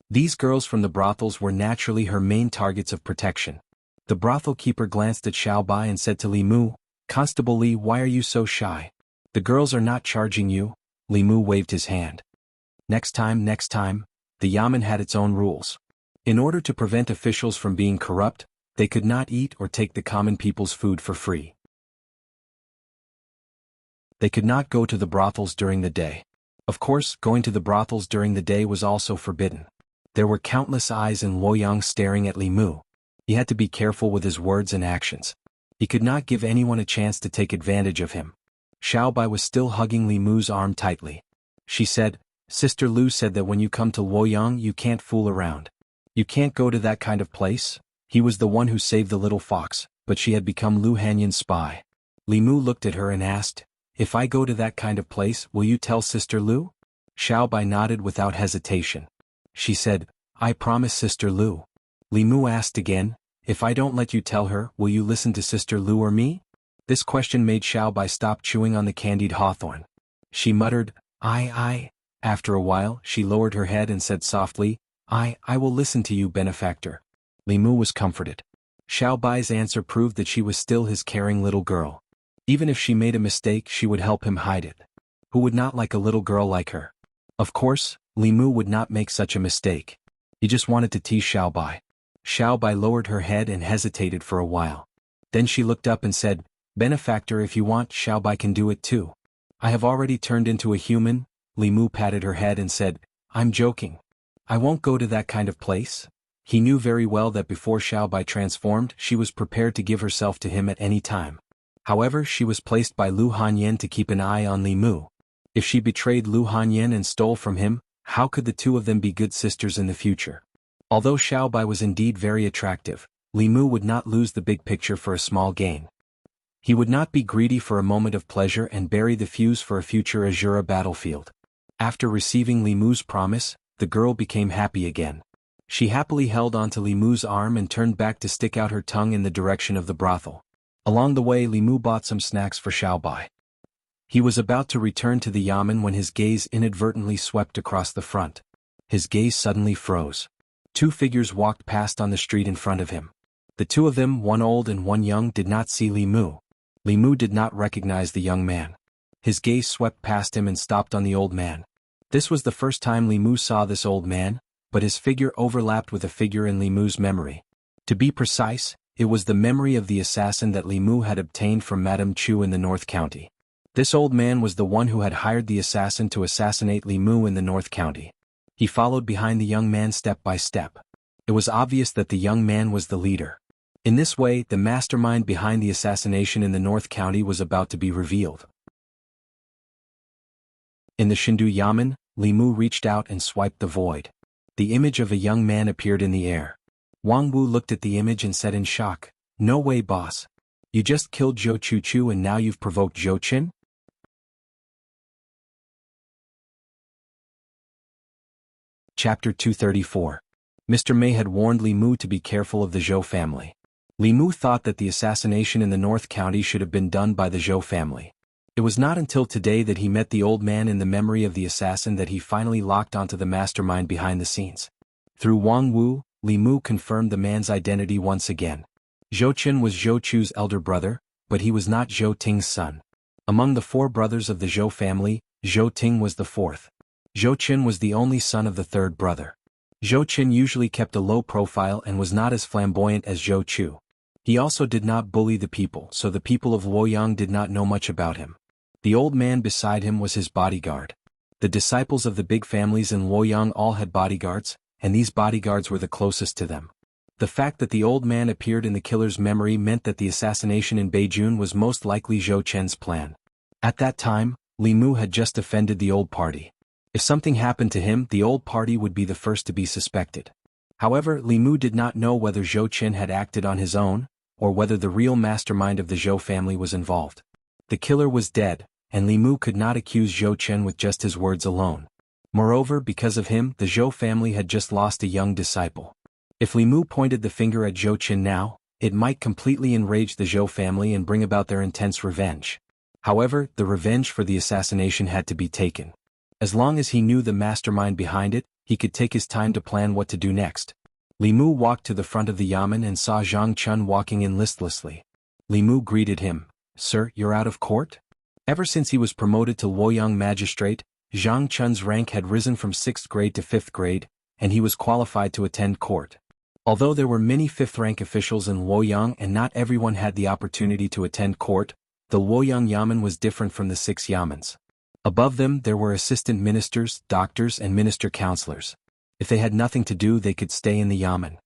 These girls from the brothels were naturally her main targets of protection. The brothel keeper glanced at Xiaobai and said to Li Mu, "Constable Li, why are you so shy? The girls are not charging you." Li Mu waved his hand. Next time, the Yamen had its own rules. In order to prevent officials from being corrupt, they could not eat or take the common people's food for free. They could not go to the brothels during the day. Of course, going to the brothels during the day was also forbidden. There were countless eyes in Luoyang staring at Li Mu. He had to be careful with his words and actions. He could not give anyone a chance to take advantage of him. Xiaobai was still hugging Li Mu's arm tightly. She said, "Sister Lu said that when you come to Luoyang you can't fool around. You can't go to that kind of place." He was the one who saved the little fox, but she had become Lu Hanyan's spy. Li Mu looked at her and asked, "If I go to that kind of place, will you tell Sister Lu?" Xiaobai nodded without hesitation. She said, "I promise, Sister Lu." Li Mu asked again, "If I don't let you tell her, will you listen to Sister Lu or me?" This question made Xiaobai stop chewing on the candied hawthorn. She muttered, I. After a while, she lowered her head and said softly, I will listen to you, benefactor." Li Mu was comforted. Xiaobai's answer proved that she was still his caring little girl. Even if she made a mistake, she would help him hide it. Who would not like a little girl like her? Of course, Li Mu would not make such a mistake. He just wanted to tease Xiaobai. Xiaobai lowered her head and hesitated for a while. Then she looked up and said, "Benefactor, if you want, Xiaobai can do it too. I have already turned into a human." Li Mu patted her head and said, "I'm joking. I won't go to that kind of place." He knew very well that before Xiaobai transformed, she was prepared to give herself to him at any time. However, she was placed by Lu Hanyan to keep an eye on Li Mu. If she betrayed Lu Hanyan and stole from him, how could the two of them be good sisters in the future? Although Xiaobai was indeed very attractive, Li Mu would not lose the big picture for a small gain. He would not be greedy for a moment of pleasure and bury the fuse for a future Azura battlefield. After receiving Li Mu's promise, the girl became happy again. She happily held onto Li Mu's arm and turned back to stick out her tongue in the direction of the brothel. Along the way, Li Mu bought some snacks for Xiaobai. He was about to return to the yamen when his gaze inadvertently swept across the front. His gaze suddenly froze. 2 figures walked past on the street in front of him. The 2 of them, one old and one young, did not see Li Mu. Li Mu did not recognize the young man. His gaze swept past him and stopped on the old man. This was the first time Li Mu saw this old man, but his figure overlapped with a figure in Li Mu's memory. To be precise, it was the memory of the assassin that Li Mu had obtained from Madame Chu in the North County. This old man was the one who had hired the assassin to assassinate Li Mu in the North County. He followed behind the young man step by step. It was obvious that the young man was the leader. In this way, the mastermind behind the assassination in the North County was about to be revealed. In the Chengdu Yamen, Li Mu reached out and swiped the void. The image of a young man appeared in the air. Wang Wu looked at the image and said in shock, "No way, boss. You just killed Zhou Chuchu and now you've provoked Zhou Qin?" Chapter 234. Mr. Mei had warned Li Mu to be careful of the Zhou family. Li Mu thought that the assassination in the North County should have been done by the Zhou family. It was not until today that he met the old man in the memory of the assassin that he finally locked onto the mastermind behind the scenes. Through Wang Wu, Li Mu confirmed the man's identity once again. Zhou Qin was Zhou Chu's elder brother, but he was not Zhou Ting's son. Among the 4 brothers of the Zhou family, Zhou Ting was the 4th. Zhou Qin was the only son of the 3rd brother. Zhou Qin usually kept a low profile and was not as flamboyant as Zhou Chu. He also did not bully the people, so the people of Luoyang did not know much about him. The old man beside him was his bodyguard. The disciples of the big families in Luoyang all had bodyguards, and these bodyguards were the closest to them. The fact that the old man appeared in the killer's memory meant that the assassination in Beijun was most likely Zhou Chen's plan. At that time, Li Mu had just offended the old party. If something happened to him, the old party would be the first to be suspected. However, Li Mu did not know whether Zhou Chen had acted on his own, or whether the real mastermind of the Zhou family was involved. The killer was dead, and Li Mu could not accuse Zhou Chen with just his words alone. Moreover, because of him, the Zhou family had just lost a young disciple. If Li Mu pointed the finger at Zhou Chen now, it might completely enrage the Zhou family and bring about their intense revenge. However, the revenge for the assassination had to be taken. As long as he knew the mastermind behind it, he could take his time to plan what to do next. Li Mu walked to the front of the yamen and saw Zhang Chun walking in listlessly. Li Mu greeted him. "Sir, you're out of court?" Ever since he was promoted to Luoyang magistrate, Zhang Chun's rank had risen from 6th grade to 5th grade, and he was qualified to attend court. Although there were many 5th-rank officials in Luoyang and not everyone had the opportunity to attend court, the Luoyang yamen was different from the 6 yamens. Above them there were assistant ministers, doctors and minister counselors. If they had nothing to do they could stay in the yamen.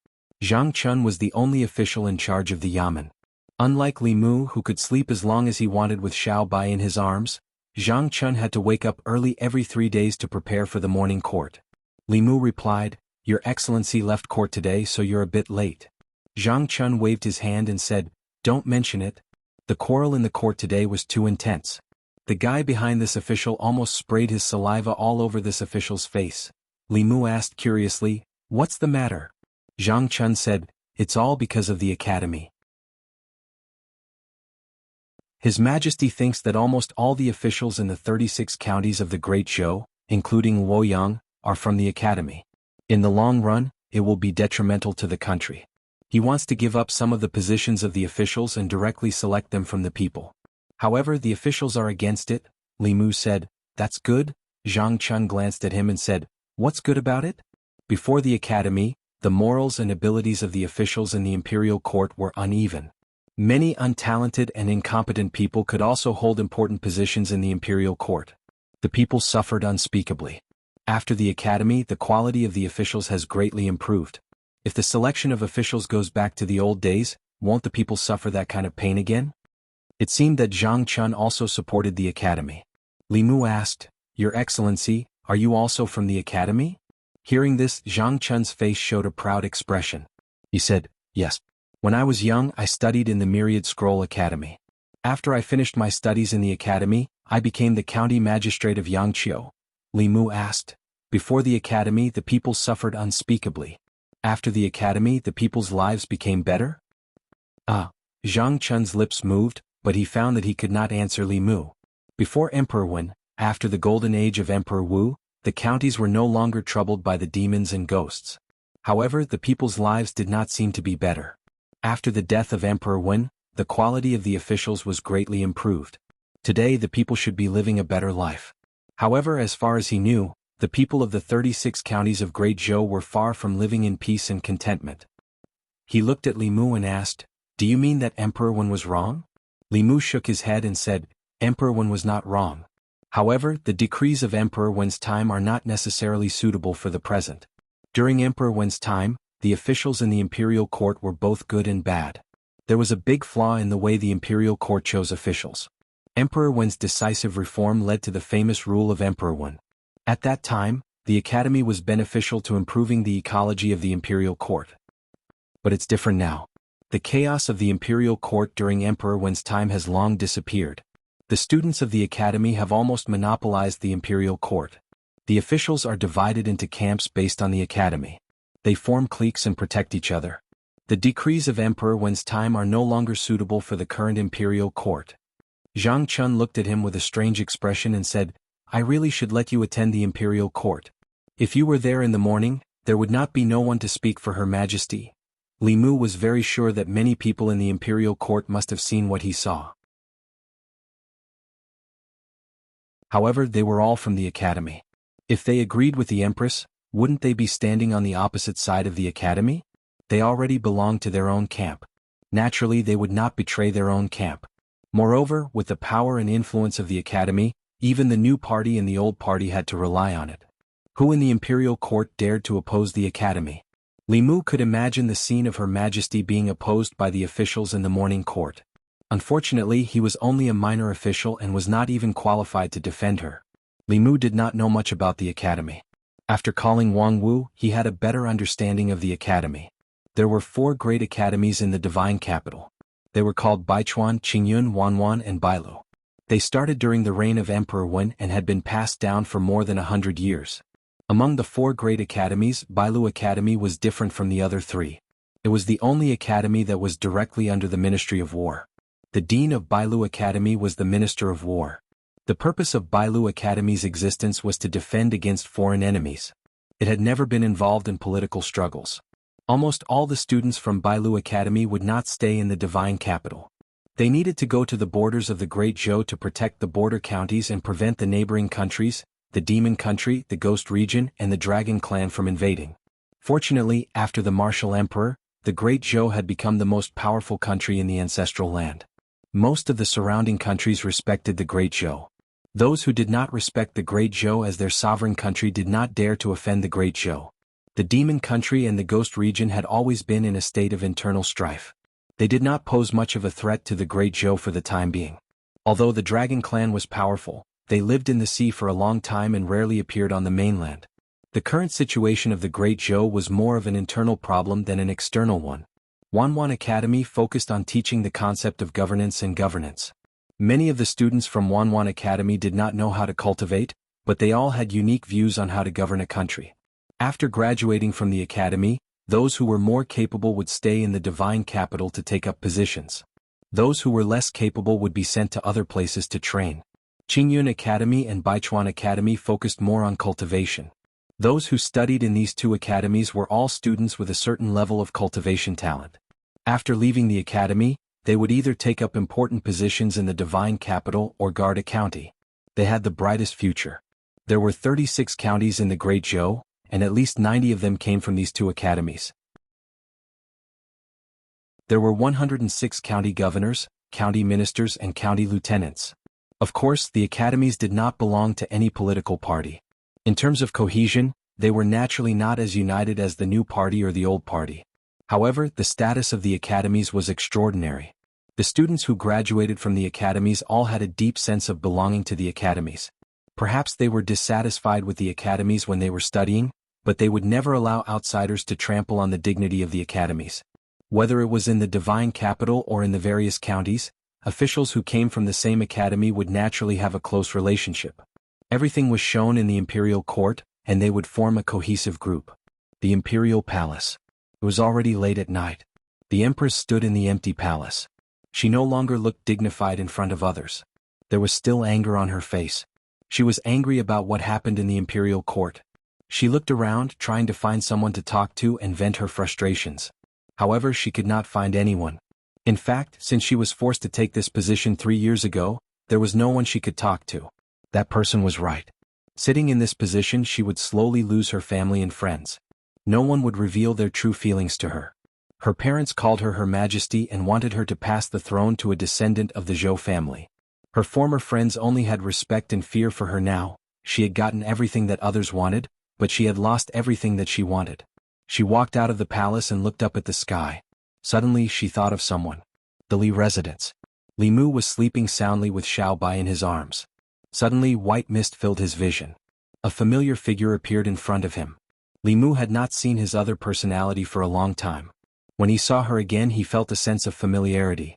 Zhang Chun was the only official in charge of the yamen. Unlike Li Mu who could sleep as long as he wanted with Xiao Bai in his arms, Zhang Chun had to wake up early every 3 days to prepare for the morning court. Li Mu replied, "Your Excellency left court today so you're a bit late." Zhang Chun waved his hand and said, "Don't mention it. The quarrel in the court today was too intense." The guy behind this official almost sprayed his saliva all over this official's face. Li Mu asked curiously, "What's the matter?" Zhang Chun said, "It's all because of the academy. His Majesty thinks that almost all the officials in the 36 counties of the Great Zhou, including Luoyang, are from the academy. In the long run, it will be detrimental to the country. He wants to give up some of the positions of the officials and directly select them from the people. However, the officials are against it," Li Mu said. "That's good?" Zhang Chun glanced at him and said, "What's good about it?" Before the academy, the morals and abilities of the officials in the imperial court were uneven. Many untalented and incompetent people could also hold important positions in the imperial court. The people suffered unspeakably. After the academy, the quality of the officials has greatly improved. If the selection of officials goes back to the old days, won't the people suffer that kind of pain again? It seemed that Zhang Chun also supported the academy. Li Mu asked, "Your Excellency, are you also from the academy?" Hearing this, Zhang Chun's face showed a proud expression. He said, "Yes. When I was young, I studied in the Myriad Scroll Academy. After I finished my studies in the academy, I became the county magistrate of Yangqiu." Li Mu asked, "Before the academy, the people suffered unspeakably. After the academy, the people's lives became better?" Zhang Chun's lips moved, but he found that he could not answer Li Mu. Before Emperor Wen, after the golden age of Emperor Wu, the counties were no longer troubled by the demons and ghosts. However, the people's lives did not seem to be better. After the death of Emperor Wen, the quality of the officials was greatly improved. Today the people should be living a better life. However, as far as he knew, the people of the 36 counties of Great Zhou were far from living in peace and contentment. He looked at Li Mu and asked, "Do you mean that Emperor Wen was wrong?" Li Mu shook his head and said, "Emperor Wen was not wrong. However, the decrees of Emperor Wen's time are not necessarily suitable for the present. During Emperor Wen's time, the officials in the imperial court were both good and bad. There was a big flaw in the way the imperial court chose officials. Emperor Wen's decisive reform led to the famous rule of Emperor Wen. At that time, the academy was beneficial to improving the ecology of the imperial court. But it's different now. The chaos of the imperial court during Emperor Wen's time has long disappeared. The students of the academy have almost monopolized the imperial court. The officials are divided into camps based on the academy. They form cliques and protect each other. The decrees of Emperor Wen's time are no longer suitable for the current imperial court. Zhang Chun looked at him with a strange expression and said, I really should let you attend the imperial court. If you were there in the morning, there would not be no one to speak for Her Majesty. Li Mu was very sure that many people in the imperial court must have seen what he saw. However, they were all from the academy. If they agreed with the Empress, wouldn't they be standing on the opposite side of the academy? They already belonged to their own camp. Naturally, they would not betray their own camp. Moreover, with the power and influence of the academy, even the new party and the old party had to rely on it. Who in the imperial court dared to oppose the academy? Li Mu could imagine the scene of Her Majesty being opposed by the officials in the morning court. Unfortunately, he was only a minor official and was not even qualified to defend her. Li Mu did not know much about the academy. After calling Wang Wu, he had a better understanding of the academy. There were 4 great academies in the divine capital. They were called Baichuan, Qingyun, Wanwan, and Bailu. They started during the reign of Emperor Wen and had been passed down for more than 100 years. Among the 4 great academies, Bailu Academy was different from the other 3. It was the only academy that was directly under the Ministry of War. The Dean of Bailu Academy was the Minister of War. The purpose of Bailu Academy's existence was to defend against foreign enemies. It had never been involved in political struggles. Almost all the students from Bailu Academy would not stay in the divine capital. They needed to go to the borders of the Great Zhou to protect the border counties and prevent the neighboring countries, the Demon Country, the Ghost Region, and the Dragon Clan from invading. Fortunately, after the martial emperor, the Great Zhou had become the most powerful country in the ancestral land. Most of the surrounding countries respected the Great Zhou. Those who did not respect the Great Zhou as their sovereign country did not dare to offend the Great Zhou. The Demon Country and the Ghost Region had always been in a state of internal strife. They did not pose much of a threat to the Great Zhou for the time being. Although the Dragon Clan was powerful, they lived in the sea for a long time and rarely appeared on the mainland. The current situation of the Great Zhou was more of an internal problem than an external one. Wanwan Academy focused on teaching the concept of governance and governance. Many of the students from Wanwan Academy did not know how to cultivate, but they all had unique views on how to govern a country. After graduating from the academy, those who were more capable would stay in the divine capital to take up positions. Those who were less capable would be sent to other places to train. Qingyun Academy and Baichuan Academy focused more on cultivation. Those who studied in these 2 academies were all students with a certain level of cultivation talent. After leaving the academy, they would either take up important positions in the divine capital or guard a county. They had the brightest future. There were 36 counties in the Great Zhou, and at least 90 of them came from these 2 academies. There were 106 county governors, county ministers, and county lieutenants. Of course, the academies did not belong to any political party. In terms of cohesion, they were naturally not as united as the new party or the old party. However, the status of the academies was extraordinary. The students who graduated from the academies all had a deep sense of belonging to the academies. Perhaps they were dissatisfied with the academies when they were studying, but they would never allow outsiders to trample on the dignity of the academies. Whether it was in the divine capital or in the various counties, officials who came from the same academy would naturally have a close relationship. Everything was shown in the imperial court, and they would form a cohesive group. The imperial palace. It was already late at night. The empress stood in the empty palace. She no longer looked dignified in front of others. There was still anger on her face. She was angry about what happened in the imperial court. She looked around, trying to find someone to talk to and vent her frustrations. However, she could not find anyone. In fact, since she was forced to take this position 3 years ago, there was no one she could talk to. That person was right. Sitting in this position, she would slowly lose her family and friends. No one would reveal their true feelings to her. Her parents called her Her Majesty and wanted her to pass the throne to a descendant of the Zhou family. Her former friends only had respect and fear for her now. She had gotten everything that others wanted, but she had lost everything that she wanted. She walked out of the palace and looked up at the sky. Suddenly, she thought of someone. The Li residence. Li Mu was sleeping soundly with Xiao Bai in his arms. Suddenly, white mist filled his vision. A familiar figure appeared in front of him. Li Mu had not seen his other personality for a long time. When he saw her again, he felt a sense of familiarity.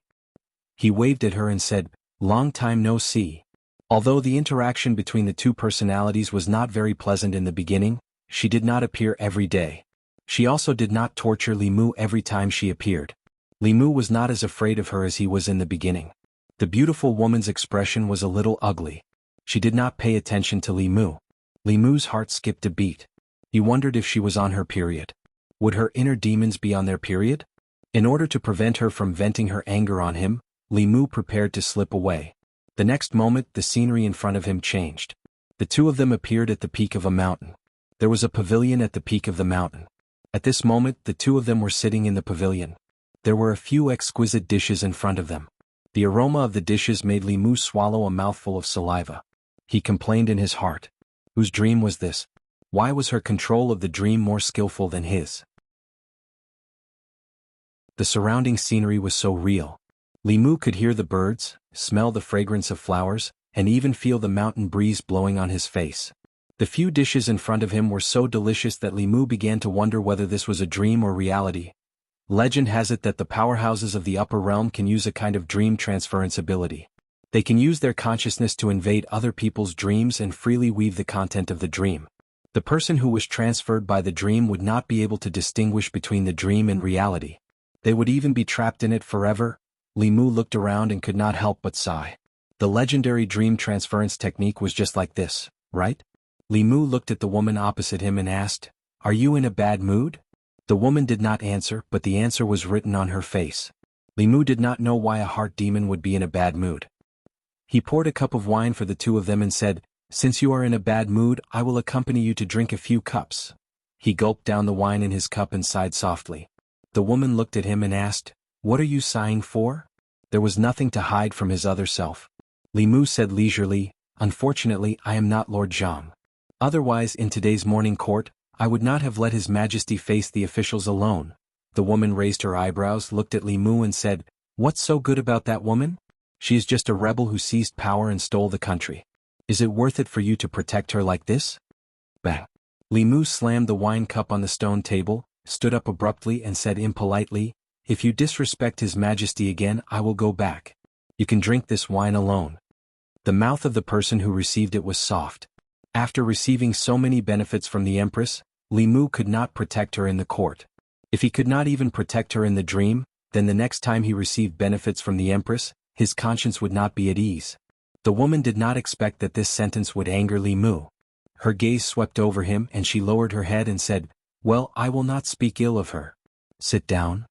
He waved at her and said, "Long time no see." Although the interaction between the 2 personalities was not very pleasant in the beginning, she did not appear every day. She also did not torture Li Mu every time she appeared. Li Mu was not as afraid of her as he was in the beginning. The beautiful woman's expression was a little ugly. She did not pay attention to Li Mu. Li Mu's heart skipped a beat. He wondered if she was on her period. Would her inner demons be on their period? In order to prevent her from venting her anger on him, Li Mu prepared to slip away. The next moment, the scenery in front of him changed. The two of them appeared at the peak of a mountain. There was a pavilion at the peak of the mountain. At this moment, the two of them were sitting in the pavilion. There were a few exquisite dishes in front of them. The aroma of the dishes made Li Mu swallow a mouthful of saliva. He complained in his heart. Whose dream was this? Why was her control of the dream more skillful than his? The surrounding scenery was so real. Li Mu could hear the birds, smell the fragrance of flowers, and even feel the mountain breeze blowing on his face. The few dishes in front of him were so delicious that Li Mu began to wonder whether this was a dream or reality. Legend has it that the powerhouses of the upper realm can use a kind of dream transference ability. They can use their consciousness to invade other people's dreams and freely weave the content of the dream. The person who was transferred by the dream would not be able to distinguish between the dream and reality. They would even be trapped in it forever. Li Mu looked around and could not help but sigh. The legendary dream transference technique was just like this, right? Li Mu looked at the woman opposite him and asked, "Are you in a bad mood?" The woman did not answer, but the answer was written on her face. Li Mu did not know why a heart demon would be in a bad mood. He poured a cup of wine for the two of them and said, "Since you are in a bad mood, I will accompany you to drink a few cups." He gulped down the wine in his cup and sighed softly. The woman looked at him and asked, "What are you sighing for?" There was nothing to hide from his other self. Li Mu said leisurely, "Unfortunately, I am not Lord Jiang. Otherwise, in today's morning court, I would not have let His Majesty face the officials alone." The woman raised her eyebrows, looked at Li Mu and said, "What's so good about that woman? She is just a rebel who seized power and stole the country. Is it worth it for you to protect her like this?" Bang! Li Mu slammed the wine cup on the stone table, stood up abruptly and said impolitely, "If you disrespect His Majesty again, I will go back. You can drink this wine alone." The mouth of the person who received it was soft. After receiving so many benefits from the Empress, Li Mu could not protect her in the court. If he could not even protect her in the dream, then the next time he received benefits from the Empress, his conscience would not be at ease. The woman did not expect that this sentence would anger Li Mu. Her gaze swept over him and she lowered her head and said, "Well, I will not speak ill of her. Sit down."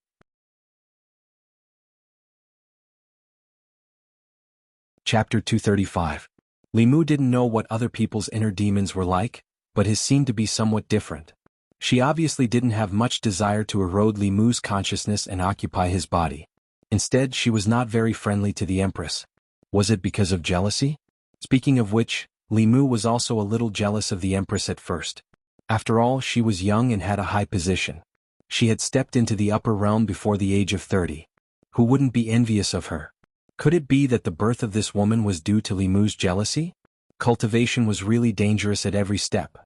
Chapter 235. Li Mu didn't know what other people's inner demons were like, but his seemed to be somewhat different. She obviously didn't have much desire to erode Li Mu's consciousness and occupy his body. Instead, she was not very friendly to the Empress. Was it because of jealousy? Speaking of which, Li Mu was also a little jealous of the Empress at first. After all, she was young and had a high position. She had stepped into the upper realm before the age of 30. Who wouldn't be envious of her? Could it be that the birth of this woman was due to Li Mu's jealousy? Cultivation was really dangerous at every step.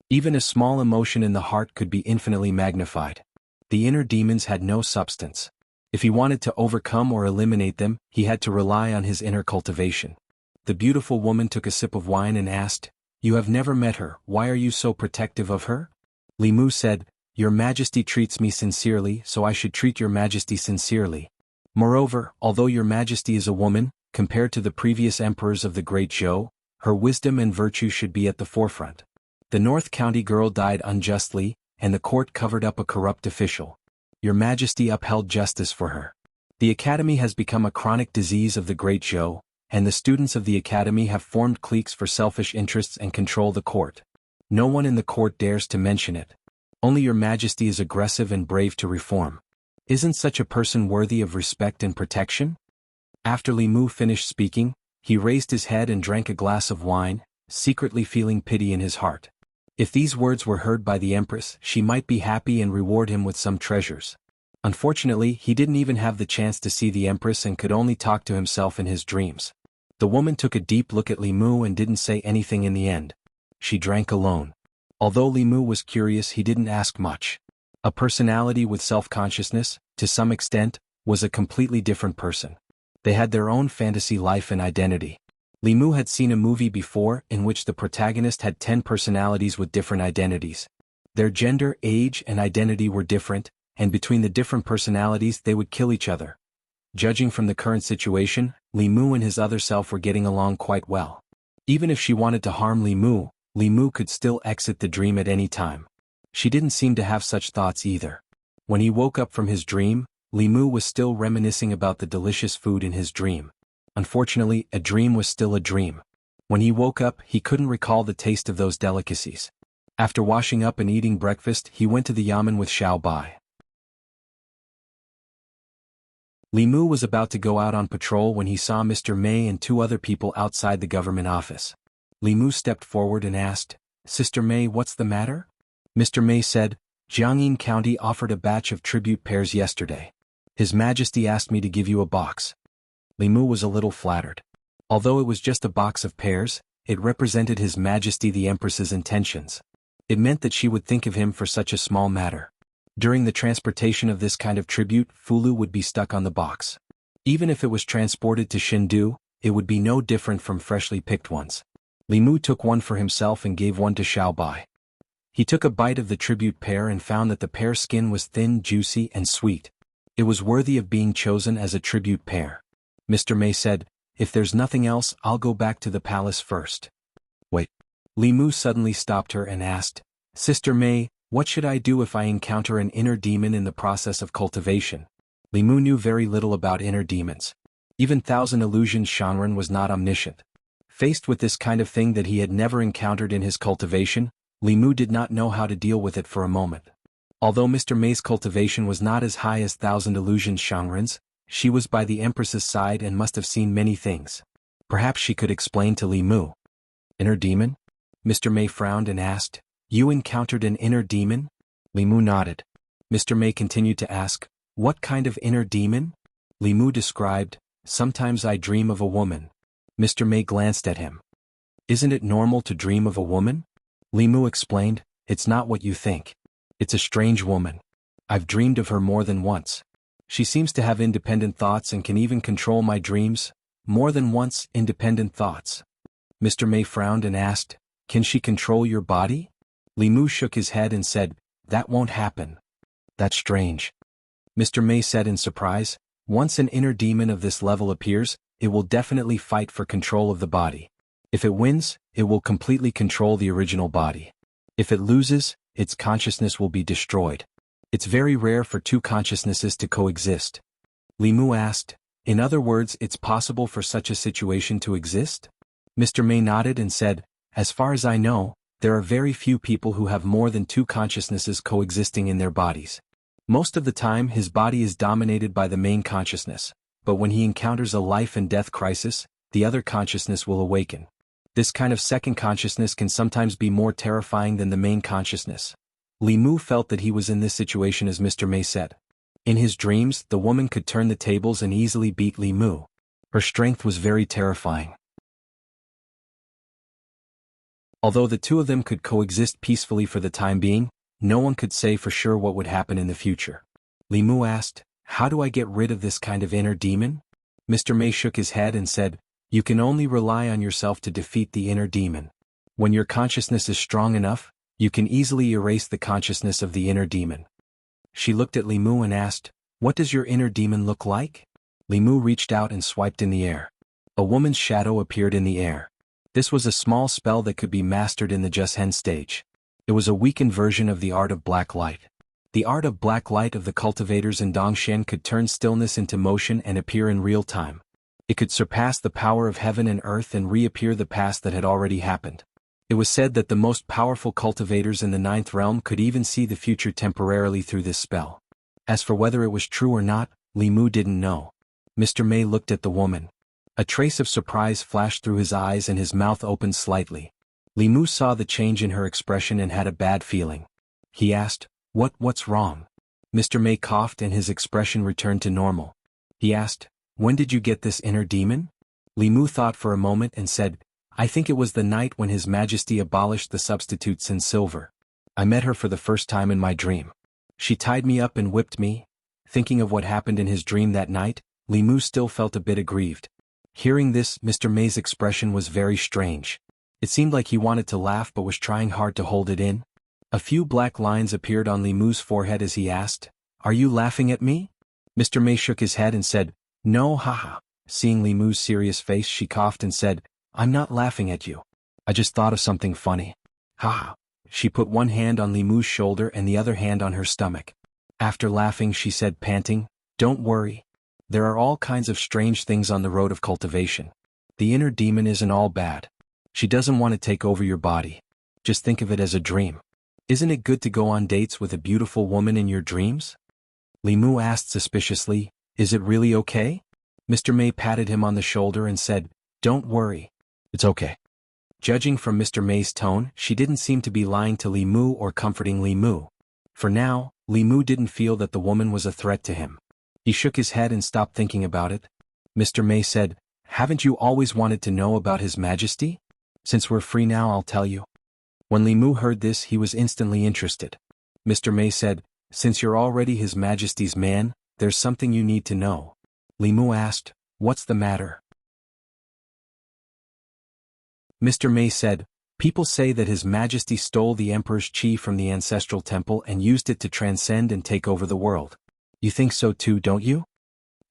Even a small emotion in the heart could be infinitely magnified. The inner demons had no substance. If he wanted to overcome or eliminate them, he had to rely on his inner cultivation. The beautiful woman took a sip of wine and asked, "You have never met her, why are you so protective of her?" Li Mu said, "Your Majesty treats me sincerely, so I should treat Your Majesty sincerely. Moreover, although Your Majesty is a woman, compared to the previous emperors of the Great Zhou, her wisdom and virtue should be at the forefront. The North County girl died unjustly, and the court covered up a corrupt official. Your Majesty upheld justice for her. The Academy has become a chronic disease of the Great Zhou, and the students of the Academy have formed cliques for selfish interests and control the court. No one in the court dares to mention it. Only Your Majesty is aggressive and brave to reform. Isn't such a person worthy of respect and protection?" After Li Mu finished speaking, he raised his head and drank a glass of wine, secretly feeling pity in his heart. If these words were heard by the Empress, she might be happy and reward him with some treasures. Unfortunately, he didn't even have the chance to see the Empress and could only talk to himself in his dreams. The woman took a deep look at Li Mu and didn't say anything in the end. She drank alone. Although Li Mu was curious, he didn't ask much. A personality with self-consciousness, to some extent, was a completely different person. They had their own fantasy life and identity. Li Mu had seen a movie before in which the protagonist had 10 personalities with different identities. Their gender, age, and identity were different, and between the different personalities they would kill each other. Judging from the current situation, Li Mu and his other self were getting along quite well. Even if she wanted to harm Li Mu could still exit the dream at any time. She didn't seem to have such thoughts either. When he woke up from his dream, Li Mu was still reminiscing about the delicious food in his dream. Unfortunately, a dream was still a dream. When he woke up, he couldn't recall the taste of those delicacies. After washing up and eating breakfast, he went to the yamen with Xiao Bai. Li Mu was about to go out on patrol when he saw Mr. Mei and two other people outside the government office. Li Mu stepped forward and asked, "Sister Mei, what's the matter?" Mr. Mei said, "Jianghu County offered a batch of tribute pears yesterday. His Majesty asked me to give you a box." Li Mu was a little flattered. Although it was just a box of pears, it represented His Majesty the Empress's intentions. It meant that she would think of him for such a small matter. During the transportation of this kind of tribute, Fulu would be stuck on the box. Even if it was transported to Shindu, it would be no different from freshly picked ones. Li Mu took one for himself and gave one to Xiao Bai. He took a bite of the tribute pear and found that the pear skin was thin, juicy, and sweet. It was worthy of being chosen as a tribute pear. Mr. Mei said, "If there's nothing else, I'll go back to the palace first." "Wait." Li Mu suddenly stopped her and asked, "Sister Mei, what should I do if I encounter an inner demon in the process of cultivation?" Li Mu knew very little about inner demons. Even Thousand Illusions Shanren was not omniscient. Faced with this kind of thing that he had never encountered in his cultivation, Li Mu did not know how to deal with it for a moment. Although Mr. Mei's cultivation was not as high as Thousand Illusions Shanren's, she was by the Empress's side and must have seen many things. Perhaps she could explain to Li Mu. "Inner demon?" Mr. Mei frowned and asked, "You encountered an inner demon?" Li Mu nodded. Mr. Mei continued to ask, "What kind of inner demon?" Li Mu described, "Sometimes I dream of a woman." Mr. Mei glanced at him. "Isn't it normal to dream of a woman?" Li Mu explained, "It's not what you think. It's a strange woman. I've dreamed of her more than once. She seems to have independent thoughts and can even control my dreams. More than once, independent thoughts." Mr. Mei frowned and asked, "Can she control your body?" Li Mu shook his head and said, "That won't happen." "That's strange." Mr. Mei said in surprise, "Once an inner demon of this level appears, it will definitely fight for control of the body. If it wins, it will completely control the original body. If it loses, its consciousness will be destroyed. It's very rare for two consciousnesses to coexist." Li Mu asked, "In other words, it's possible for such a situation to exist?" Mr. Mei nodded and said, "As far as I know, there are very few people who have more than two consciousnesses coexisting in their bodies. Most of the time his body is dominated by the main consciousness, but when he encounters a life and death crisis, the other consciousness will awaken. This kind of second consciousness can sometimes be more terrifying than the main consciousness." Li Mu felt that he was in this situation as Mr. Mei said. In his dreams, the woman could turn the tables and easily beat Li Mu. Her strength was very terrifying. Although the two of them could coexist peacefully for the time being, no one could say for sure what would happen in the future. Li Mu asked, "How do I get rid of this kind of inner demon?" Mr. Mei shook his head and said, "You can only rely on yourself to defeat the inner demon. When your consciousness is strong enough, you can easily erase the consciousness of the inner demon." She looked at Li Mu and asked, "What does your inner demon look like?" Li Mu reached out and swiped in the air. A woman's shadow appeared in the air. This was a small spell that could be mastered in the Jusen stage. It was a weakened version of the art of black light. The art of black light of the cultivators in Dongshan could turn stillness into motion and appear in real time. It could surpass the power of heaven and earth and reappear the past that had already happened. It was said that the most powerful cultivators in the ninth realm could even see the future temporarily through this spell. As for whether it was true or not, Li Mu didn't know. Mr. Mei looked at the woman. A trace of surprise flashed through his eyes and his mouth opened slightly. Li Mu saw the change in her expression and had a bad feeling. He asked, What's wrong?" Mr. Mei coughed and his expression returned to normal. He asked, "When did you get this inner demon?" Li Mu thought for a moment and said, "I think it was the night when His Majesty abolished the substitutes in silver. I met her for the first time in my dream. She tied me up and whipped me." Thinking of what happened in his dream that night, Li Mu still felt a bit aggrieved. Hearing this, Mr. Mei's expression was very strange. It seemed like he wanted to laugh but was trying hard to hold it in. A few black lines appeared on Li Mu's forehead as he asked, "Are you laughing at me?" Mr. May shook his head and said, "No, haha." Seeing Li Mu's serious face, she coughed and said, "I'm not laughing at you. I just thought of something funny. Haha." She put one hand on Li Mu's shoulder and the other hand on her stomach. After laughing, she said, panting, "Don't worry. There are all kinds of strange things on the road of cultivation. The inner demon isn't all bad. She doesn't want to take over your body. Just think of it as a dream. Isn't it good to go on dates with a beautiful woman in your dreams?" Li Mu asked suspiciously, "Is it really okay?" Mr. May patted him on the shoulder and said, "Don't worry. It's okay." Judging from Mr. May's tone, she didn't seem to be lying to Li Mu or comforting Li Mu. For now, Li Mu didn't feel that the woman was a threat to him. He shook his head and stopped thinking about it. Mr. May said, "Haven't you always wanted to know about His Majesty? Since we're free now, I'll tell you." When Li Mu heard this, he was instantly interested. Mr. May said, "Since you're already His Majesty's man, there's something you need to know." Li Mu asked, "What's the matter?" Mr. May said, "People say that His Majesty stole the Emperor's chi from the ancestral temple and used it to transcend and take over the world. You think so too, don't you?"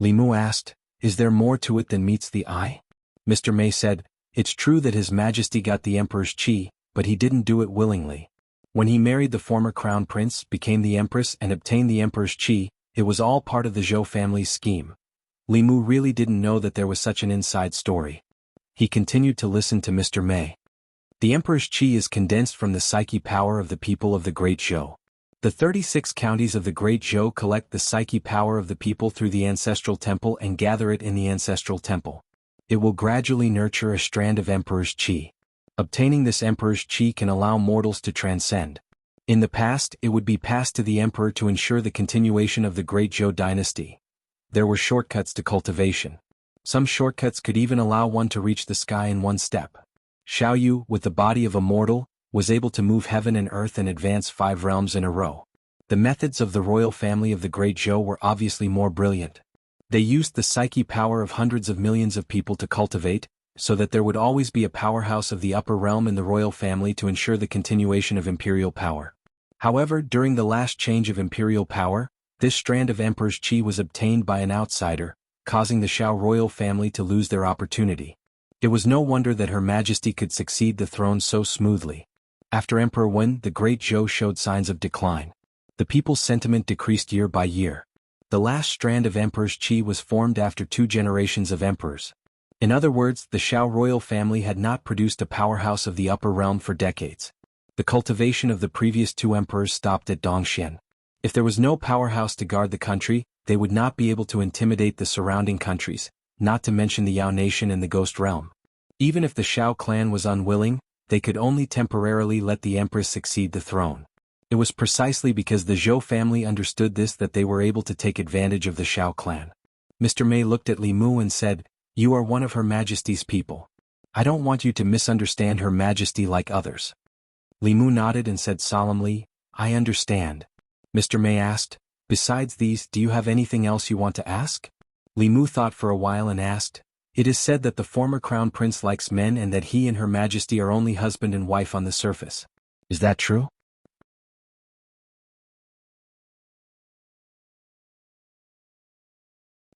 Li Mu asked, "Is there more to it than meets the eye?" Mr. May said, "It's true that His Majesty got the Emperor's chi, but he didn't do it willingly. When he married the former crown prince, became the Empress and obtained the Emperor's chi, it was all part of the Zhou family's scheme." Li Mu really didn't know that there was such an inside story. He continued to listen to Mr. May. "The Emperor's chi is condensed from the psyche power of the people of the Great Zhou. The 36 counties of the Great Zhou collect the psyche power of the people through the ancestral temple and gather it in the ancestral temple. It will gradually nurture a strand of Emperor's chi. Obtaining this Emperor's chi can allow mortals to transcend. In the past, it would be passed to the Emperor to ensure the continuation of the Great Zhou dynasty. There were shortcuts to cultivation. Some shortcuts could even allow one to reach the sky in one step. Xiao Yu, with the body of a mortal, was able to move heaven and earth and advance 5 realms in a row. The methods of the royal family of the Great Zhou were obviously more brilliant. They used the psyche power of hundreds of millions of people to cultivate, so that there would always be a powerhouse of the upper realm in the royal family to ensure the continuation of imperial power. However, during the last change of imperial power, this strand of Emperor's chi was obtained by an outsider, causing the Xiao royal family to lose their opportunity. It was no wonder that Her Majesty could succeed the throne so smoothly. After Emperor Wen, the Great Zhou showed signs of decline. The people's sentiment decreased year by year. The last strand of Emperor's chi was formed after 2 generations of emperors. In other words, the Xiao royal family had not produced a powerhouse of the upper realm for decades. The cultivation of the previous 2 emperors stopped at Dongxian. If there was no powerhouse to guard the country, they would not be able to intimidate the surrounding countries, not to mention the Yao nation and the Ghost realm. Even if the Xiao clan was unwilling, they could only temporarily let the empress succeed the throne. It was precisely because the Zhou family understood this that they were able to take advantage of the Xiao clan. Mr. May looked at Li Mu and said, "You are one of Her Majesty's people. I don't want you to misunderstand Her Majesty like others." Li Mu nodded and said solemnly, "I understand." Mr. May asked, "Besides these, do you have anything else you want to ask?" Li Mu thought for a while and asked, "It is said that the former crown prince likes men and that he and Her Majesty are only husband and wife on the surface. Is that true?"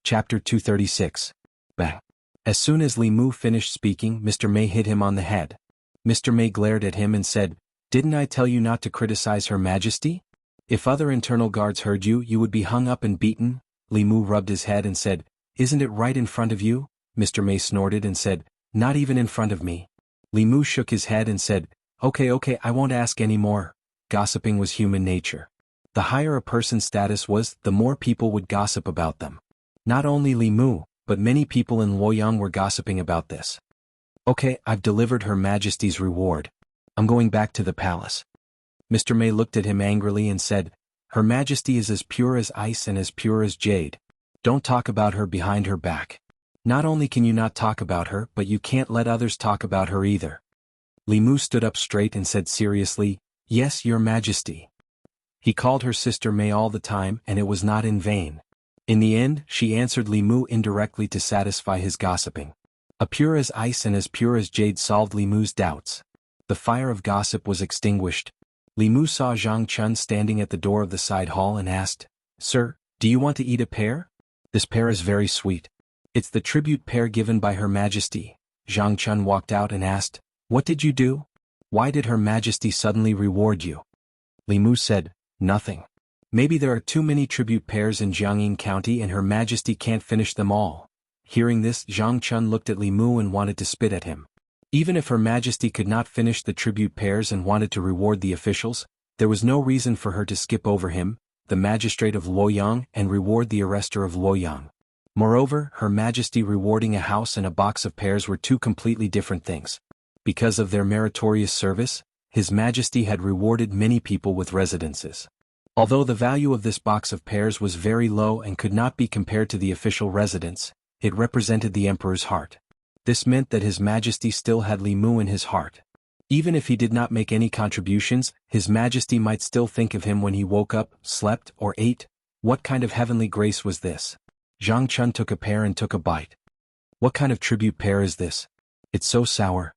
Chapter 236. Bang. As soon as Li Mu finished speaking, Mr. May hit him on the head. Mr. May glared at him and said, "Didn't I tell you not to criticize Her Majesty? If other internal guards heard you, you would be hung up and beaten." Li Mu rubbed his head and said, "Isn't it right in front of you?" Mr. May snorted and said, "Not even in front of me." Li Mu shook his head and said, Okay, I won't ask any more." Gossiping was human nature. The higher a person's status was, the more people would gossip about them. Not only Li Mu, but many people in Luoyang were gossiping about this. "Okay, I've delivered Her Majesty's reward. I'm going back to the palace." Mr. May looked at him angrily and said, "Her Majesty is as pure as ice and as pure as jade. Don't talk about her behind her back. Not only can you not talk about her, but you can't let others talk about her either." Li Mu stood up straight and said seriously, "Yes, Your Majesty." He called her sister May all the time, and it was not in vain. In the end, she answered Li Mu indirectly to satisfy his gossiping. A pure as ice and as pure as jade solved Li Mu's doubts. The fire of gossip was extinguished. Li Mu saw Zhang Chun standing at the door of the side hall and asked, "Sir, do you want to eat a pear? This pear is very sweet. It's the tribute pear given by Her Majesty." Zhang Chun walked out and asked, "What did you do? Why did Her Majesty suddenly reward you?" Li Mu said, "Nothing. Maybe there are too many tribute pears in Jianghu County and Her Majesty can't finish them all." Hearing this, Zhang Chun looked at Li Mu and wanted to spit at him. Even if Her Majesty could not finish the tribute pears and wanted to reward the officials, there was no reason for her to skip over him, the magistrate of Luoyang, and reward the arrester of Luoyang. Moreover, Her Majesty rewarding a house and a box of pears were two completely different things. Because of their meritorious service, His Majesty had rewarded many people with residences. Although the value of this box of pears was very low and could not be compared to the official residence, it represented the emperor's heart. This meant that His Majesty still had Li Mu in his heart. Even if he did not make any contributions, His Majesty might still think of him when he woke up, slept, or ate. What kind of heavenly grace was this? Zhang Chun took a pear and took a bite. "What kind of tribute pear is this? It's so sour."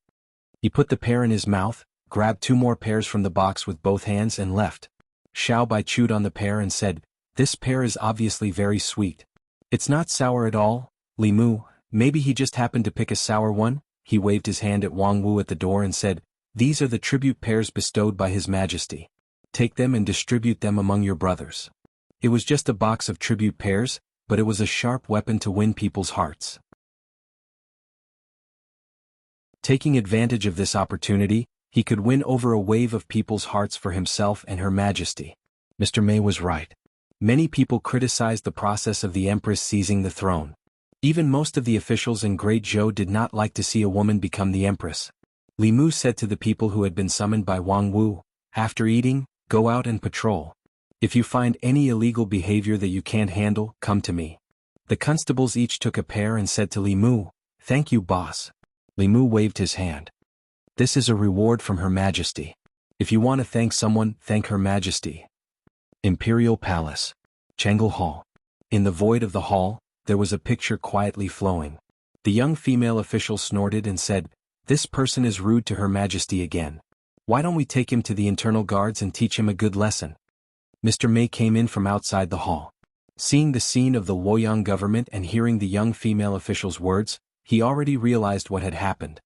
He put the pear in his mouth, grabbed 2 more pears from the box with both hands and left. Xiao Bai chewed on the pear and said, "This pear is obviously very sweet. It's not sour at all." Li Mu, maybe he just happened to pick a sour one. He waved his hand at Wang Wu at the door and said, "These are the tribute pears bestowed by His Majesty. Take them and distribute them among your brothers." It was just a box of tribute pears, but it was a sharp weapon to win people's hearts. Taking advantage of this opportunity, he could win over a wave of people's hearts for himself and Her Majesty. Mr. Mei was right. Many people criticized the process of the Empress seizing the throne. Even most of the officials in Great Zhou did not like to see a woman become the Empress. Li Mu said to the people who had been summoned by Wang Wu, "After eating, go out and patrol. If you find any illegal behavior that you can't handle, come to me." The constables each took a pear and said to Li Mu, "Thank you, boss." Li Mu waved his hand. "This is a reward from Her Majesty. If you want to thank someone, thank Her Majesty." Imperial Palace. Chengel Hall. In the void of the hall, there was a picture quietly flowing. The young female official snorted and said, "This person is rude to Her Majesty again. Why don't we take him to the internal guards and teach him a good lesson?" Mr. Mei came in from outside the hall. Seeing the scene of the Luoyang government and hearing the young female official's words, he already realized what had happened.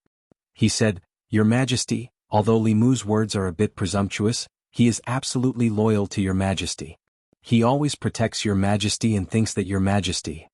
He said, "Your Majesty, although Li Mu's words are a bit presumptuous, he is absolutely loyal to Your Majesty. He always protects Your Majesty and thinks that Your Majesty."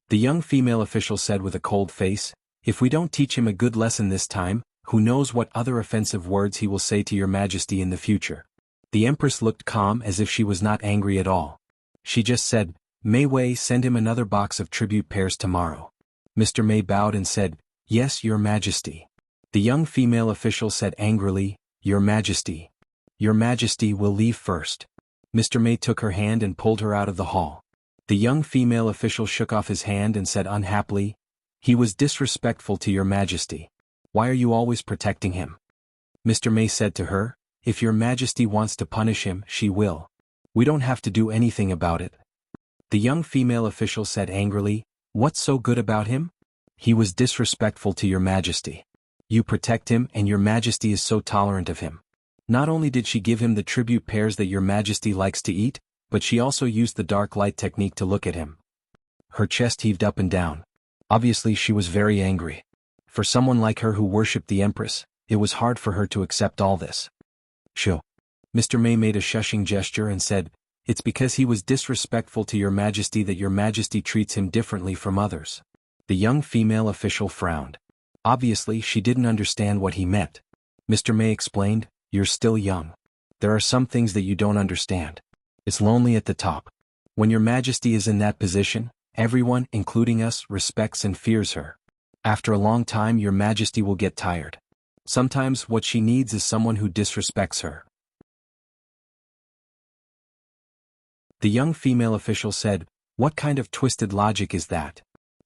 The young female official said with a cold face, "If we don't teach him a good lesson this time, who knows what other offensive words he will say to Your Majesty in the future." The Empress looked calm as if she was not angry at all. She just said, "Mei Wei, send him another box of tribute pears tomorrow." Mr. Mei bowed and said, "Yes, Your Majesty." The young female official said angrily, "Your Majesty. Your Majesty will leave first." Mr. Mei took her hand and pulled her out of the hall. The young female official shook off his hand and said unhappily, "He was disrespectful to Your Majesty. Why are you always protecting him?" Mr. Mei said to her, "If Your Majesty wants to punish him, she will. We don't have to do anything about it." The young female official said angrily, "What's so good about him? He was disrespectful to Your Majesty. You protect him and Your Majesty is so tolerant of him. Not only did she give him the tribute pears that Your Majesty likes to eat, but she also used the dark light technique to look at him." Her chest heaved up and down. Obviously she was very angry. For someone like her who worshipped the Empress, it was hard for her to accept all this. "Shoo." Mr. Mei made a shushing gesture and said, "It's because he was disrespectful to Your Majesty that Your Majesty treats him differently from others." The young female official frowned. Obviously she didn't understand what he meant. Mr. Mei explained, "You're still young. There are some things that you don't understand. It's lonely at the top. When Your Majesty is in that position, everyone, including us, respects and fears her. After a long time Your Majesty will get tired. Sometimes what she needs is someone who disrespects her." The young female official said, "What kind of twisted logic is that?"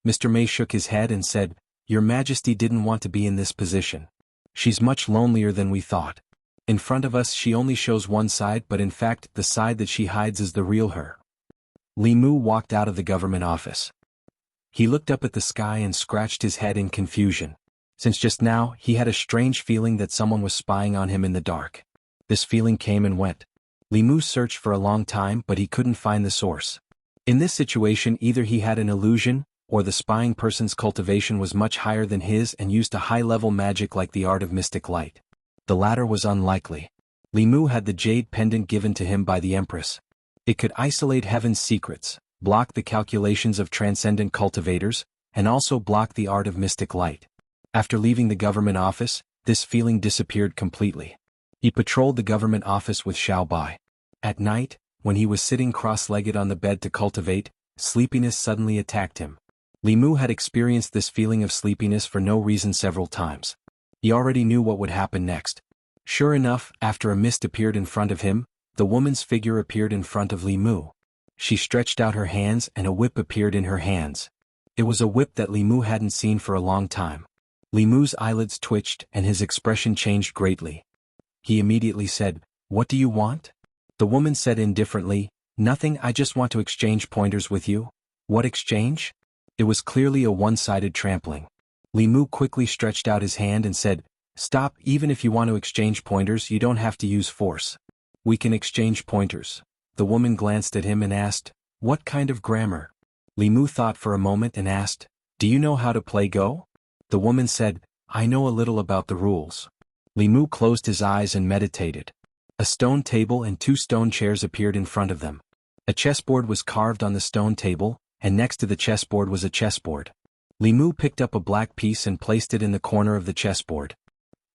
Mr. Mei shook his head and said, "Your Majesty didn't want to be in this position. She's much lonelier than we thought. In front of us she only shows one side, but in fact the side that she hides is the real her." Li Mu walked out of the government office. He looked up at the sky and scratched his head in confusion. Since just now he had a strange feeling that someone was spying on him in the dark. This feeling came and went. Li Mu searched for a long time but he couldn't find the source. In this situation either he had an illusion, or the spying person's cultivation was much higher than his and used a high-level magic like the art of mystic light. The latter was unlikely. Li Mu had the jade pendant given to him by the Empress. It could isolate heaven's secrets, block the calculations of transcendent cultivators, and also block the art of mystic light. After leaving the government office, this feeling disappeared completely. He patrolled the government office with Xiao Bai. At night, when he was sitting cross-legged on the bed to cultivate, sleepiness suddenly attacked him. Li Mu had experienced this feeling of sleepiness for no reason several times. He already knew what would happen next. Sure enough, after a mist appeared in front of him, the woman's figure appeared in front of Li Mu. She stretched out her hands and a whip appeared in her hands. It was a whip that Li Mu hadn't seen for a long time. Li Mu's eyelids twitched and his expression changed greatly. He immediately said, "What do you want?" The woman said indifferently, "Nothing, I just want to exchange pointers with you." "What exchange?" It was clearly a one-sided trampling. Li Mu quickly stretched out his hand and said, "Stop, even if you want to exchange pointers you don't have to use force. We can exchange pointers." The woman glanced at him and asked, "What kind of grammar?" Li Mu thought for a moment and asked, "Do you know how to play Go?" The woman said, "I know a little about the rules." Li Mu closed his eyes and meditated. A stone table and 2 stone chairs appeared in front of them. A chessboard was carved on the stone table, and next to the chessboard was a chessboard. Li Mu picked up a black piece and placed it in the corner of the chessboard.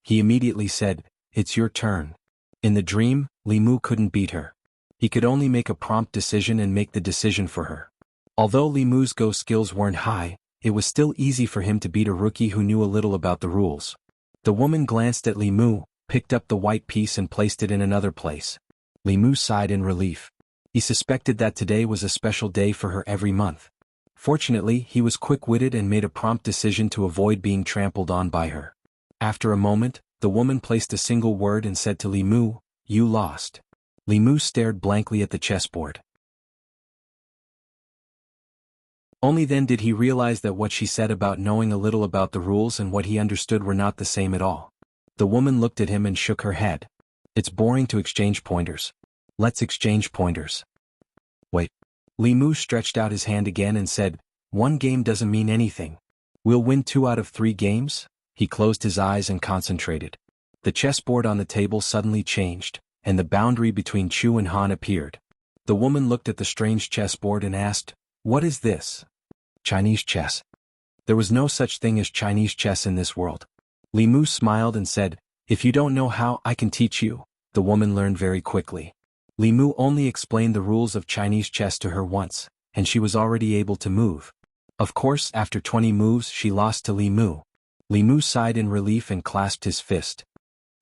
He immediately said, "It's your turn." In the dream, Li Mu couldn't beat her. He could only make a prompt decision and make the decision for her. Although Li Mu's Go skills weren't high, it was still easy for him to beat a rookie who knew a little about the rules. The woman glanced at Li Mu, picked up the white piece and placed it in another place. Li Mu sighed in relief. He suspected that today was a special day for her every month. Fortunately, he was quick-witted and made a prompt decision to avoid being trampled on by her. After a moment, the woman placed a single word and said to Li Mu, "You lost." Li Mu stared blankly at the chessboard. Only then did he realize that what she said about knowing a little about the rules and what he understood were not the same at all. The woman looked at him and shook her head. "It's boring to exchange pointers. Let's exchange pointers." "Wait." Li Mu stretched out his hand again and said, "1 game doesn't mean anything. We'll win 2 out of 3 games?" He closed his eyes and concentrated. The chessboard on the table suddenly changed, and the boundary between Chu and Han appeared. The woman looked at the strange chessboard and asked, "What is this?" "Chinese chess." There was no such thing as Chinese chess in this world. Li Mu smiled and said, "If you don't know how, I can teach you." The woman learned very quickly. Li Mu only explained the rules of Chinese chess to her once, and she was already able to move. Of course, after 20 moves she lost to Li Mu. Li Mu sighed in relief and clasped his fist.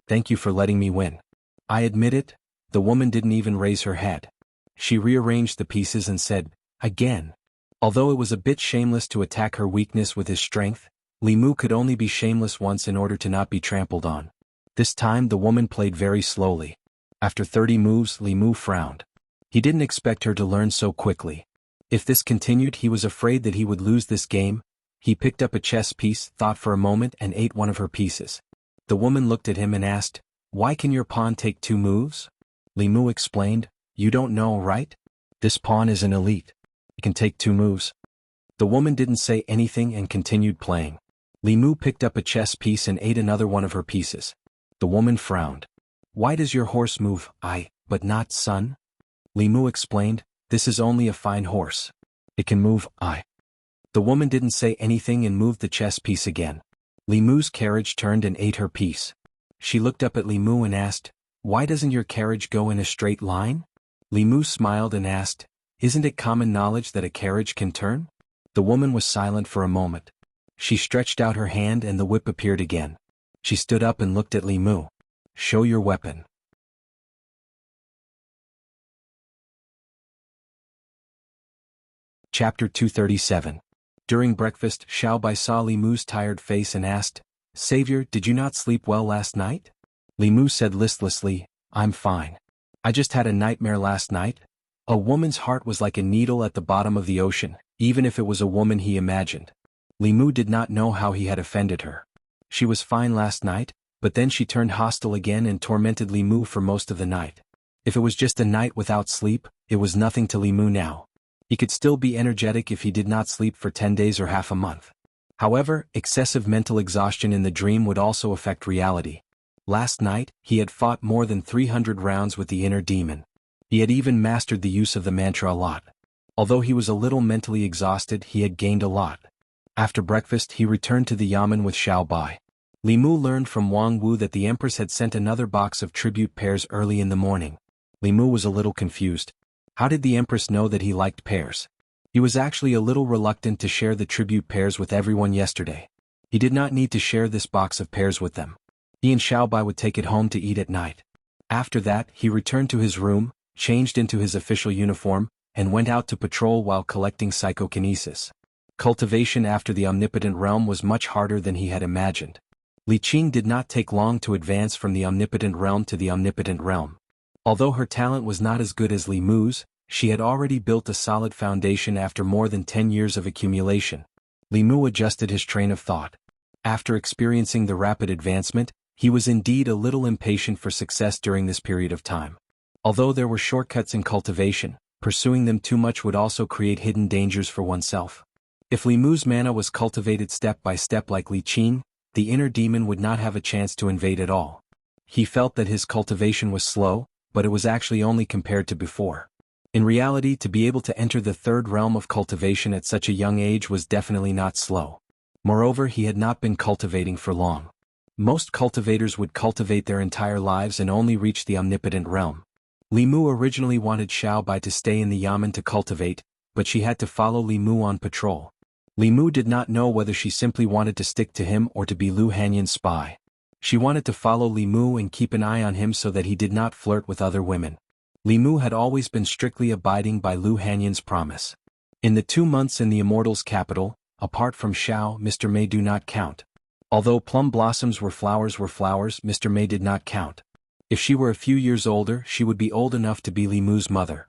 "Thank you for letting me win." "I admit it." The woman didn't even raise her head. She rearranged the pieces and said, "Again." Although it was a bit shameless to attack her weakness with his strength, Li Mu could only be shameless once in order to not be trampled on. This time the woman played very slowly. After 30 moves Li Mu frowned. He didn't expect her to learn so quickly. If this continued he was afraid that he would lose this game. He picked up a chess piece, thought for a moment and ate one of her pieces. The woman looked at him and asked, "Why can your pawn take 2 moves?" Li Mu explained, "You don't know, right? This pawn is an elite. It can take 2 moves." The woman didn't say anything and continued playing. Li Mu picked up a chess piece and ate another one of her pieces. The woman frowned. "Why does your horse move, but not son?" Li Mu explained, "This is only a fine horse. It can move, The woman didn't say anything and moved the chess piece again. Li Mu's carriage turned and ate her piece. She looked up at Li Mu and asked, "Why doesn't your carriage go in a straight line?" Li Mu smiled and asked, "Isn't it common knowledge that a carriage can turn?" The woman was silent for a moment. She stretched out her hand and the whip appeared again. She stood up and looked at Li Mu. "Show your weapon." Chapter 237. During breakfast, Xiao Bai saw Li Mu's tired face and asked, "Savior, did you not sleep well last night?" Li Mu said listlessly, "I'm fine. I just had a nightmare last night." A woman's heart was like a needle at the bottom of the ocean, even if it was a woman he imagined. Li Mu did not know how he had offended her. She was fine last night, But then she turned hostile again and tormented Li Mu for most of the night. If it was just a night without sleep, it was nothing to Li Mu now. He could still be energetic if he did not sleep for 10 days or half a month. However, excessive mental exhaustion in the dream would also affect reality. Last night, he had fought more than 300 rounds with the inner demon. He had even mastered the use of the mantra a lot. Although he was a little mentally exhausted, he had gained a lot. After breakfast, he returned to the yamen with Xiao Bai. Li Mu learned from Wang Wu that the Empress had sent another box of tribute pears early in the morning. Li Mu was a little confused. How did the Empress know that he liked pears? He was actually a little reluctant to share the tribute pears with everyone yesterday. He did not need to share this box of pears with them. He and Xiao Bai would take it home to eat at night. After that, he returned to his room, changed into his official uniform, and went out to patrol while collecting psychokinesis. Cultivation after the omnipotent realm was much harder than he had imagined. Li Qing did not take long to advance from the omnipotent realm to the omnipotent realm. Although her talent was not as good as Li Mu's, she had already built a solid foundation after more than 10 years of accumulation. Li Mu adjusted his train of thought. After experiencing the rapid advancement, he was indeed a little impatient for success during this period of time. Although there were shortcuts in cultivation, pursuing them too much would also create hidden dangers for oneself. If Li Mu's mana was cultivated step by step like Li Qing, the inner demon would not have a chance to invade at all. He felt that his cultivation was slow, but it was actually only compared to before. In reality, to be able to enter the third realm of cultivation at such a young age was definitely not slow. Moreover, he had not been cultivating for long. Most cultivators would cultivate their entire lives and only reach the omnipotent realm. Li Mu originally wanted Xiao Bai to stay in the yamen to cultivate, but she had to follow Li Mu on patrol. Li Mu did not know whether she simply wanted to stick to him or to be Lu Hanyan's spy. She wanted to follow Li Mu and keep an eye on him so that he did not flirt with other women. Li Mu had always been strictly abiding by Lu Hanyan's promise. In the 2 months in the Immortals' capital, apart from Xiao, Mr. Mei do not count. Although plum blossoms were flowers, Mr. Mei did not count. If she were a few years older, she would be old enough to be Li Mu's mother.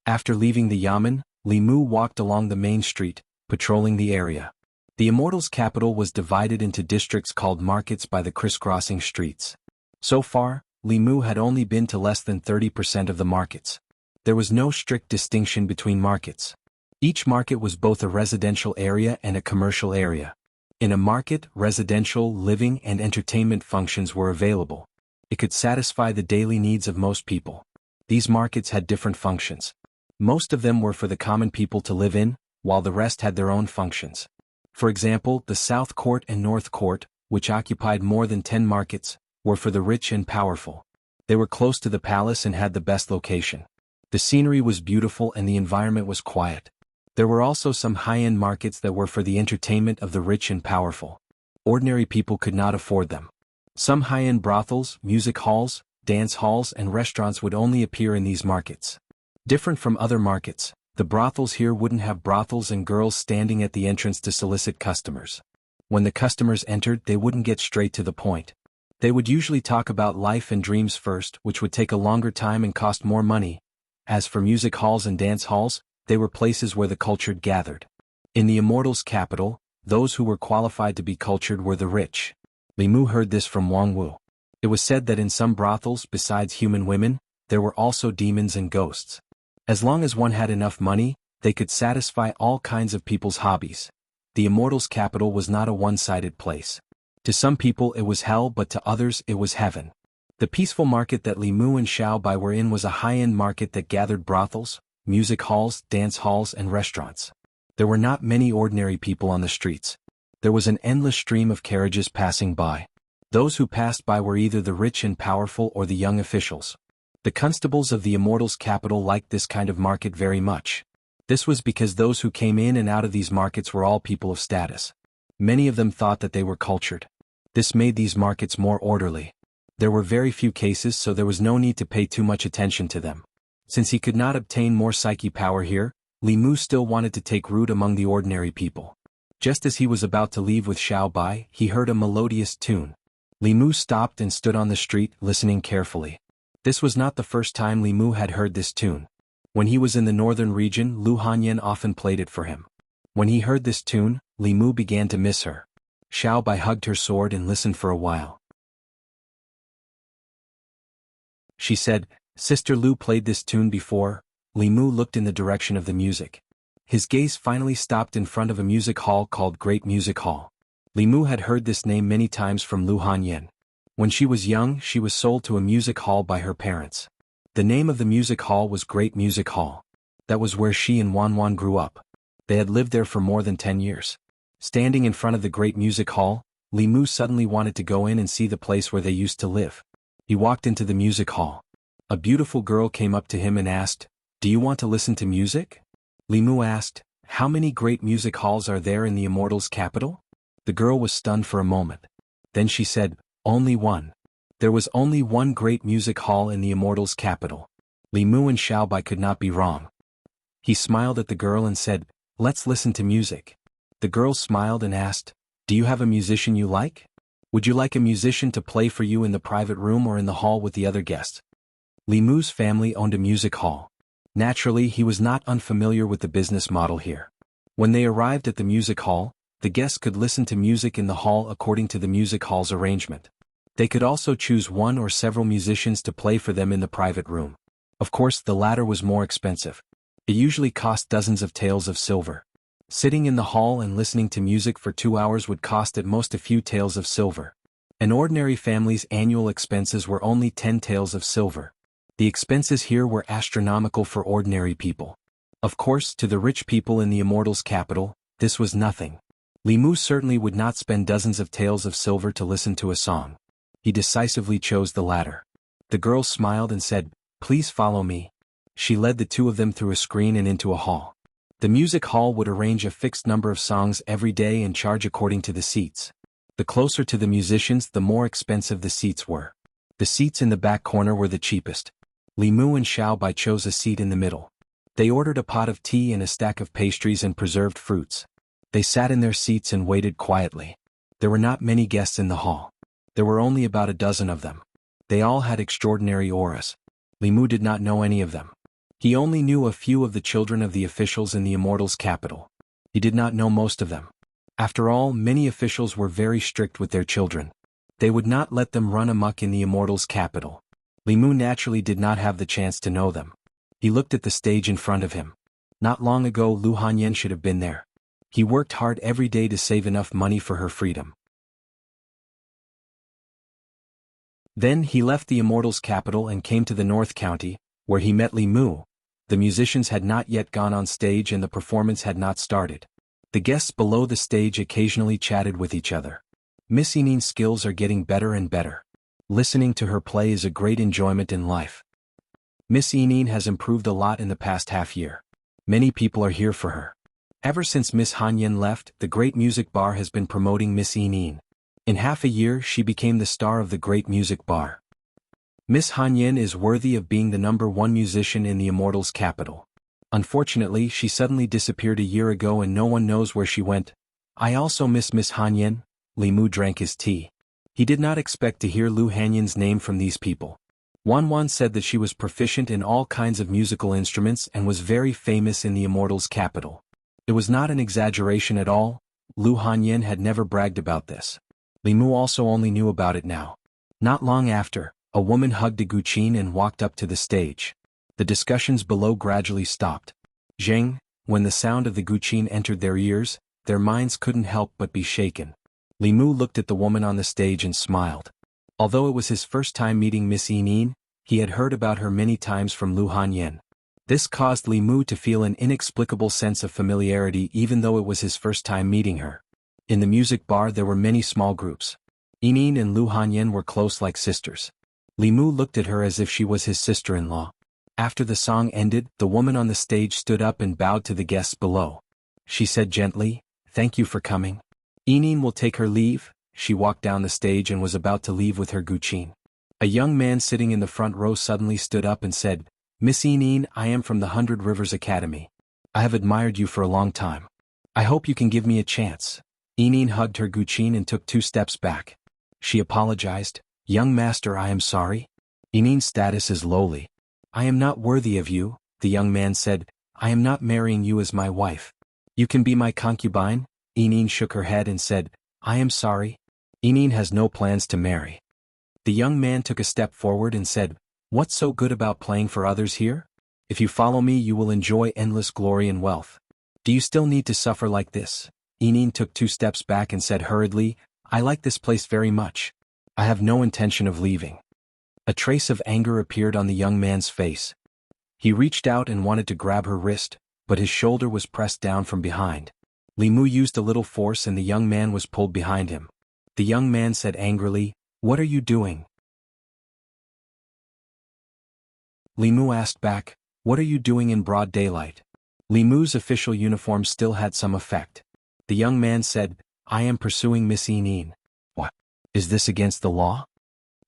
After leaving the yamen, Li Mu walked along the main street, patrolling the area. The Immortals' capital was divided into districts called markets by the crisscrossing streets. So far, Li Mu had only been to less than 30% of the markets. There was no strict distinction between markets. Each market was both a residential area and a commercial area. In a market, residential, living, and entertainment functions were available. It could satisfy the daily needs of most people. These markets had different functions. Most of them were for the common people to live in, while the rest had their own functions. For example, the South Court and North Court, which occupied more than 10 markets, were for the rich and powerful. They were close to the palace and had the best location. The scenery was beautiful and the environment was quiet. There were also some high-end markets that were for the entertainment of the rich and powerful. Ordinary people could not afford them. Some high-end brothels, music halls, dance halls, and restaurants would only appear in these markets. Different from other markets, the brothels here wouldn't have brothels and girls standing at the entrance to solicit customers. When the customers entered, they wouldn't get straight to the point. They would usually talk about life and dreams first, which would take a longer time and cost more money. As for music halls and dance halls, they were places where the cultured gathered. In the Immortals' capital, those who were qualified to be cultured were the rich. Li Mu heard this from Wang Wu. It was said that in some brothels, besides human women, there were also demons and ghosts. As long as one had enough money, they could satisfy all kinds of people's hobbies. The Immortals' capital was not a one-sided place. To some people it was hell, but to others it was heaven. The peaceful market that Li Mu and Xiao Bai were in was a high-end market that gathered brothels, music halls, dance halls, and restaurants. There were not many ordinary people on the streets. There was an endless stream of carriages passing by. Those who passed by were either the rich and powerful or the young officials. The constables of the Immortals' capital liked this kind of market very much. This was because those who came in and out of these markets were all people of status. Many of them thought that they were cultured. This made these markets more orderly. There were very few cases, so there was no need to pay too much attention to them. Since he could not obtain more psyche power here, Li Mu still wanted to take root among the ordinary people. Just as he was about to leave with Xiao Bai, he heard a melodious tune. Li Mu stopped and stood on the street, listening carefully. This was not the first time Li Mu had heard this tune. When he was in the northern region, Lu Hanyan often played it for him. When he heard this tune, Li Mu began to miss her. Xiaobai hugged her sword and listened for a while. She said, Sister Lu played this tune before. Li Mu looked in the direction of the music. His gaze finally stopped in front of a music hall called Great Music Hall. Li Mu had heard this name many times from Lu Hanyan. When she was young, she was sold to a music hall by her parents. The name of the music hall was Great Music Hall. That was where she and Wanwan grew up. They had lived there for more than 10 years. Standing in front of the Great Music Hall, Li Mu suddenly wanted to go in and see the place where they used to live. He walked into the music hall. A beautiful girl came up to him and asked, "Do you want to listen to music?" Li Mu asked, "How many great music halls are there in the Immortals' capital?" The girl was stunned for a moment. Then she said, "Only one." There was only one great music hall in the Immortals' capital. Li Mu and Xiaobai could not be wrong. He smiled at the girl and said, "Let's listen to music." The girl smiled and asked, "Do you have a musician you like? Would you like a musician to play for you in the private room or in the hall with the other guests?" Li Mu's family owned a music hall. Naturally, he was not unfamiliar with the business model here. When they arrived at the music hall, the guests could listen to music in the hall according to the music hall's arrangement. They could also choose one or several musicians to play for them in the private room. Of course, the latter was more expensive. It usually cost dozens of taels of silver. Sitting in the hall and listening to music for 2 hours would cost at most a few taels of silver. An ordinary family's annual expenses were only 10 taels of silver. The expenses here were astronomical for ordinary people. Of course, to the rich people in the Immortals' capital, this was nothing. Li Mu certainly would not spend dozens of taels of silver to listen to a song. He decisively chose the latter. The girl smiled and said, "Please follow me." She led the two of them through a screen and into a hall. The music hall would arrange a fixed number of songs every day and charge according to the seats. The closer to the musicians, the more expensive the seats were. The seats in the back corner were the cheapest. Li Mu and Xiaobai chose a seat in the middle. They ordered a pot of tea and a stack of pastries and preserved fruits. They sat in their seats and waited quietly. There were not many guests in the hall. There were only about a dozen of them. They all had extraordinary auras. Li Mu did not know any of them. He only knew a few of the children of the officials in the Immortals' capital. He did not know most of them. After all, many officials were very strict with their children. They would not let them run amok in the Immortals' capital. Li Mu naturally did not have the chance to know them. He looked at the stage in front of him. Not long ago, Lu Hanyan should have been there. He worked hard every day to save enough money for her freedom. Then he left the Immortals' capital and came to the North County, where he met Li Mu. The musicians had not yet gone on stage and the performance had not started. The guests below the stage occasionally chatted with each other. Miss Yining's skills are getting better and better. Listening to her play is a great enjoyment in life. Miss Yining has improved a lot in the past half year. Many people are here for her. Ever since Miss Hanyan left, the Great Music Bar has been promoting Miss Yining. In half a year, she became the star of the Great Music Bar. Miss Hanyan is worthy of being the #1 musician in the Immortals' capital. Unfortunately, she suddenly disappeared a year ago and no one knows where she went. I also miss Miss Hanyan. Li Mu drank his tea. He did not expect to hear Lu Hanyan's name from these people. Wanwan said that she was proficient in all kinds of musical instruments and was very famous in the Immortals' capital. It was not an exaggeration at all. Lu Hanyan had never bragged about this. Li Mu also only knew about it now. Not long after, a woman hugged a Guqin and walked up to the stage. The discussions below gradually stopped. Zheng, when the sound of the Guqin entered their ears, their minds couldn't help but be shaken. Li Mu looked at the woman on the stage and smiled. Although it was his first time meeting Miss Yining, he had heard about her many times from Lu Hanyan. This caused Li Mu to feel an inexplicable sense of familiarity even though it was his first time meeting her. In the music bar there were many small groups. Yining and Lu Hanyan were close like sisters. Li Mu looked at her as if she was his sister-in-law. After the song ended, the woman on the stage stood up and bowed to the guests below. She said gently, "Thank you for coming." Yining will take her leave. She walked down the stage and was about to leave with her Guqin. A young man sitting in the front row suddenly stood up and said, "Miss Yining, I am from the 100 Rivers Academy. I have admired you for a long time. I hope you can give me a chance." Yining hugged her Guqin and took 2 steps back. She apologized, "Young master, I am sorry. Yining's status is lowly. I am not worthy of you," the young man said. "I am not marrying you as my wife. You can be my concubine." Yining shook her head and said, I am sorry. Yining has no plans to marry. The young man took a step forward and said, What's so good about playing for others here? If you follow me you will enjoy endless glory and wealth. Do you still need to suffer like this? Yining took 2 steps back and said hurriedly, I like this place very much. I have no intention of leaving. A trace of anger appeared on the young man's face. He reached out and wanted to grab her wrist, but his shoulder was pressed down from behind. Li Mu used a little force and the young man was pulled behind him. The young man said angrily, What are you doing? Li Mu asked back, What are you doing in broad daylight? Li Mu's official uniform still had some effect. The young man said, I am pursuing Miss Yining. What? Is this against the law?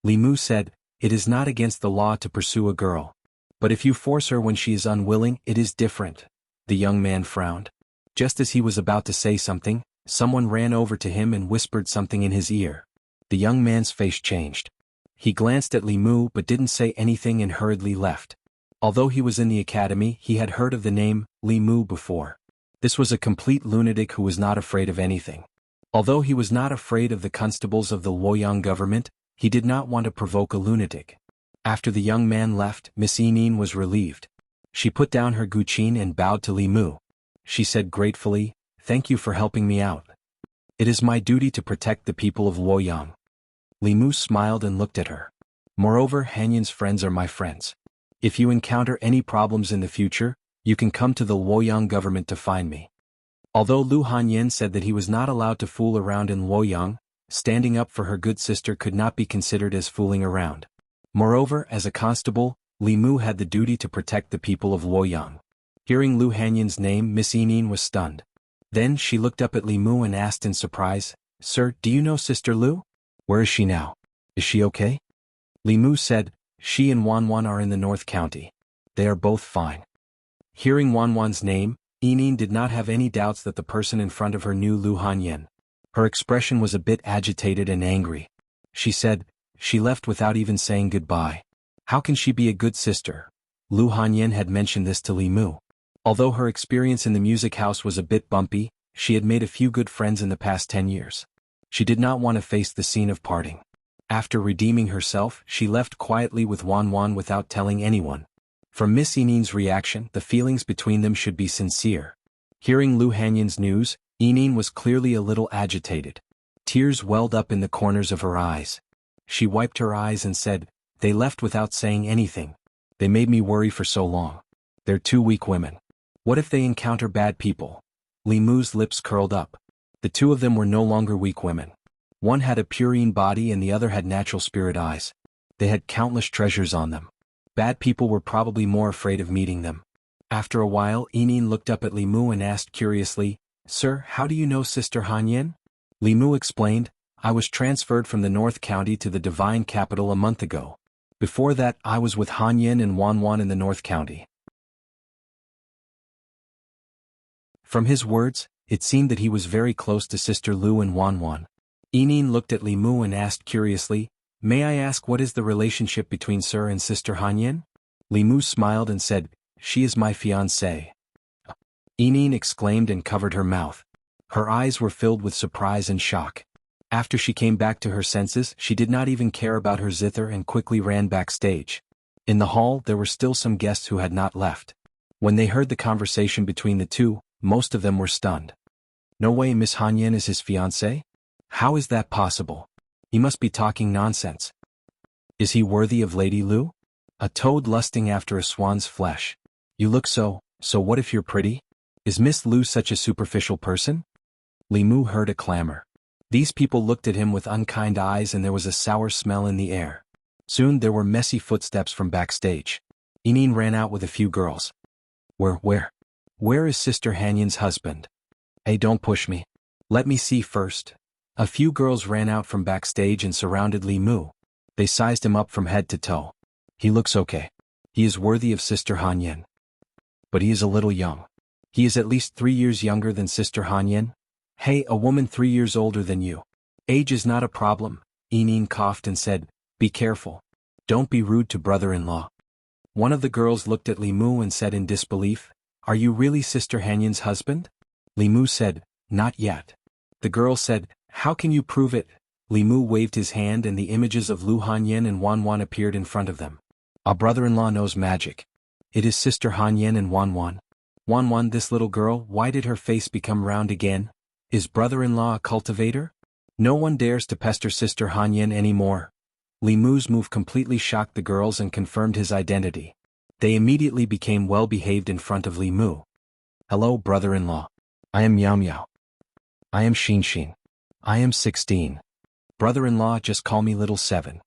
Li Mu said, It is not against the law to pursue a girl. But if you force her when she is unwilling, it is different. The young man frowned. Just as he was about to say something, someone ran over to him and whispered something in his ear. The young man's face changed. He glanced at Li Mu but didn't say anything and hurriedly left. Although he was in the academy, he had heard of the name Li Mu before. This was a complete lunatic who was not afraid of anything. Although he was not afraid of the constables of the Luoyang government, he did not want to provoke a lunatic. After the young man left, Miss Yining was relieved. She put down her guqin and bowed to Li Mu. She said gratefully, Thank you for helping me out. It is my duty to protect the people of Luoyang. Li Mu smiled and looked at her. Moreover, Hanyin's friends are my friends. If you encounter any problems in the future, you can come to the Luoyang government to find me. Although Lu Hanyin said that he was not allowed to fool around in Luoyang, standing up for her good sister could not be considered as fooling around. Moreover, as a constable, Li Mu had the duty to protect the people of Luoyang. Hearing Lu Hanyin's name, Miss Yining was stunned. Then she looked up at Li Mu and asked in surprise, Sir, do you know Sister Lu? Where is she now? Is she okay? Li Mu said, She and Wanwan are in the North County. They are both fine. Hearing Wanwan's name, Yining did not have any doubts that the person in front of her knew Lu Hanyin. Her expression was a bit agitated and angry. She said, She left without even saying goodbye. How can she be a good sister? Lu Hanyin had mentioned this to Li Mu. Although her experience in the music house was a bit bumpy, she had made a few good friends in the past 10 years. She did not want to face the scene of parting. After redeeming herself, she left quietly with Wanwan without telling anyone. From Miss Yining's reaction, the feelings between them should be sincere. Hearing Lu Hanyin's news, Yining was clearly a little agitated. Tears welled up in the corners of her eyes. She wiped her eyes and said, They left without saying anything. They made me worry for so long. They're 2 weak women. What if they encounter bad people? Li Mu's lips curled up. The 2 of them were no longer weak women. One had a purine body and the other had natural spirit eyes. They had countless treasures on them. Bad people were probably more afraid of meeting them. After a while, Yining looked up at Li Mu and asked curiously, Sir, how do you know Sister Hanyin? Li Mu explained, I was transferred from the North County to the Divine Capital a month ago. Before that, I was with Hanyin and Wanwan in the North County. From his words, it seemed that he was very close to Sister Lu and Wanwan. Yining looked at Li Mu and asked curiously, May I ask what is the relationship between Sir and Sister Hanyin? Li Mu smiled and said, She is my fiancée. Yining exclaimed and covered her mouth. Her eyes were filled with surprise and shock. After she came back to her senses, she did not even care about her zither and quickly ran backstage. In the hall, there were still some guests who had not left. When they heard the conversation between the 2, most of them were stunned. No way Miss Hanyin is his fiancée? How is that possible? He must be talking nonsense. Is he worthy of Lady Lu? A toad lusting after a swan's flesh. You look so what if you're pretty? Is Miss Lu such a superficial person? Li Mu heard a clamor. These people looked at him with unkind eyes and there was a sour smell in the air. Soon there were messy footsteps from backstage. Yining ran out with a few girls. Where is Sister Hanyin's husband? Hey, don't push me. Let me see first. A few girls ran out from backstage and surrounded Li Mu. They sized him up from head to toe. He looks okay. He is worthy of Sister Hanyin. But he is a little young. He is at least 3 years younger than Sister Hanyin. Hey, a woman 3 years older than you. Age is not a problem. Yining coughed and said, Be careful. Don't be rude to brother-in-law. One of the girls looked at Li Mu and said in disbelief, Are you really Sister Hanyin's husband? Li Mu said, Not yet. The girl said, How can you prove it? Li Mu waved his hand and the images of Lu Hanyan and Wan Wan appeared in front of them. Our brother-in-law knows magic. It is Sister Hanyan and Wan Wan. Wan Wan, this little girl, why did her face become round again? Is brother-in-law a cultivator? No one dares to pester Sister Hanyan anymore. Li Mu's move completely shocked the girls and confirmed his identity. They immediately became well-behaved in front of Li Mu. Hello, brother-in-law. I am Miao Miao. I am Xin Xin. I am 16. Brother-in-law, just call me Little 7.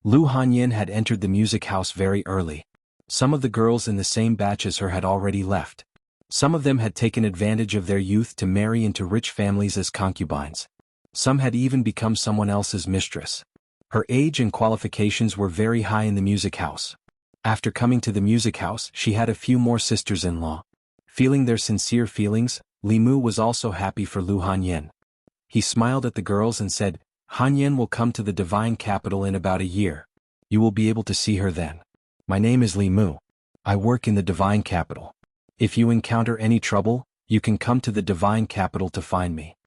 Lu Hanyan had entered the music house very early. Some of the girls in the same batch as her had already left. Some of them had taken advantage of their youth to marry into rich families as concubines. Some had even become someone else's mistress. Her age and qualifications were very high in the music house. After coming to the music house, she had a few more sisters-in-law. Feeling their sincere feelings, Li Mu was also happy for Lu Hanyan. He smiled at the girls and said, Hanyan will come to the divine capital in about a year. You will be able to see her then. My name is Li Mu. I work in the divine capital. If you encounter any trouble, you can come to the divine capital to find me.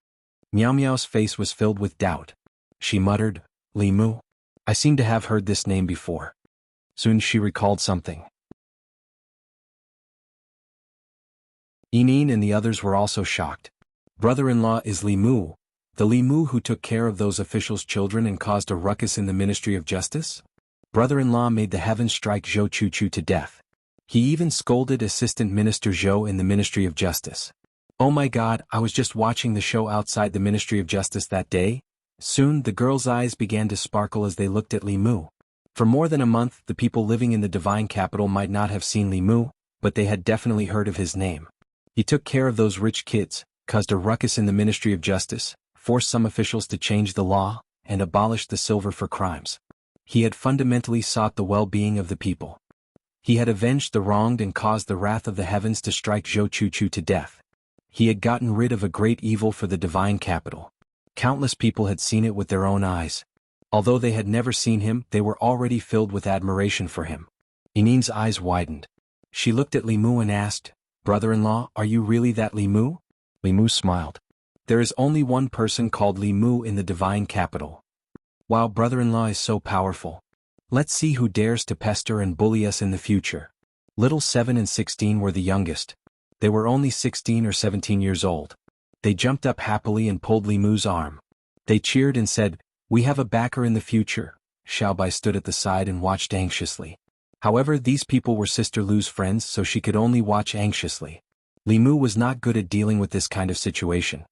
Miao Miao's face was filled with doubt. She muttered, Li Mu? I seem to have heard this name before. Soon she recalled something. Yinin and the others were also shocked. Brother-in-law is Li Mu, the Li Mu who took care of those officials' children and caused a ruckus in the Ministry of Justice? Brother-in-law made the heavens strike Zhou Chuchu to death. He even scolded Assistant Minister Zhou in the Ministry of Justice. Oh my God, I was just watching the show outside the Ministry of Justice that day. Soon the girls' eyes began to sparkle as they looked at Li Mu. For more than a month, the people living in the divine capital might not have seen Li Mu, but they had definitely heard of his name. He took care of those rich kids, caused a ruckus in the Ministry of Justice, forced some officials to change the law, and abolished the silver for crimes. He had fundamentally sought the well-being of the people. He had avenged the wronged and caused the wrath of the heavens to strike Zhou Chuchu to death. He had gotten rid of a great evil for the divine capital. Countless people had seen it with their own eyes. Although they had never seen him, they were already filled with admiration for him. Yinin's eyes widened. She looked at Li Mu and asked, Brother-in-law, are you really that Li Mu? Li Mu smiled. There is only one person called Li Mu in the divine capital. Wow, brother-in-law is so powerful. Let's see who dares to pester and bully us in the future. Little 7 and 16 were the youngest. They were only 16 or 17 years old. They jumped up happily and pulled Li Mu's arm. They cheered and said, We have a backer in the future. Xiaobai stood at the side and watched anxiously. However, these people were Sister Lu's friends, so she could only watch anxiously. Li Mu was not good at dealing with this kind of situation.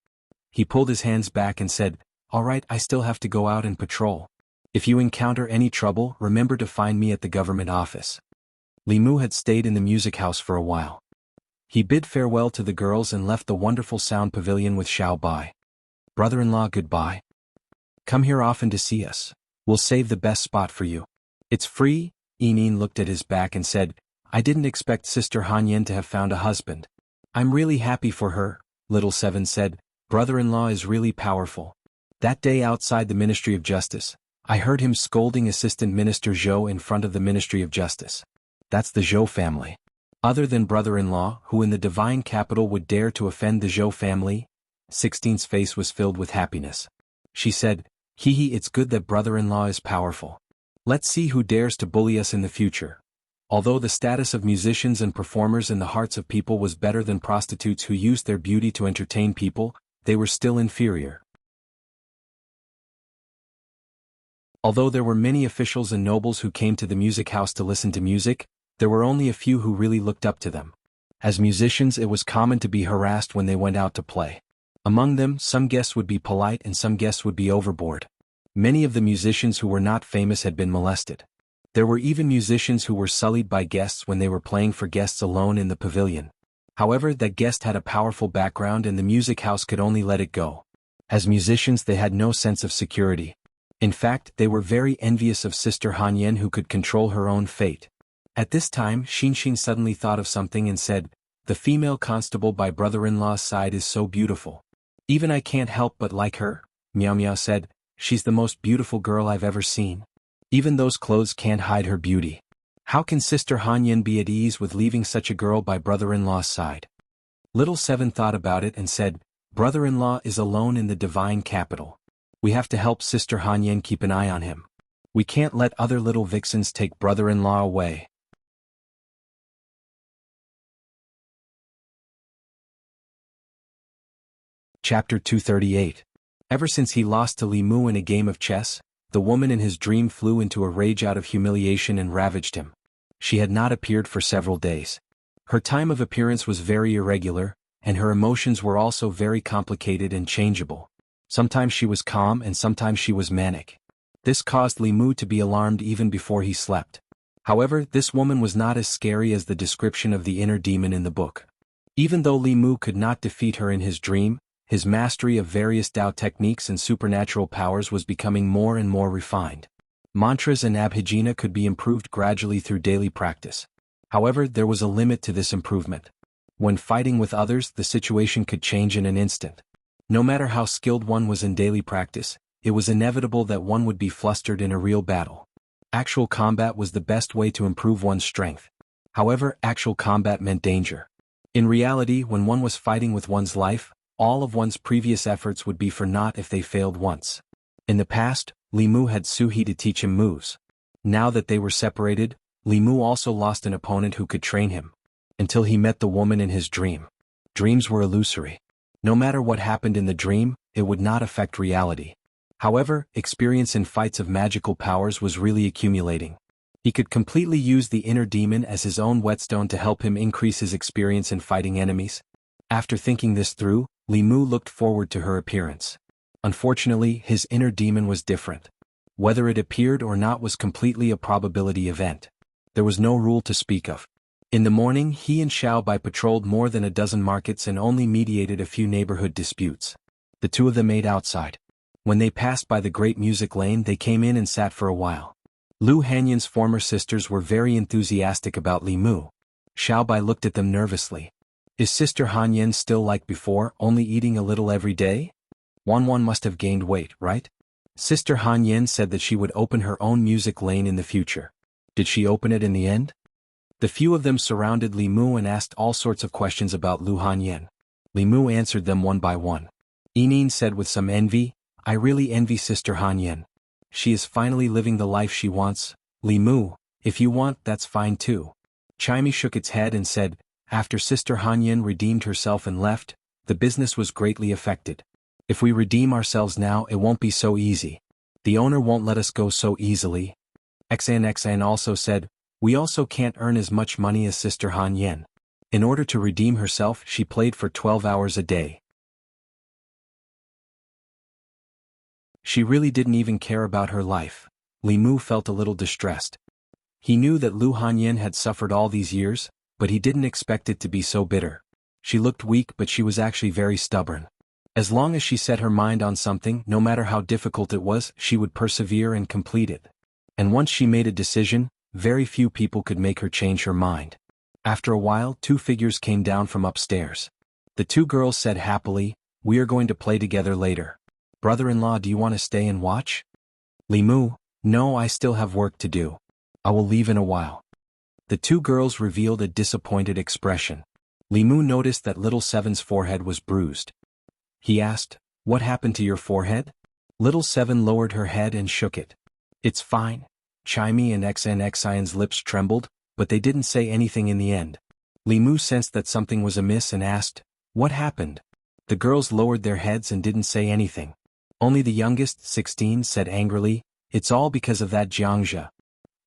He pulled his hands back and said, All right, I still have to go out and patrol. If you encounter any trouble, remember to find me at the government office. Li Mu had stayed in the music house for a while. He bid farewell to the girls and left the wonderful sound pavilion with Xiaobai. Brother-in-law, goodbye. Come here often to see us. We'll save the best spot for you. It's free. Yinin looked at his back and said, I didn't expect Sister Hanyan to have found a husband. I'm really happy for her, Little 7 said. Brother-in-law is really powerful. That day outside the Ministry of Justice, I heard him scolding Assistant Minister Zhou in front of the Ministry of Justice. That's the Zhou family. Other than brother-in-law, who in the divine capital would dare to offend the Zhou family? 16's face was filled with happiness. She said, Hee, it's good that brother-in-law is powerful. Let's see who dares to bully us in the future. Although the status of musicians and performers in the hearts of people was better than prostitutes who used their beauty to entertain people, they were still inferior. Although there were many officials and nobles who came to the music house to listen to music, there were only a few who really looked up to them. As musicians, it was common to be harassed when they went out to play. Among them, some guests would be polite and some guests would be overboard. Many of the musicians who were not famous had been molested. There were even musicians who were sullied by guests when they were playing for guests alone in the pavilion. However, that guest had a powerful background and the music house could only let it go. As musicians, they had no sense of security. In fact, they were very envious of Sister Hanyan who could control her own fate. At this time, Xinxin suddenly thought of something and said, The female constable by brother-in-law's side is so beautiful. Even I can't help but like her, Miao Miao said. She's the most beautiful girl I've ever seen. Even those clothes can't hide her beauty. How can Sister Hanyan be at ease with leaving such a girl by brother-in-law's side? Little 7 thought about it and said, Brother-in-law is alone in the divine capital. We have to help Sister Hanyan keep an eye on him. We can't let other little vixens take brother-in-law away. Chapter 238. Ever since he lost to Li Mu in a game of chess, the woman in his dream flew into a rage out of humiliation and ravaged him. She had not appeared for several days. Her time of appearance was very irregular, and her emotions were also very complicated and changeable. Sometimes she was calm and sometimes she was manic. This caused Li Mu to be alarmed even before he slept. However, this woman was not as scary as the description of the inner demon in the book. Even though Li Mu could not defeat her in his dream, his mastery of various Dao techniques and supernatural powers was becoming more and more refined. Mantras and abhijna could be improved gradually through daily practice. However, there was a limit to this improvement. When fighting with others, the situation could change in an instant. No matter how skilled one was in daily practice, it was inevitable that one would be flustered in a real battle. Actual combat was the best way to improve one's strength. However, actual combat meant danger. In reality, when one was fighting with one's life, all of one's previous efforts would be for naught if they failed once. In the past, Li Mu had Suhi to teach him moves. Now that they were separated, Li Mu also lost an opponent who could train him. Until he met the woman in his dream. Dreams were illusory. No matter what happened in the dream, it would not affect reality. However, experience in fights of magical powers was really accumulating. He could completely use the inner demon as his own whetstone to help him increase his experience in fighting enemies. After thinking this through, Li Mu looked forward to her appearance. Unfortunately, his inner demon was different. Whether it appeared or not was completely a probability event. There was no rule to speak of. In the morning, he and Xiao Bai patrolled more than a dozen markets and only mediated a few neighborhood disputes. The two of them ate outside. When they passed by the great music lane, they came in and sat for a while. Lu Hanyan's former sisters were very enthusiastic about Li Mu. Xiao Bai looked at them nervously. Is Sister Hanyan still like before, only eating a little every day? One must have gained weight, right? Sister Hanyan said that she would open her own music lane in the future. Did she open it in the end? The few of them surrounded Li Mu and asked all sorts of questions about Lu Hanyan. Li Mu answered them one by one. Yinin said with some envy, I really envy Sister Hanyan. She is finally living the life she wants. Li Mu, if you want, that's fine too. Chimey shook its head and said, after Sister Hanyan redeemed herself and left, the business was greatly affected. If we redeem ourselves now, it won't be so easy. The owner won't let us go so easily. XN also said, we also can't earn as much money as Sister Hanyan. In order to redeem herself, she played for 12 hours a day. She really didn't even care about her life. Li Mu felt a little distressed. He knew that Lu Hanyan had suffered all these years, but he didn't expect it to be so bitter. She looked weak, but she was actually very stubborn. As long as she set her mind on something, no matter how difficult it was, she would persevere and complete it. And once she made a decision, very few people could make her change her mind. After a while, two figures came down from upstairs. The two girls said happily, we are going to play together later. Brother-in-law, do you want to stay and watch? Li Mu, no, I still have work to do. I will leave in a while. The two girls revealed a disappointed expression. Li Mu noticed that Little Seven's forehead was bruised. He asked, what happened to your forehead? Little Seven lowered her head and shook it. It's fine. Chimey and XNXIN's lips trembled, but they didn't say anything in the end. Li Mu sensed that something was amiss and asked, what happened? The girls lowered their heads and didn't say anything. Only the youngest, 16, said angrily, it's all because of that Jianghu.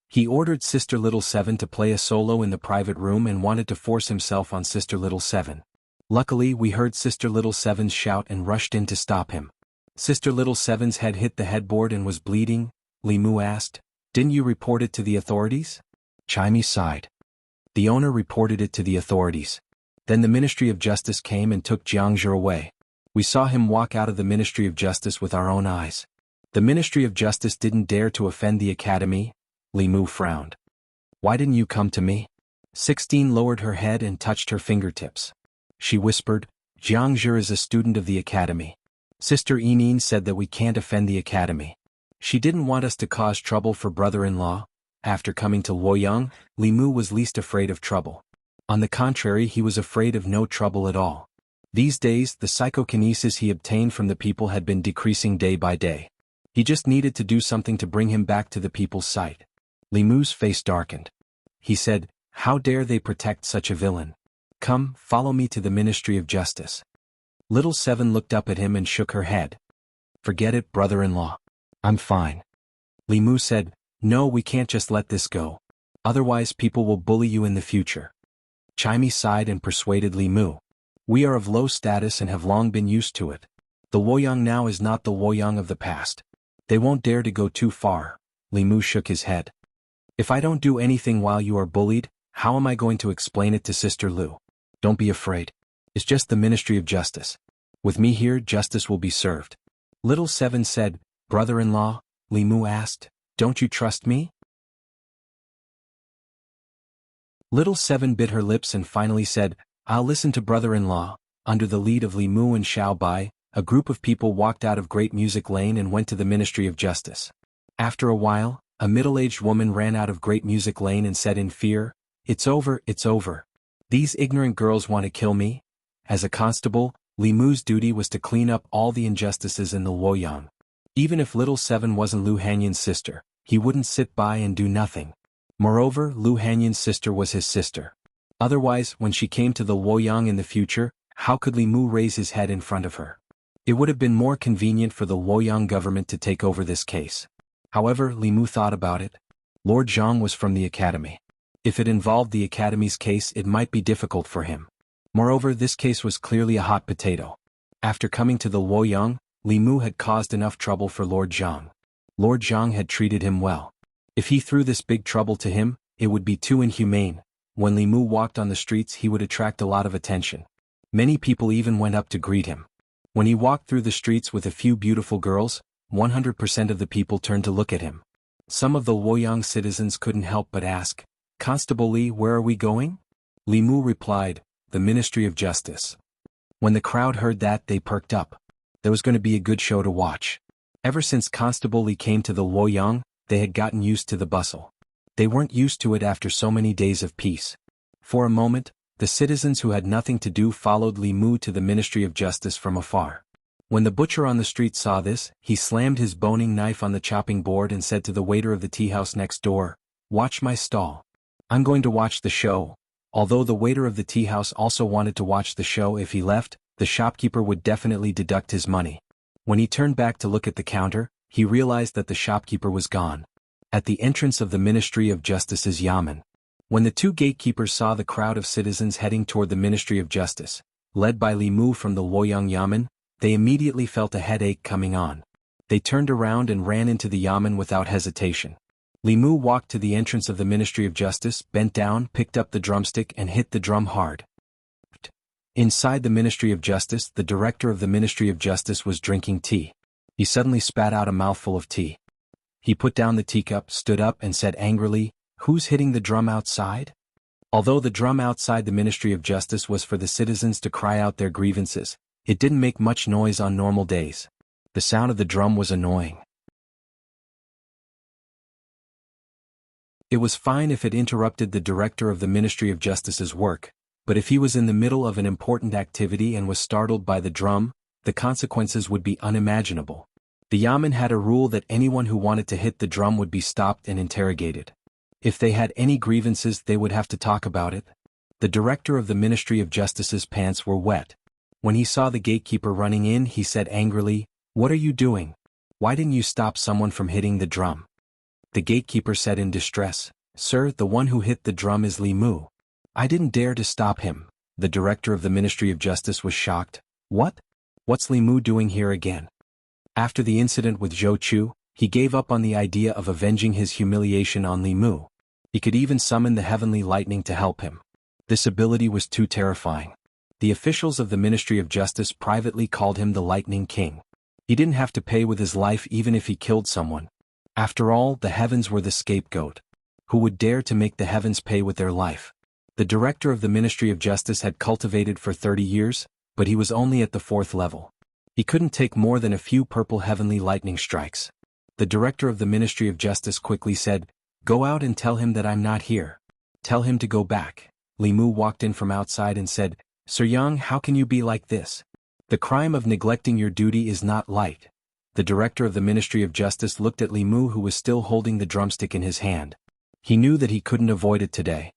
He ordered Sister Little Seven to play a solo in the private room and wanted to force himself on Sister Little Seven. Luckily, we heard Sister Little Seven's shout and rushed in to stop him. Sister Little Seven's head hit the headboard and was bleeding. Li Mu asked, didn't you report it to the authorities? Chimey sighed. The owner reported it to the authorities. Then the Ministry of Justice came and took Jianghu away. We saw him walk out of the Ministry of Justice with our own eyes. The Ministry of Justice didn't dare to offend the academy. Li Mu frowned. Why didn't you come to me? 16 lowered her head and touched her fingertips. She whispered, Jianghu is a student of the academy. Sister Yinin said that we can't offend the academy. She didn't want us to cause trouble for brother-in-law. After coming to Luoyang, Li Mu was least afraid of trouble. On the contrary, he was afraid of no trouble at all. These days, the psychokinesis he obtained from the people had been decreasing day by day. He just needed to do something to bring him back to the people's sight. Li Mu's face darkened. He said, "How dare they protect such a villain? Come, follow me to the Ministry of Justice." Little Seven looked up at him and shook her head. "Forget it, brother-in-law. I'm fine." Li Mu said, "No, we can't just let this go. Otherwise people will bully you in the future." Chimey sighed and persuaded Li Mu. "We are of low status and have long been used to it. The Luoyang now is not the Luoyang of the past. They won't dare to go too far." Li Mu shook his head. "If I don't do anything while you are bullied, how am I going to explain it to Sister Lu? Don't be afraid. It's just the Ministry of Justice. With me here, justice will be served." Little Seven said, "Brother-in-law," Li Mu asked, "don't you trust me?" Little Seven bit her lips and finally said, "I'll listen to brother-in-law." Under the lead of Li Mu and Xiao Bai, a group of people walked out of Great Music Lane and went to the Ministry of Justice. After a while, a middle-aged woman ran out of Great Music Lane and said in fear, "It's over, it's over. These ignorant girls want to kill me." As a constable, Li Mu's duty was to clean up all the injustices in the Luoyang. Even if Little Seven wasn't Lu Hanyan's sister, he wouldn't sit by and do nothing. Moreover, Lu Hanyan's sister was his sister. Otherwise, when she came to the Luoyang in the future, how could Li Mu raise his head in front of her? It would have been more convenient for the Luoyang government to take over this case. However, Li Mu thought about it. Lord Jiang was from the academy. If it involved the academy's case, it might be difficult for him. Moreover, this case was clearly a hot potato. After coming to the Luoyang, Li Mu had caused enough trouble for Lord Jiang. Lord Jiang had treated him well. If he threw this big trouble to him, it would be too inhumane. When Li Mu walked on the streets, he would attract a lot of attention. Many people even went up to greet him. When he walked through the streets with a few beautiful girls, 100% of the people turned to look at him. Some of the Luoyang citizens couldn't help but ask, "Constable Li, where are we going?" Li Mu replied, "The Ministry of Justice." When the crowd heard that, they perked up. There was going to be a good show to watch. Ever since Constable Li came to the Luoyang, they had gotten used to the bustle. They weren't used to it after so many days of peace. For a moment, the citizens who had nothing to do followed Li Mu to the Ministry of Justice from afar. When the butcher on the street saw this, he slammed his boning knife on the chopping board and said to the waiter of the tea house next door, "Watch my stall. I'm going to watch the show." Although the waiter of the tea house also wanted to watch the show, if he left, the shopkeeper would definitely deduct his money. When he turned back to look at the counter, he realized that the shopkeeper was gone. At the entrance of the Ministry of Justice's Yamen. When the two gatekeepers saw the crowd of citizens heading toward the Ministry of Justice, led by Li Mu from the Luoyang Yamen, they immediately felt a headache coming on. They turned around and ran into the Yamen without hesitation. Li Mu walked to the entrance of the Ministry of Justice, bent down, picked up the drumstick and hit the drum hard. Inside the Ministry of Justice, the director of the Ministry of Justice was drinking tea. He suddenly spat out a mouthful of tea. He put down the teacup, stood up and said angrily, "Who's hitting the drum outside?" Although the drum outside the Ministry of Justice was for the citizens to cry out their grievances, it didn't make much noise on normal days. The sound of the drum was annoying. It was fine if it interrupted the director of the Ministry of Justice's work, but if he was in the middle of an important activity and was startled by the drum, the consequences would be unimaginable. The Yamen had a rule that anyone who wanted to hit the drum would be stopped and interrogated. If they had any grievances, they would have to talk about it. The director of the Ministry of Justice's pants were wet. When he saw the gatekeeper running in, he said angrily, "What are you doing? Why didn't you stop someone from hitting the drum?" The gatekeeper said in distress, "Sir, the one who hit the drum is Li Mu. I didn't dare to stop him." The director of the Ministry of Justice was shocked. "What? What's Li Mu doing here again?" After the incident with Zhou Chu, he gave up on the idea of avenging his humiliation on Li Mu. He could even summon the heavenly lightning to help him. This ability was too terrifying. The officials of the Ministry of Justice privately called him the Lightning King. He didn't have to pay with his life even if he killed someone. After all, the heavens were the scapegoat. Who would dare to make the heavens pay with their life? The director of the Ministry of Justice had cultivated for 30 years, but he was only at the 4th level. He couldn't take more than a few purple heavenly lightning strikes. The director of the Ministry of Justice quickly said, "Go out and tell him that I'm not here. Tell him to go back." Li Mu walked in from outside and said, "Sir Yang, how can you be like this? The crime of neglecting your duty is not light." The director of the Ministry of Justice looked at Li Mu, who was still holding the drumstick in his hand. He knew that he couldn't avoid it today.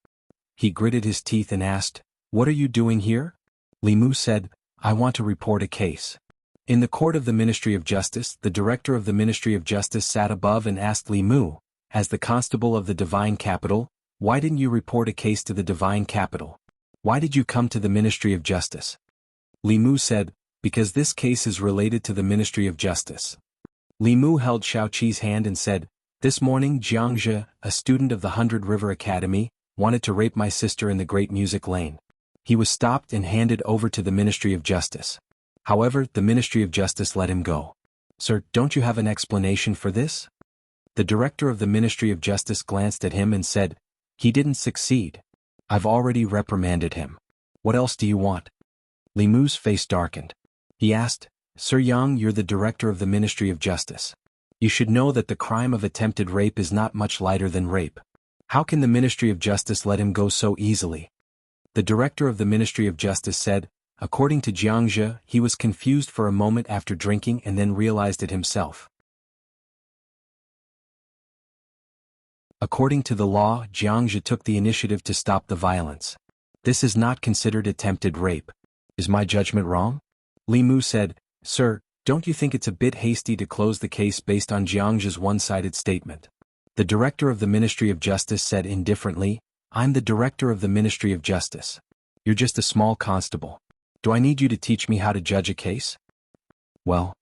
He gritted his teeth and asked, "What are you doing here?" Li Mu said, "I want to report a case." In the court of the Ministry of Justice, the director of the Ministry of Justice sat above and asked Li Mu, as the constable of the divine capital, "Why didn't you report a case to the divine capital? Why did you come to the Ministry of Justice?" Li Mu said, "Because this case is related to the Ministry of Justice." Li Mu held Xiaoqi's hand and said, "This morning Jianghu, a student of the 100 River Academy, wanted to rape my sister in the Great Music Lane. He was stopped and handed over to the Ministry of Justice. However, the Ministry of Justice let him go." "Sir, don't you have an explanation for this?" The director of the Ministry of Justice glanced at him and said, "He didn't succeed. I've already reprimanded him. What else do you want?" Li Mu's face darkened. He asked, "Sir Yang, you're the director of the Ministry of Justice. You should know that the crime of attempted rape is not much lighter than rape. How can the Ministry of Justice let him go so easily?" The director of the Ministry of Justice said, "According to Jianghu, he was confused for a moment after drinking and then realized it himself. According to the law, Jianghu took the initiative to stop the violence. This is not considered attempted rape. Is my judgment wrong?" Li Mu said, "Sir, don't you think it's a bit hasty to close the case based on Jianghu's one-sided statement?" The director of the Ministry of Justice said indifferently, "I'm the director of the Ministry of Justice. You're just a small constable. Do I need you to teach me how to judge a case?" "Well."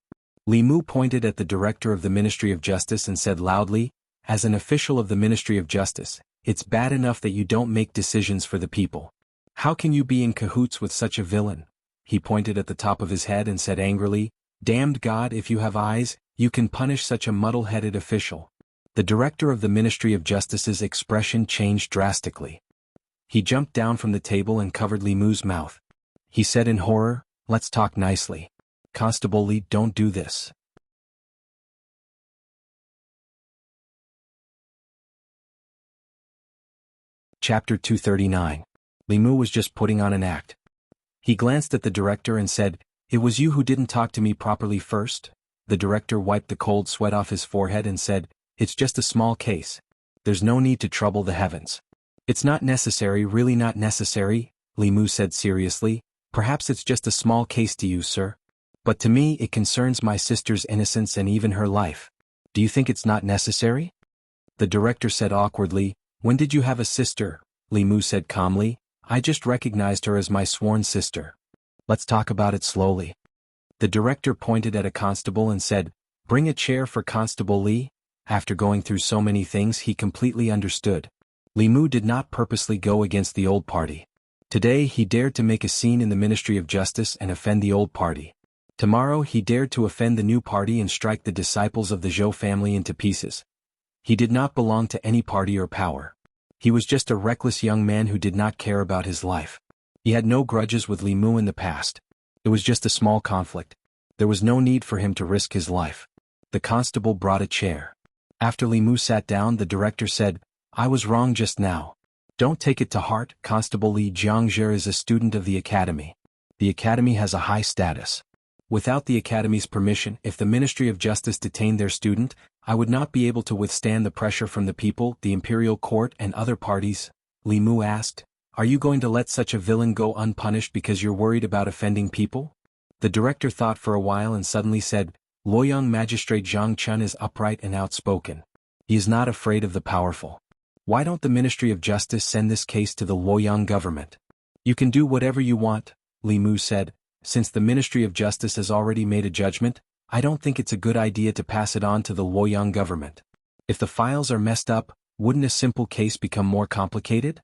Li Mu pointed at the director of the Ministry of Justice and said loudly, "As an official of the Ministry of Justice, it's bad enough that you don't make decisions for the people. How can you be in cahoots with such a villain?" He pointed at the top of his head and said angrily, "Damned God, if you have eyes, you can punish such a muddle-headed official." The director of the Ministry of Justice's expression changed drastically. He jumped down from the table and covered Li Mu's mouth. He said in horror, "Let's talk nicely. Constable Li, don't do this." Chapter 239. Li Mu was just putting on an act. He glanced at the director and said, "It was you who didn't talk to me properly first?" The director wiped the cold sweat off his forehead and said, "It's just a small case. There's no need to trouble the heavens." "It's not necessary, really not necessary," Li Mu said seriously. "Perhaps it's just a small case to you, sir. But to me it concerns my sister's innocence and even her life. Do you think it's not necessary?" The director said awkwardly, "When did you have a sister?" Li Mu said calmly, "I just recognized her as my sworn sister. Let's talk about it slowly." The director pointed at a constable and said, "Bring a chair for Constable Li." After going through so many things, he completely understood. Li Mu did not purposely go against the old party. Today he dared to make a scene in the Ministry of Justice and offend the old party. Tomorrow he dared to offend the new party and strike the disciples of the Zhou family into pieces. He did not belong to any party or power. He was just a reckless young man who did not care about his life. He had no grudges with Li Mu in the past. It was just a small conflict. There was no need for him to risk his life. The constable brought a chair. After Li Mu sat down, the director said, "I was wrong just now. Don't take it to heart. Constable Li Jianghu is a student of the academy. The academy has a high status. Without the academy's permission, if the Ministry of Justice detained their student, I would not be able to withstand the pressure from the people, the imperial court and other parties." Li Mu asked, "Are you going to let such a villain go unpunished because you're worried about offending people?" The director thought for a while and suddenly said, "Luoyang Magistrate Zhang Chun is upright and outspoken. He is not afraid of the powerful. Why don't the Ministry of Justice send this case to the Luoyang government?" "You can do whatever you want," Li Mu said. "Since the Ministry of Justice has already made a judgment, I don't think it's a good idea to pass it on to the Luoyang government. If the files are messed up, wouldn't a simple case become more complicated?"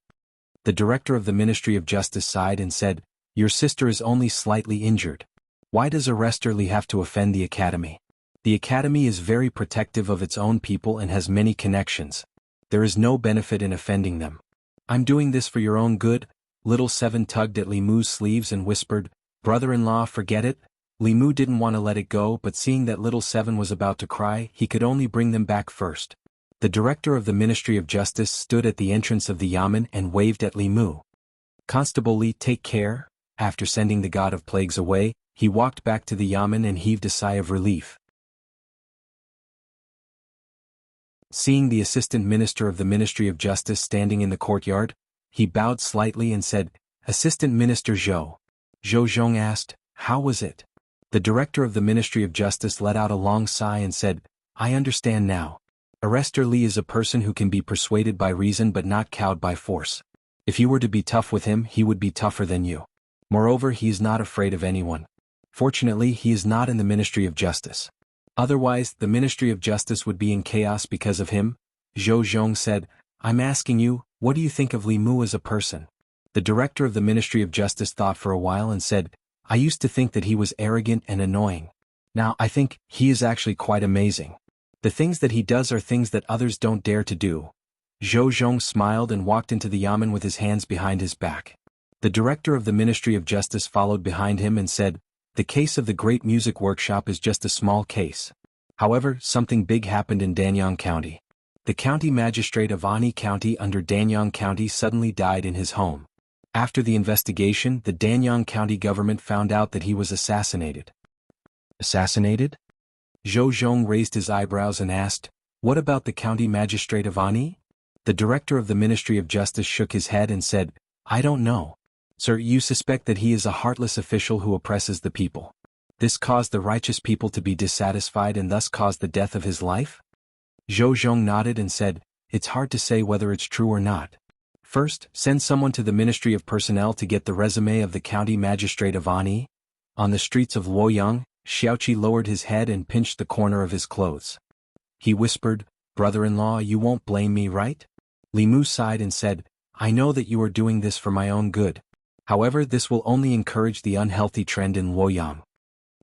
The director of the Ministry of Justice sighed and said, "Your sister is only slightly injured. Why does Arrestor Li have to offend the academy? The academy is very protective of its own people and has many connections. There is no benefit in offending them." "I'm doing this for your own good." Little Seven tugged at Li Mu's sleeves and whispered, "Brother-in-law, forget it." Li Mu didn't want to let it go, but seeing that Little Seven was about to cry, he could only bring them back first. The director of the Ministry of Justice stood at the entrance of the Yamen and waved at Li Mu. "Constable Li, take care." After sending the god of plagues away, he walked back to the yamen and heaved a sigh of relief. Seeing the assistant minister of the Ministry of Justice standing in the courtyard, he bowed slightly and said, "Assistant Minister Zhou." Zhou Zhong asked, "How was it?" The director of the Ministry of Justice let out a long sigh and said, "I understand now. Arrestor Li is a person who can be persuaded by reason but not cowed by force. If you were to be tough with him, he would be tougher than you. Moreover, he is not afraid of anyone. Fortunately, he is not in the Ministry of Justice. Otherwise, the Ministry of Justice would be in chaos because of him." Zhou Zhong said, "I'm asking you, what do you think of Li Mu as a person?" The director of the Ministry of Justice thought for a while and said, "I used to think that he was arrogant and annoying. Now I think he is actually quite amazing. The things that he does are things that others don't dare to do." Zhou Zhong smiled and walked into the yamen with his hands behind his back. The director of the Ministry of Justice followed behind him and said, "The case of the Great Music Workshop is just a small case. However, something big happened in Danyang County. The county magistrate of Ani County under Danyang County suddenly died in his home. After the investigation, the Danyang County government found out that he was assassinated." "Assassinated?" Zhou Zhong raised his eyebrows and asked, "What about the county magistrate of Ani?" The director of the Ministry of Justice shook his head and said, "I don't know. Sir, you suspect that he is a heartless official who oppresses the people. This caused the righteous people to be dissatisfied and thus caused the death of his life?" Zhou Zhong nodded and said, "It's hard to say whether it's true or not. First, send someone to the Ministry of Personnel to get the resume of the county magistrate of Ani." On the streets of Luoyang, Xiaoqi lowered his head and pinched the corner of his clothes. He whispered, "Brother-in-law, you won't blame me, right?" Li Mu sighed and said, "I know that you are doing this for my own good. However, this will only encourage the unhealthy trend in Luoyang."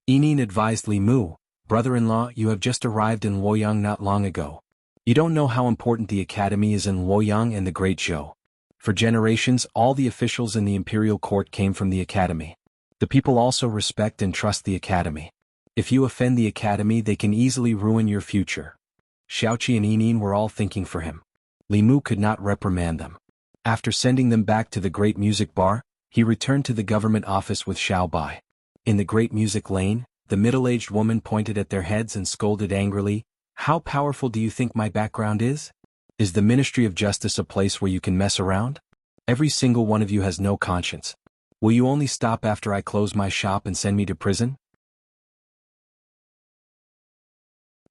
Yinin advised Li Mu, "Brother-in-law, you have just arrived in Luoyang not long ago. You don't know how important the academy is in Luoyang and the Great Zhou. For generations, all the officials in the imperial court came from the academy. The people also respect and trust the academy. If you offend the academy, they can easily ruin your future." Xiaoqi and Yinin were all thinking for him. Li Mu could not reprimand them. After sending them back to the Great Music Bar, he returned to the government office with Xiao Bai. In the Great Music Lane, the middle-aged woman pointed at their heads and scolded angrily, "How powerful do you think my background is? Is the Ministry of Justice a place where you can mess around? Every single one of you has no conscience. Will you only stop after I close my shop and send me to prison?"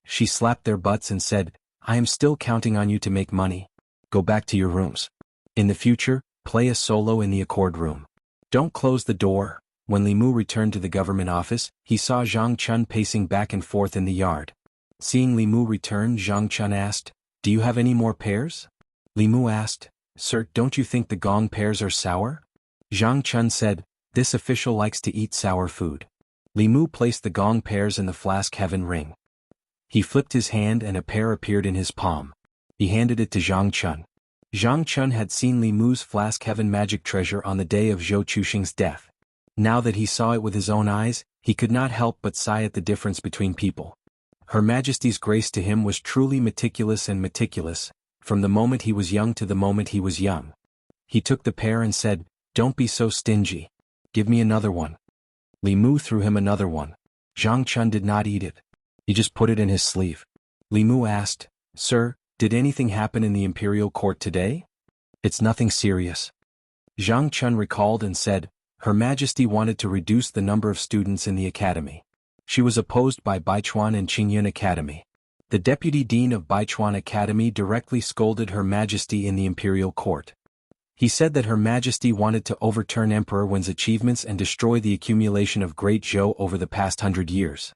She slapped their butts and said, "I am still counting on you to make money. Go back to your rooms. In the future, play a solo in the accord room. Don't close the door." When Li Mu returned to the government office, he saw Zhang Chun pacing back and forth in the yard. Seeing Li Mu return, Zhang Chun asked, "Do you have any more pears?" Li Mu asked, "Sir, don't you think the gong pears are sour?" Zhang Chun said, "This official likes to eat sour food." Li Mu placed the gong pears in the flask heaven ring. He flipped his hand and a pear appeared in his palm. He handed it to Zhang Chun. Zhang Chun had seen Li Mu's flask heaven magic treasure on the day of Zhou Chuxing's death. Now that he saw it with his own eyes, he could not help but sigh at the difference between people. Her Majesty's grace to him was truly meticulous and meticulous, from the moment he was young to the moment he was young. He took the pear and said, "Don't be so stingy. Give me another one." Li Mu threw him another one. Zhang Chun did not eat it. He just put it in his sleeve. Li Mu asked, "Sir, did anything happen in the imperial court today?" "It's nothing serious." Zhang Chun recalled and said, "Her Majesty wanted to reduce the number of students in the academy. She was opposed by Baichuan and Qingyun Academy. The deputy dean of Baichuan Academy directly scolded Her Majesty in the imperial court. He said that Her Majesty wanted to overturn Emperor Wen's achievements and destroy the accumulation of Great Zhou over the past 100 years.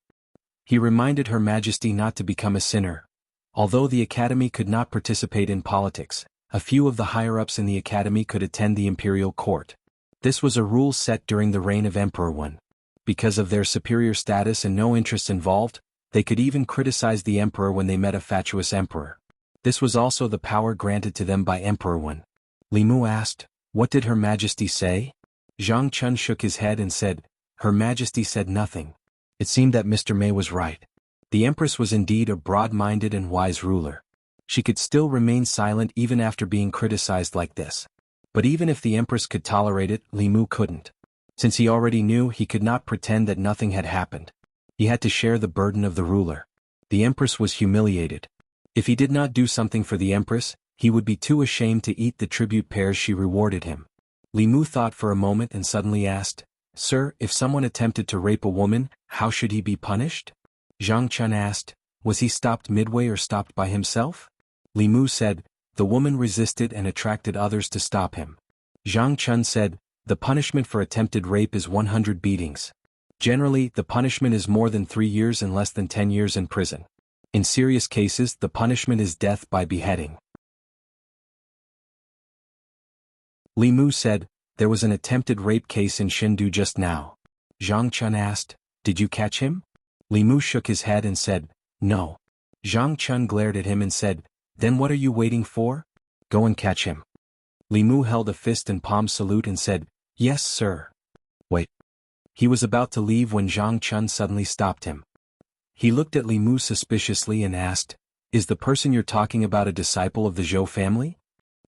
He reminded Her Majesty not to become a sinner. Although the academy could not participate in politics, a few of the higher-ups in the academy could attend the imperial court. This was a rule set during the reign of Emperor Wen. Because of their superior status and no interest involved, they could even criticize the emperor when they met a fatuous emperor. This was also the power granted to them by Emperor Wen. Li Mu asked, "What did Her Majesty say?" Zhang Chun shook his head and said, "Her Majesty said nothing." It seemed that Mr. Mei was right. The Empress was indeed a broad-minded and wise ruler. She could still remain silent even after being criticized like this. But even if the Empress could tolerate it, Li Mu couldn't. Since he already knew, he could not pretend that nothing had happened. He had to share the burden of the ruler. The empress was humiliated. If he did not do something for the empress, he would be too ashamed to eat the tribute pears she rewarded him. Li Mu thought for a moment and suddenly asked, "Sir, if someone attempted to rape a woman, how should he be punished?" Zhang Chun asked, "Was he stopped midway or stopped by himself?" Li Mu said, "The woman resisted and attracted others to stop him." Zhang Chun said, "The punishment for attempted rape is 100 beatings. Generally, the punishment is more than 3 years and less than 10 years in prison. In serious cases, the punishment is death by beheading." Li Mu said, "There was an attempted rape case in Chengdu just now." Zhang Chun asked, "Did you catch him?" Li Mu shook his head and said, "No." Zhang Chun glared at him and said, "Then what are you waiting for? Go and catch him." Li Mu held a fist and palm salute and said, "Yes, sir." "Wait." He was about to leave when Zhang Chun suddenly stopped him. He looked at Li Mu suspiciously and asked, "Is the person you're talking about a disciple of the Zhou family?"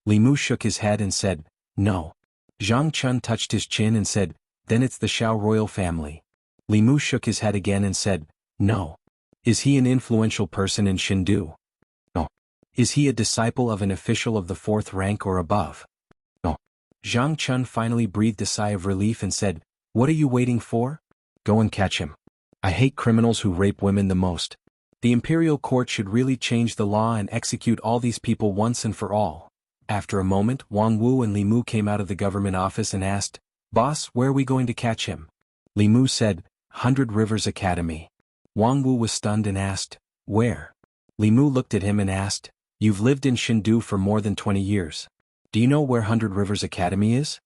Li Mu shook his head and said, "No." Zhang Chun touched his chin and said, "Then it's the Shao royal family." Li Mu shook his head again and said, "No." "Is he an influential person in Chengdu?" "No." "Is he a disciple of an official of the 4th rank or above?" "No." Zhang Chun finally breathed a sigh of relief and said, "What are you waiting for? Go and catch him. I hate criminals who rape women the most. The imperial court should really change the law and execute all these people once and for all." After a moment, Wang Wu and Li Mu came out of the government office and asked, "Boss, where are we going to catch him?" Li Mu said, 100 Rivers Academy." Wang Wu was stunned and asked, "Where?" Li Mu looked at him and asked, "You've lived in Chengdu for more than 20 years. Do you know where 100 Rivers Academy is?"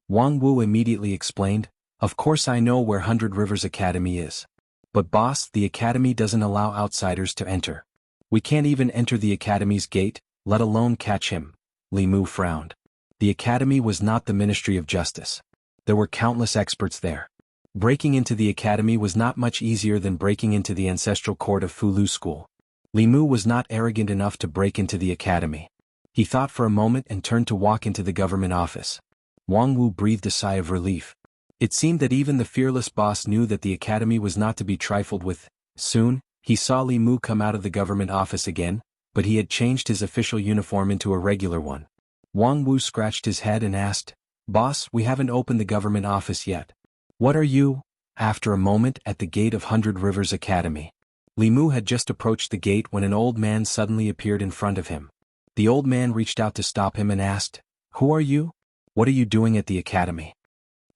Wang Wu immediately explained, "Of course I know where 100 Rivers Academy is. But boss, the academy doesn't allow outsiders to enter. We can't even enter the academy's gate, let alone catch him." Li Mu frowned. The academy was not the Ministry of Justice. There were countless experts there. Breaking into the academy was not much easier than breaking into the ancestral court of Fulu School. Li Mu was not arrogant enough to break into the academy. He thought for a moment and turned to walk into the government office. Wang Wu breathed a sigh of relief. It seemed that even the fearless boss knew that the academy was not to be trifled with. Soon, he saw Li Mu come out of the government office again, but he had changed his official uniform into a regular one. Wang Wu scratched his head and asked, "Boss, we haven't opened the government office yet. What are you?" After a moment, at the gate of 100 Rivers Academy. Li Mu had just approached the gate when an old man suddenly appeared in front of him. The old man reached out to stop him and asked, "Who are you? What are you doing at the academy?"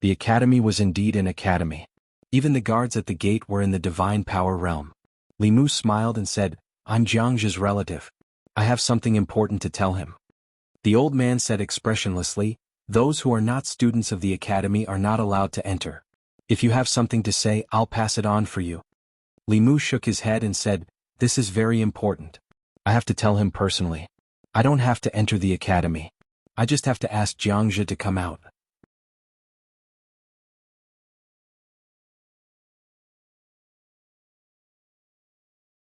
The academy was indeed an academy. Even the guards at the gate were in the divine power realm. Li Mu smiled and said, "I'm Jianghu's relative. I have something important to tell him." The old man said expressionlessly, "Those who are not students of the academy are not allowed to enter. If you have something to say, I'll pass it on for you." Li Mu shook his head and said, "This is very important. I have to tell him personally. I don't have to enter the academy. I just have to ask Jianghu to come out."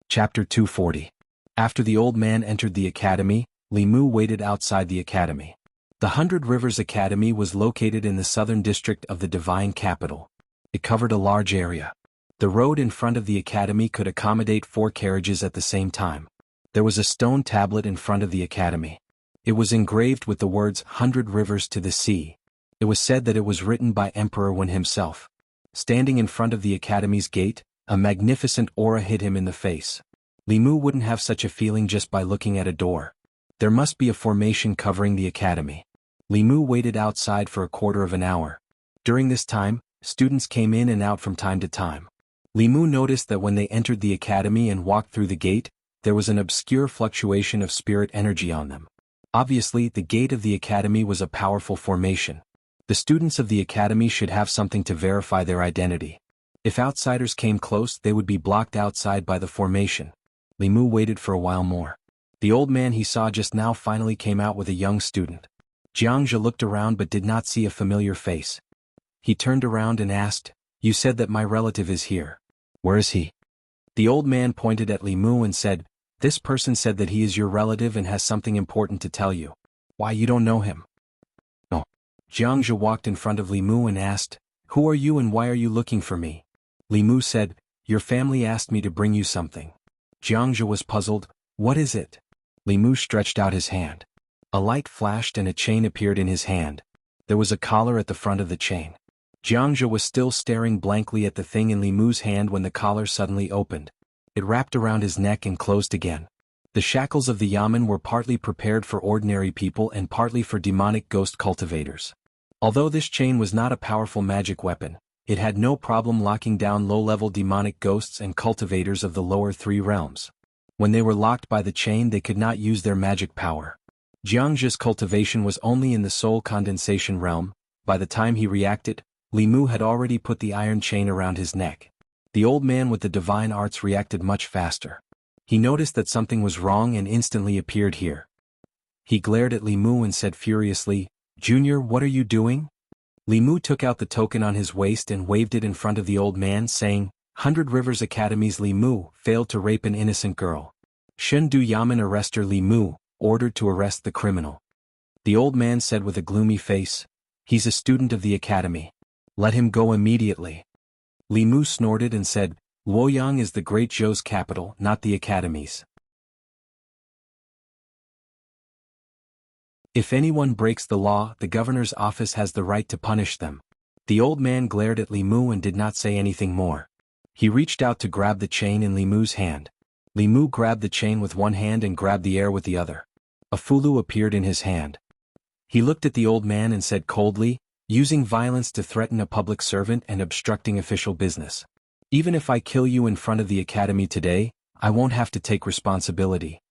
Chapter 240. After the old man entered the academy, Li Mu waited outside the academy. The 100 Rivers Academy was located in the southern district of the divine capital. It covered a large area. The road in front of the academy could accommodate 4 carriages at the same time. There was a stone tablet in front of the academy. It was engraved with the words 100 Rivers to the Sea. It was said that it was written by Emperor Wen himself. Standing in front of the academy's gate, a magnificent aura hit him in the face. Li Mu wouldn't have such a feeling just by looking at a door. There must be a formation covering the academy. Li Mu waited outside for a quarter of an hour. During this time, students came in and out from time to time. Li Mu noticed that when they entered the academy and walked through the gate, there was an obscure fluctuation of spirit energy on them. Obviously, the gate of the academy was a powerful formation. The students of the academy should have something to verify their identity. If outsiders came close, they would be blocked outside by the formation. Li Mu waited for a while more. The old man he saw just now finally came out with a young student. Jianghu looked around but did not see a familiar face. He turned around and asked, "You said that my relative is here. Where is he?" The old man pointed at Li Mu and said, "This person said that he is your relative and has something important to tell you. Why, you don't know him?" "No." Jianghu walked in front of Li Mu and asked, Who are you and why are you looking for me? Li Mu said, your family asked me to bring you something. Jianghu was puzzled, what is it? Li Mu stretched out his hand. A light flashed and a chain appeared in his hand. There was a collar at the front of the chain. Jianghu was still staring blankly at the thing in Li Mu's hand when the collar suddenly opened. It wrapped around his neck and closed again. The shackles of the yamen were partly prepared for ordinary people and partly for demonic ghost cultivators. Although this chain was not a powerful magic weapon, it had no problem locking down low-level demonic ghosts and cultivators of the lower 3 realms. When they were locked by the chain, they could not use their magic power. Jianghu's cultivation was only in the soul condensation realm. By the time he reacted, Li Mu had already put the iron chain around his neck. The old man with the divine arts reacted much faster. He noticed that something was wrong and instantly appeared here. He glared at Li Mu and said furiously, Junior, what are you doing? Li Mu took out the token on his waist and waved it in front of the old man, saying, 100 Rivers Academy's Li Mu failed to rape an innocent girl. Shundu Yamen arrestor Li Mu, ordered to arrest the criminal. The old man said with a gloomy face, he's a student of the academy. Let him go immediately. Li Mu snorted and said, Luoyang is the great Zhou's capital, not the academy's. If anyone breaks the law, the governor's office has the right to punish them. The old man glared at Li Mu and did not say anything more. He reached out to grab the chain in Li Mu's hand. Li Mu grabbed the chain with one hand and grabbed the air with the other. A fulu appeared in his hand. He looked at the old man and said coldly, using violence to threaten a public servant and obstructing official business. Even if I kill you in front of the academy today, I won't have to take responsibility.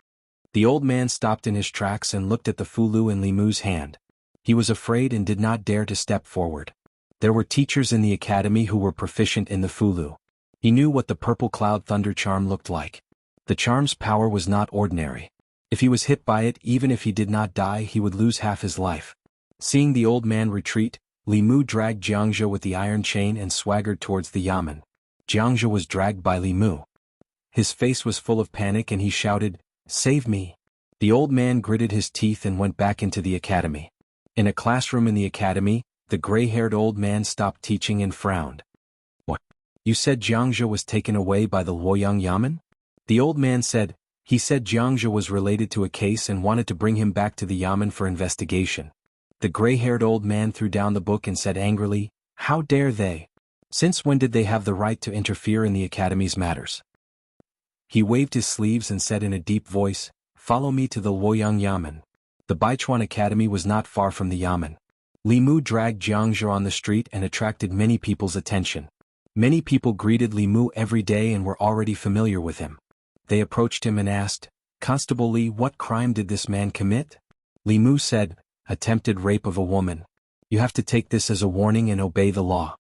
The old man stopped in his tracks and looked at the fulu in Li Mu's hand. He was afraid and did not dare to step forward. There were teachers in the academy who were proficient in the fulu. He knew what the purple cloud thunder charm looked like. The charm's power was not ordinary. If he was hit by it, even if he did not die, he would lose half his life. Seeing the old man retreat, Li Mu dragged Jianghu with the iron chain and swaggered towards the yamen. Jianghu was dragged by Li Mu. His face was full of panic and he shouted, Save me! The old man gritted his teeth and went back into the academy. In a classroom in the academy, the gray-haired old man stopped teaching and frowned. What? You said Jianghu was taken away by the Luoyang Yamen? The old man said, he said Jianghu was related to a case and wanted to bring him back to the yamen for investigation. The gray-haired old man threw down the book and said angrily, How dare they? Since when did they have the right to interfere in the academy's matters? He waved his sleeves and said in a deep voice, Follow me to the Luoyang Yamen. The Baichuan Academy was not far from the yamen. Li Mu dragged Jianghu on the street and attracted many people's attention. Many people greeted Li Mu every day and were already familiar with him. They approached him and asked, Constable Li, what crime did this man commit? Li Mu said, Attempted rape of a woman. You have to take this as a warning and obey the law.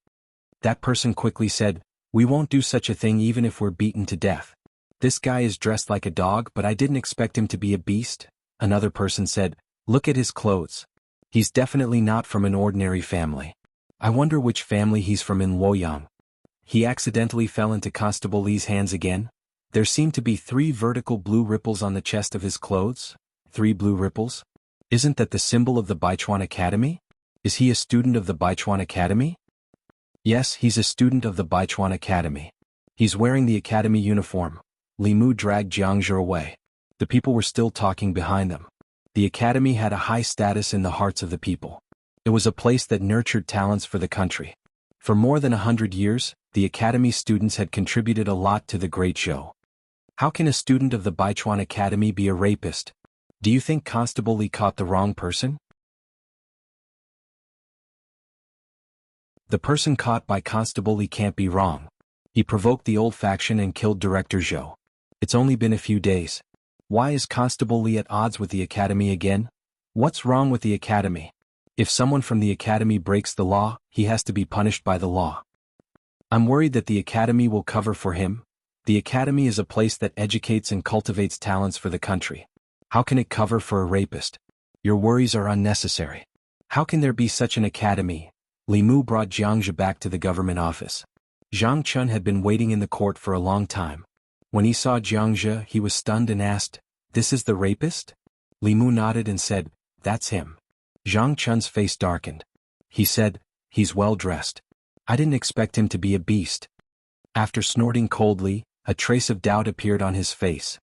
That person quickly said, We won't do such a thing even if we're beaten to death. This guy is dressed like a dog, but I didn't expect him to be a beast. Another person said, Look at his clothes. He's definitely not from an ordinary family. I wonder which family he's from in Luoyang. He accidentally fell into Constable Li's hands again. There seemed to be 3 vertical blue ripples on the chest of his clothes. 3 blue ripples? Isn't that the symbol of the Baichuan Academy? Is he a student of the Baichuan Academy? Yes, he's a student of the Baichuan Academy. He's wearing the academy uniform. Li Mu dragged Jianghu away. The people were still talking behind them. The academy had a high status in the hearts of the people. It was a place that nurtured talents for the country. For more than 100 years, the academy students had contributed a lot to the great show. How can a student of the Baichuan Academy be a rapist? Do you think Constable Li caught the wrong person? The person caught by Constable Li can't be wrong. He provoked the old faction and killed Director Zhou. It's only been a few days. Why is Constable Li at odds with the academy again? What's wrong with the academy? If someone from the academy breaks the law, he has to be punished by the law. I'm worried that the academy will cover for him. The academy is a place that educates and cultivates talents for the country. How can it cover for a rapist? Your worries are unnecessary. How can there be such an academy? Li Mu brought Jianghu back to the government office. Zhang Chun had been waiting in the court for a long time. When he saw Jianghu, he was stunned and asked, This is the rapist? Li Mu nodded and said, That's him. Zhang Chun's face darkened. He said, He's well dressed. I didn't expect him to be a beast. After snorting coldly, a trace of doubt appeared on his face.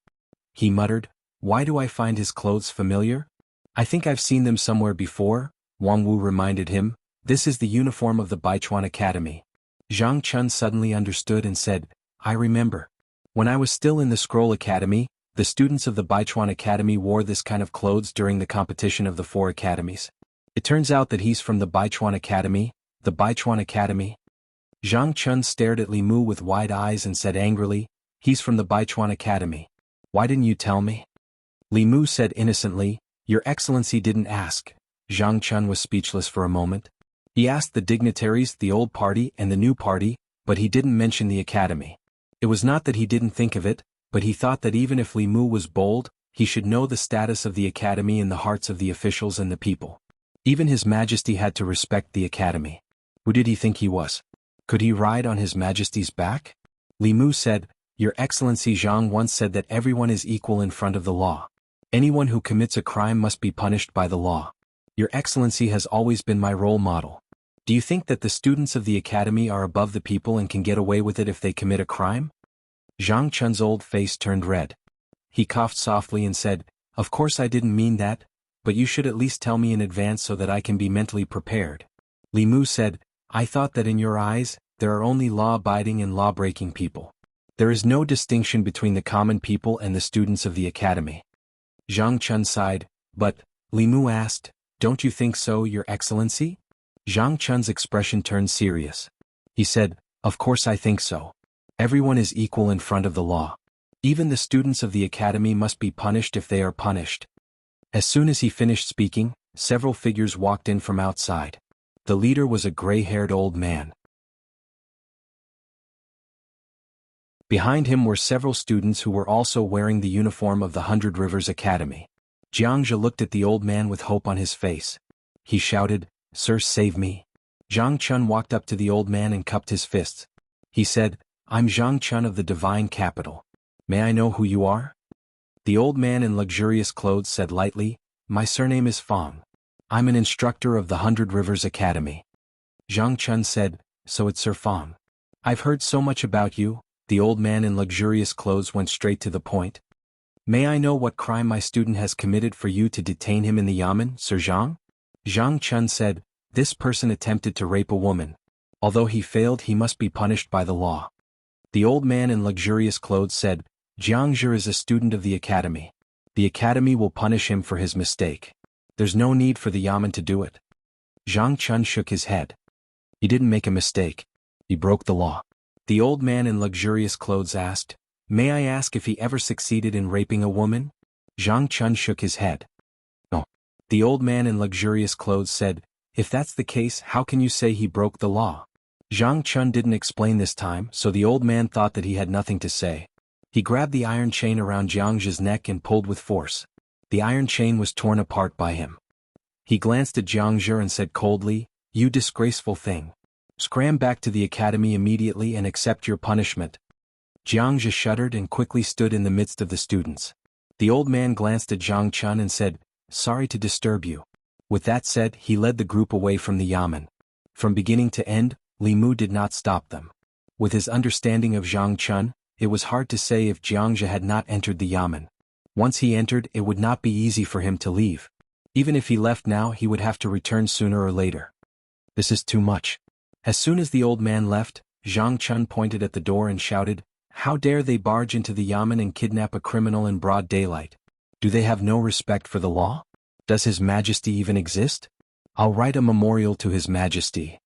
He muttered, "Why do I find his clothes familiar? I think I've seen them somewhere before," Wang Wu reminded him. "This is the uniform of the Baichuan Academy." Zhang Chun suddenly understood and said, "I remember. When I was still in the Scroll Academy, the students of the Baichuan Academy wore this kind of clothes during the competition of the 4 academies. It turns out that he's from the Baichuan Academy." "The Baichuan Academy?" Zhang Chun stared at Li Mu with wide eyes and said angrily, "He's from the Baichuan Academy. Why didn't you tell me?" Li Mu said innocently, "Your Excellency didn't ask." Zhang Chun was speechless for a moment. He asked the dignitaries, the old party and the new party, but he didn't mention the academy. It was not that he didn't think of it, but he thought that even if Li Mu was bold, he should know the status of the academy in the hearts of the officials and the people. Even His Majesty had to respect the academy. Who did he think he was? Could he ride on His Majesty's back? Li Mu said, "Your Excellency, Zhang once said that everyone is equal in front of the law. Anyone who commits a crime must be punished by the law. Your Excellency has always been my role model. Do you think that the students of the academy are above the people and can get away with it if they commit a crime?" Zhang Chun's old face turned red. He coughed softly and said, "Of course I didn't mean that, but you should at least tell me in advance so that I can be mentally prepared." Li Mu said, "I thought that in your eyes, there are only law-abiding and law-breaking people. There is no distinction between the common people and the students of the academy." Zhang Chun sighed, "But," Li Mu asked, "don't you think so, Your Excellency?" Zhang Chun's expression turned serious. He said, "Of course I think so. Everyone is equal in front of the law. Even the students of the academy must be punished if they are punished." As soon as he finished speaking, several figures walked in from outside. The leader was a gray-haired old man. Behind him were several students who were also wearing the uniform of the 100 Rivers Academy. Jianghu looked at the old man with hope on his face. He shouted, "Sir, save me." Zhang Chun walked up to the old man and cupped his fists. He said, "I'm Zhang Chun of the Divine Capital. May I know who you are?" The old man in luxurious clothes said lightly, "My surname is Fang. I'm an instructor of the 100 Rivers Academy." Zhang Chun said, "So it's Sir Fang. I've heard so much about you." The old man in luxurious clothes went straight to the point. "May I know what crime my student has committed for you to detain him in the yamen, Sir Zhang?" Zhang Chun said, "This person attempted to rape a woman. Although he failed, he must be punished by the law." The old man in luxurious clothes said, "Jianghu is a student of the academy. The academy will punish him for his mistake. There's no need for the yamen to do it." Zhang Chun shook his head. "He didn't make a mistake. He broke the law." The old man in luxurious clothes asked, "May I ask if he ever succeeded in raping a woman?" Zhang Chun shook his head. "No." The old man in luxurious clothes said, "If that's the case, how can you say he broke the law?" Zhang Chun didn't explain this time, so the old man thought that he had nothing to say. He grabbed the iron chain around Jianghu's neck and pulled with force. The iron chain was torn apart by him. He glanced at Jianghu and said coldly, "You disgraceful thing. Scram back to the academy immediately and accept your punishment." Jianghu shuddered and quickly stood in the midst of the students. The old man glanced at Zhang Chun and said, "Sorry to disturb you." With that said, he led the group away from the yamen. From beginning to end, Li Mu did not stop them. With his understanding of Zhang Chun, it was hard to say if Jianghu had not entered the yamen. Once he entered, it would not be easy for him to leave. Even if he left now, he would have to return sooner or later. This is too much. As soon as the old man left, Zhang Chun pointed at the door and shouted, "How dare they barge into the yamen and kidnap a criminal in broad daylight? Do they have no respect for the law? Does His Majesty even exist? I'll write a memorial to His Majesty."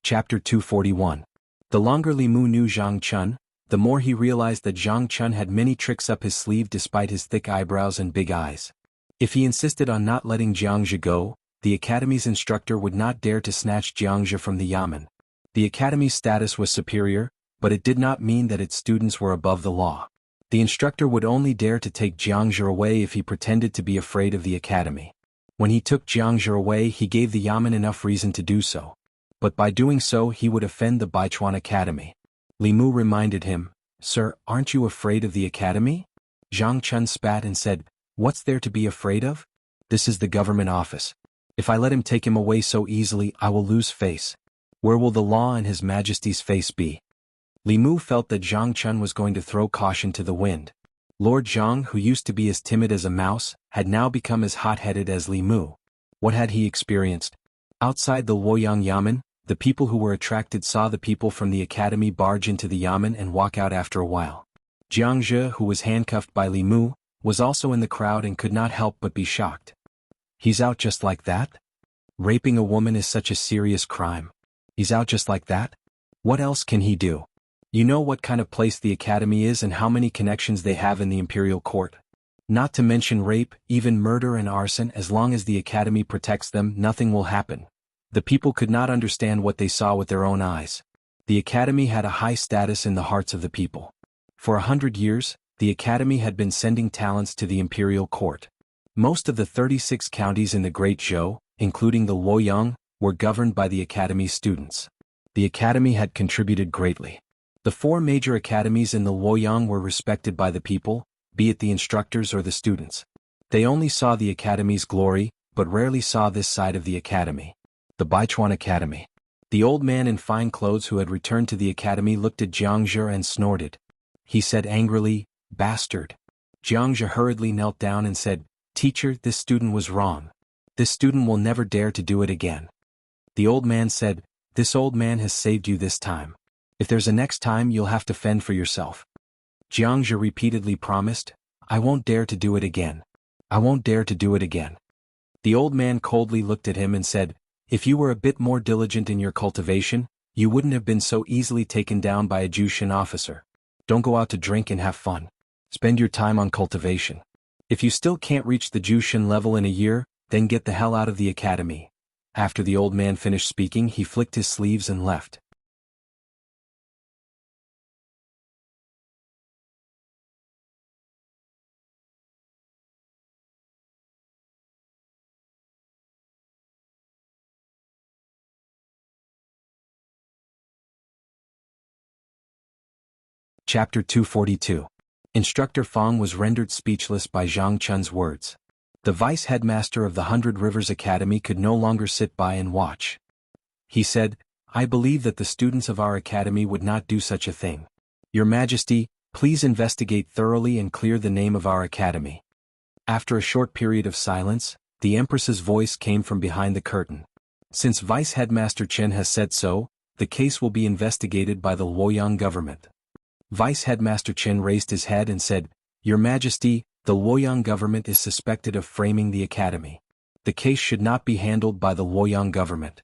Chapter 241. The longer Li Mu knew Zhang Chun, the more he realized that Zhang Chun had many tricks up his sleeve despite his thick eyebrows and big eyes. If he insisted on not letting Jianghu go, the academy's instructor would not dare to snatch Jianghu from the yamen. The academy's status was superior, but it did not mean that its students were above the law. The instructor would only dare to take Jianghu away if he pretended to be afraid of the academy. When he took Jianghu away, he gave the yamen enough reason to do so. But by doing so, he would offend the Baichuan Academy. Li Mu reminded him, "Sir, aren't you afraid of the academy?" Zhang Chun spat and said, What's there to be afraid of? This is the government office. If I let him take him away so easily, I will lose face. Where will the law and His Majesty's face be? Li Mu felt that Zhang Chun was going to throw caution to the wind. Lord Zhang, who used to be as timid as a mouse, had now become as hot-headed as Li Mu. What had he experienced? Outside the Luoyang Yamen, the people who were attracted saw the people from the academy barge into the Yamen and walk out after a while. Jianghu, who was handcuffed by Li Mu, was also in the crowd and could not help but be shocked. He's out just like that? Raping a woman is such a serious crime. He's out just like that? What else can he do? You know what kind of place the academy is and how many connections they have in the imperial court. Not to mention rape, even murder and arson. As long as the academy protects them, nothing will happen. The people could not understand what they saw with their own eyes. The academy had a high status in the hearts of the people. For 100 years, the academy had been sending talents to the imperial court. Most of the 36 counties in the Great Zhou, including the Luoyang, were governed by the academy's students. The academy had contributed greatly. The 4 major academies in the Luoyang were respected by the people, be it the instructors or the students. They only saw the academy's glory, but rarely saw this side of the academy. The Baichuan Academy. The old man in fine clothes who had returned to the academy looked at Jianghu and snorted. He said angrily, "Bastard." Jianghu hurriedly knelt down and said, "Teacher, this student was wrong. This student will never dare to do it again." The old man said, "This old man has saved you this time. If there's a next time, you'll have to fend for yourself." Jianghu repeatedly promised, "I won't dare to do it again. I won't dare to do it again." The old man coldly looked at him and said, "If you were a bit more diligent in your cultivation, you wouldn't have been so easily taken down by a Jushin officer. Don't go out to drink and have fun. Spend your time on cultivation. If you still can't reach the Jushin level in a year, then get the hell out of the academy." After the old man finished speaking, he flicked his sleeves and left. Chapter 242. Instructor Fong was rendered speechless by Zhang Chun's words. The vice headmaster of the 100 Rivers Academy could no longer sit by and watch. He said, "I believe that the students of our academy would not do such a thing. Your Majesty, please investigate thoroughly and clear the name of our academy." After a short period of silence, the Empress's voice came from behind the curtain. "Since Vice Headmaster Chen has said so, the case will be investigated by the Luoyang government." Vice Headmaster Chen raised his head and said, "Your Majesty, the Luoyang government is suspected of framing the academy. The case should not be handled by the Luoyang government."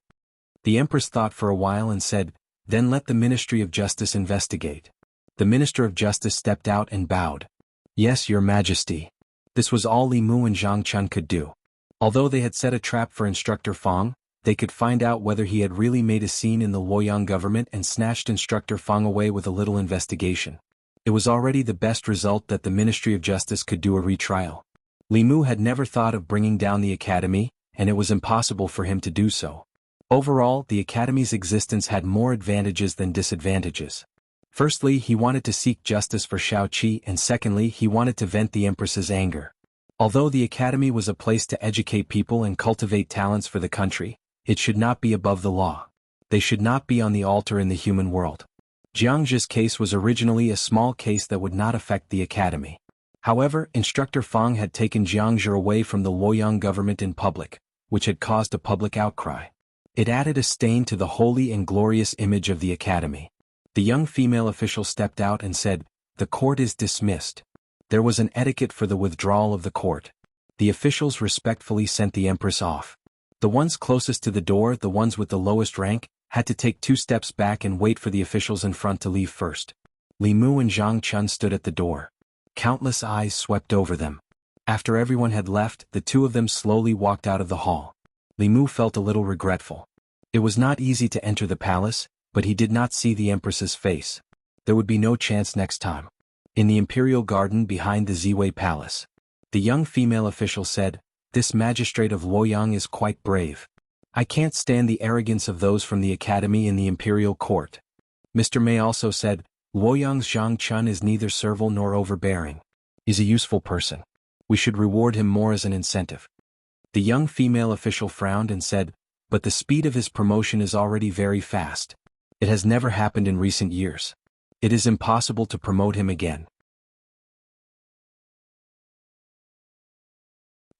The Empress thought for a while and said, "Then let the Ministry of Justice investigate." The Minister of Justice stepped out and bowed. "Yes, Your Majesty." This was all Li Mu and Zhang Chun could do. Although they had set a trap for Instructor Fong, they could find out whether he had really made a scene in the Luoyang government and snatched Instructor Fong away with a little investigation. It was already the best result that the Ministry of Justice could do a retrial. Li Mu had never thought of bringing down the academy, and it was impossible for him to do so. Overall, the academy's existence had more advantages than disadvantages. Firstly, he wanted to seek justice for Shaoqi, and secondly, he wanted to vent the Empress's anger. Although the academy was a place to educate people and cultivate talents for the country, it should not be above the law. They should not be on the altar in the human world. Jianghu's case was originally a small case that would not affect the academy. However, Instructor Fong had taken Jianghu away from the Luoyang government in public, which had caused a public outcry. It added a stain to the holy and glorious image of the academy. The young female official stepped out and said, "The court is dismissed." There was an etiquette for the withdrawal of the court. The officials respectfully sent the Empress off. The ones closest to the door, the ones with the lowest rank, had to take 2 steps back and wait for the officials in front to leave first. Li Mu and Zhang Chun stood at the door. Countless eyes swept over them. After everyone had left, the 2 of them slowly walked out of the hall. Li Mu felt a little regretful. It was not easy to enter the palace, but he did not see the Empress's face. There would be no chance next time. In the imperial garden behind the Ziwei Palace, the young female official said, "This magistrate of Luoyang is quite brave. I can't stand the arrogance of those from the academy in the imperial court." Mr. Mei also said, "Luoyang's Zhang Chun is neither servile nor overbearing. He's a useful person. We should reward him more as an incentive. The young female official frowned and said, but the speed of his promotion is already very fast. It has never happened in recent years. It is impossible to promote him again.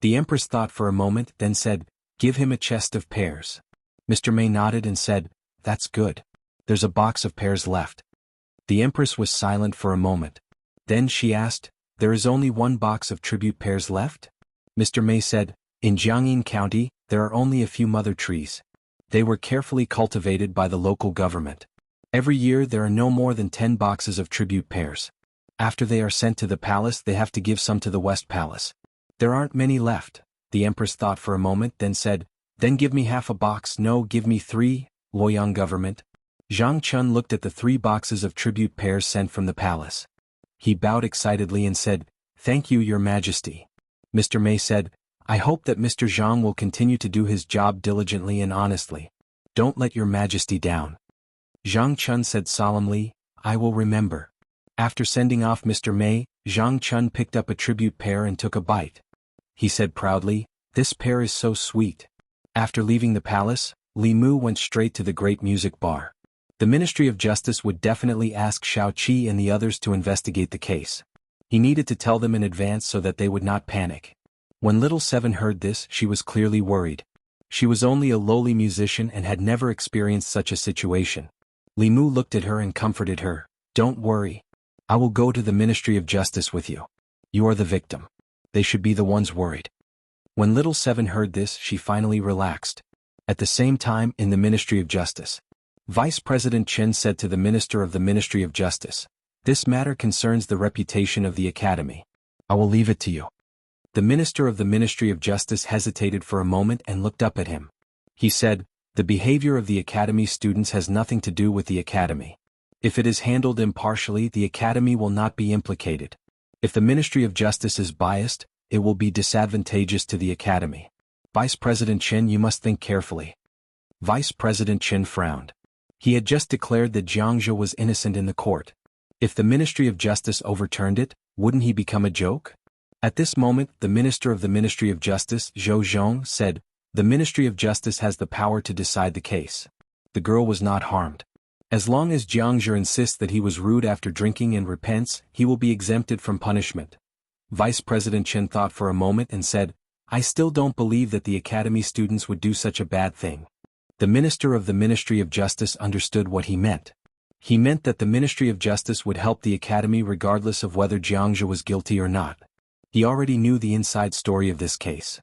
The Empress thought for a moment, then said, give him a chest of pears. Mr. May nodded and said, that's good. There's a box of pears left. The Empress was silent for a moment. Then she asked, there is only one box of tribute pears left? Mr. May said, in Jianghu County, there are only a few mother trees. They were carefully cultivated by the local government. Every year there are no more than 10 boxes of tribute pears. After they are sent to the palace, they have to give some to the West Palace. There aren't many left. The Empress thought for a moment, then said, then give me half a box. No, give me 3, Luoyang government. Zhang Chun looked at the 3 boxes of tribute pears sent from the palace. He bowed excitedly and said, thank you, Your Majesty. Mr. May said, I hope that Mr. Zhang will continue to do his job diligently and honestly. Don't let Your Majesty down. Zhang Chun said solemnly, I will remember. After sending off Mr. May, Zhang Chun picked up a tribute pear and took a bite. He said proudly, this pear is so sweet. After leaving the palace, Li Mu went straight to the great music bar. The Ministry of Justice would definitely ask Shao Qi and the others to investigate the case. He needed to tell them in advance so that they would not panic. When Little Seven heard this, she was clearly worried. She was only a lowly musician and had never experienced such a situation. Li Mu looked at her and comforted her. Don't worry. I will go to the Ministry of Justice with you. You are the victim. They should be the ones worried. When Little Seven heard this, she finally relaxed. At the same time, in the Ministry of Justice, Vice President Chen said to the Minister of the Ministry of Justice, this matter concerns the reputation of the Academy. I will leave it to you. The Minister of the Ministry of Justice hesitated for a moment and looked up at him. He said, the behavior of the Academy students has nothing to do with the Academy. If it is handled impartially, the Academy will not be implicated. If the Ministry of Justice is biased, it will be disadvantageous to the Academy. Vice President Chen, you must think carefully. Vice President Chen frowned. He had just declared that Jianghu was innocent in the court. If the Ministry of Justice overturned it, wouldn't he become a joke? At this moment, the Minister of the Ministry of Justice, Zhou Zhong, said, the Ministry of Justice has the power to decide the case. The girl was not harmed. As long as Jianghu insists that he was rude after drinking and repents, he will be exempted from punishment. Vice President Chen thought for a moment and said, I still don't believe that the Academy students would do such a bad thing. The Minister of the Ministry of Justice understood what he meant. He meant that the Ministry of Justice would help the Academy regardless of whether Jianghu was guilty or not. He already knew the inside story of this case.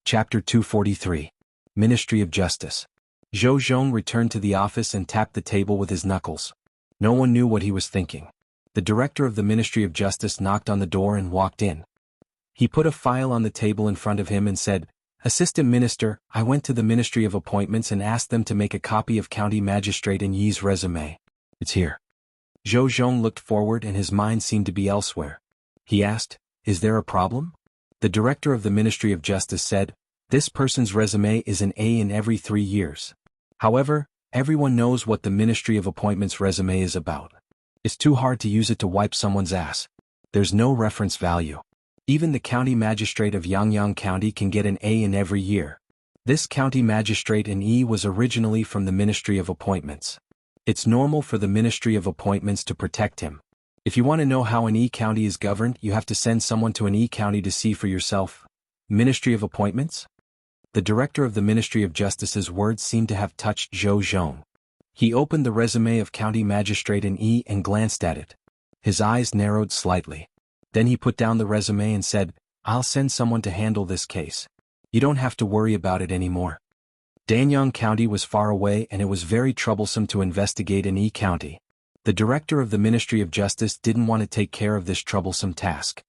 Chapter 243. Ministry of Justice. Zhou Zhong returned to the office and tapped the table with his knuckles. No one knew what he was thinking. The director of the Ministry of Justice knocked on the door and walked in. He put a file on the table in front of him and said, Assistant Minister, I went to the Ministry of Appointments and asked them to make a copy of County Magistrate and Yi's resume. It's here. Zhou Zhong looked forward and his mind seemed to be elsewhere. He asked, Is there a problem? The director of the Ministry of Justice said, this person's resume is an A in every 3 years. However, everyone knows what the Ministry of Appointments resume is about. It's too hard to use it to wipe someone's ass. There's no reference value. Even the county magistrate of Yangyang County can get an A in every year. This county magistrate in E was originally from the Ministry of Appointments. It's normal for the Ministry of Appointments to protect him. If you want to know how an E county is governed, you have to send someone to an E county to see for yourself. Ministry of Appointments? The director of the Ministry of Justice's words seemed to have touched Zhou Zhong. He opened the resume of county magistrate in E and glanced at it. His eyes narrowed slightly. Then he put down the resume and said, I'll send someone to handle this case. You don't have to worry about it anymore. Danyang County was far away and it was very troublesome to investigate in E County. The director of the Ministry of Justice didn't want to take care of this troublesome task.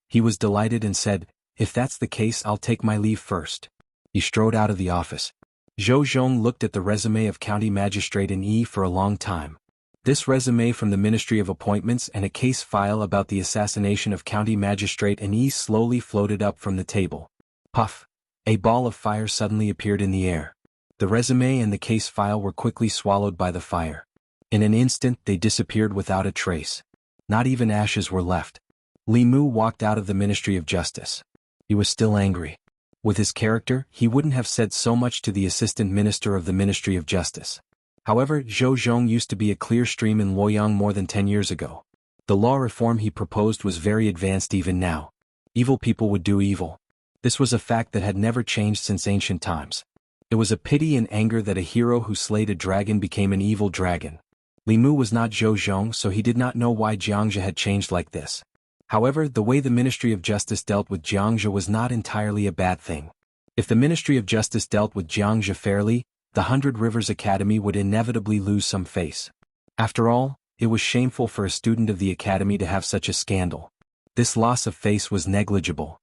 He was delighted and said, if that's the case, I'll take my leave first. He strode out of the office. Zhou Zhong looked at the resume of county magistrate in E for a long time. This resume from the Ministry of Appointments and a case file about the assassination of County Magistrate Anise slowly floated up from the table. Puff! A ball of fire suddenly appeared in the air. The resume and the case file were quickly swallowed by the fire. In an instant they disappeared without a trace. Not even ashes were left. Li Mu walked out of the Ministry of Justice. He was still angry. With his character, he wouldn't have said so much to the Assistant Minister of the Ministry of Justice. However, Zhou Zhong used to be a clear stream in Luoyang more than 10 years ago. The law reform he proposed was very advanced even now. Evil people would do evil. This was a fact that had never changed since ancient times. It was a pity and anger that a hero who slayed a dragon became an evil dragon. Li Mu was not Zhou Zhong, so he did not know why Jianghu had changed like this. However, the way the Ministry of Justice dealt with Jianghu was not entirely a bad thing. If the Ministry of Justice dealt with Jianghu fairly, the 100 Rivers Academy would inevitably lose some face. After all, it was shameful for a student of the academy to have such a scandal. This loss of face was negligible.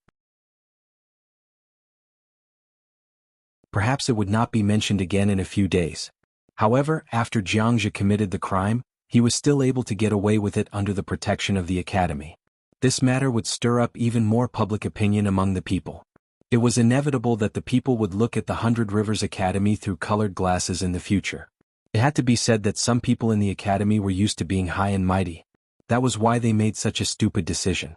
Perhaps it would not be mentioned again in a few days. However, after Jianghu committed the crime, he was still able to get away with it under the protection of the academy. This matter would stir up even more public opinion among the people. It was inevitable that the people would look at the 100 Rivers Academy through colored glasses in the future. It had to be said that some people in the academy were used to being high and mighty. That was why they made such a stupid decision.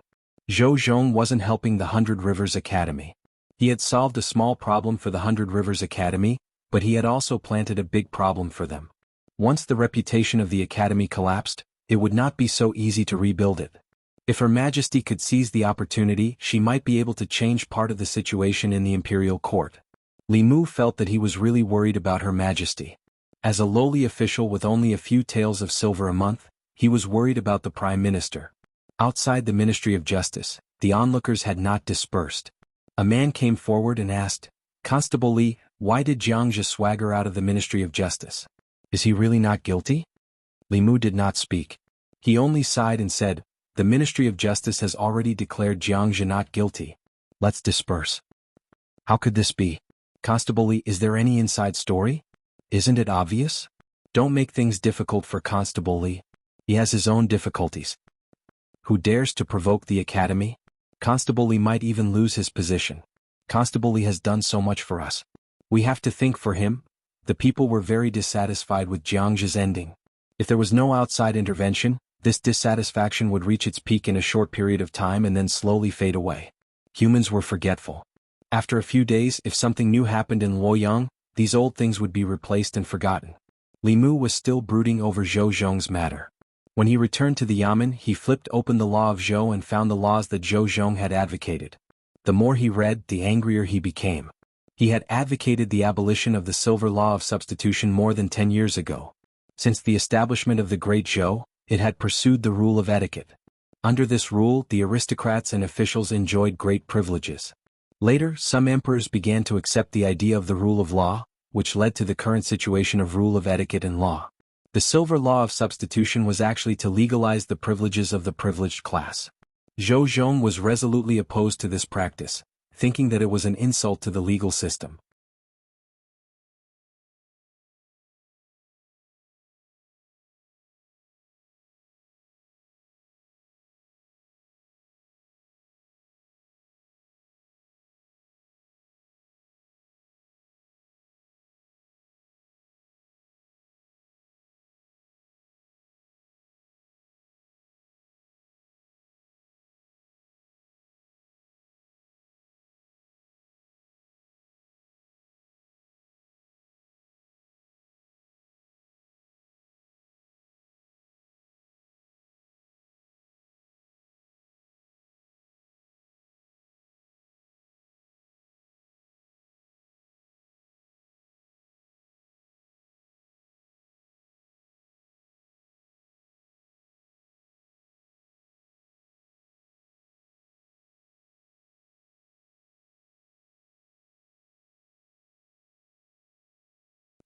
Zhou Zhong wasn't helping the 100 Rivers Academy. He had solved a small problem for the 100 Rivers Academy, but he had also planted a big problem for them. Once the reputation of the academy collapsed, it would not be so easy to rebuild it. If Her Majesty could seize the opportunity, she might be able to change part of the situation in the imperial court. Li Mu felt that he was really worried about Her Majesty. As a lowly official with only a few taels of silver a month, he was worried about the Prime Minister. Outside the Ministry of Justice, the onlookers had not dispersed. A man came forward and asked, "Constable Li, why did Jianghu swagger out of the Ministry of Justice? Is he really not guilty?" Li Mu did not speak. He only sighed and said, "The Ministry of Justice has already declared Jianghu not guilty. Let's disperse." How could this be? Constable Li, is there any inside story? Isn't it obvious? Don't make things difficult for Constable Li. He has his own difficulties. Who dares to provoke the academy? Constable Li might even lose his position. Constable Li has done so much for us. We have to think for him. The people were very dissatisfied with Jianghu's ending. If there was no outside intervention, this dissatisfaction would reach its peak in a short period of time and then slowly fade away. Humans were forgetful. After a few days, if something new happened in Luoyang, these old things would be replaced and forgotten. Li Mu was still brooding over Zhou Zhong's matter. When he returned to the Yamen, he flipped open the law of Zhou and found the laws that Zhou Zhong had advocated. The more he read, the angrier he became. He had advocated the abolition of the silver law of substitution more than 10 years ago. Since the establishment of the Great Zhou, it had pursued the rule of etiquette. Under this rule, the aristocrats and officials enjoyed great privileges. Later, some emperors began to accept the idea of the rule of law, which led to the current situation of rule of etiquette and law. The silver law of substitution was actually to legalize the privileges of the privileged class. Zhou Zhong was resolutely opposed to this practice, thinking that it was an insult to the legal system.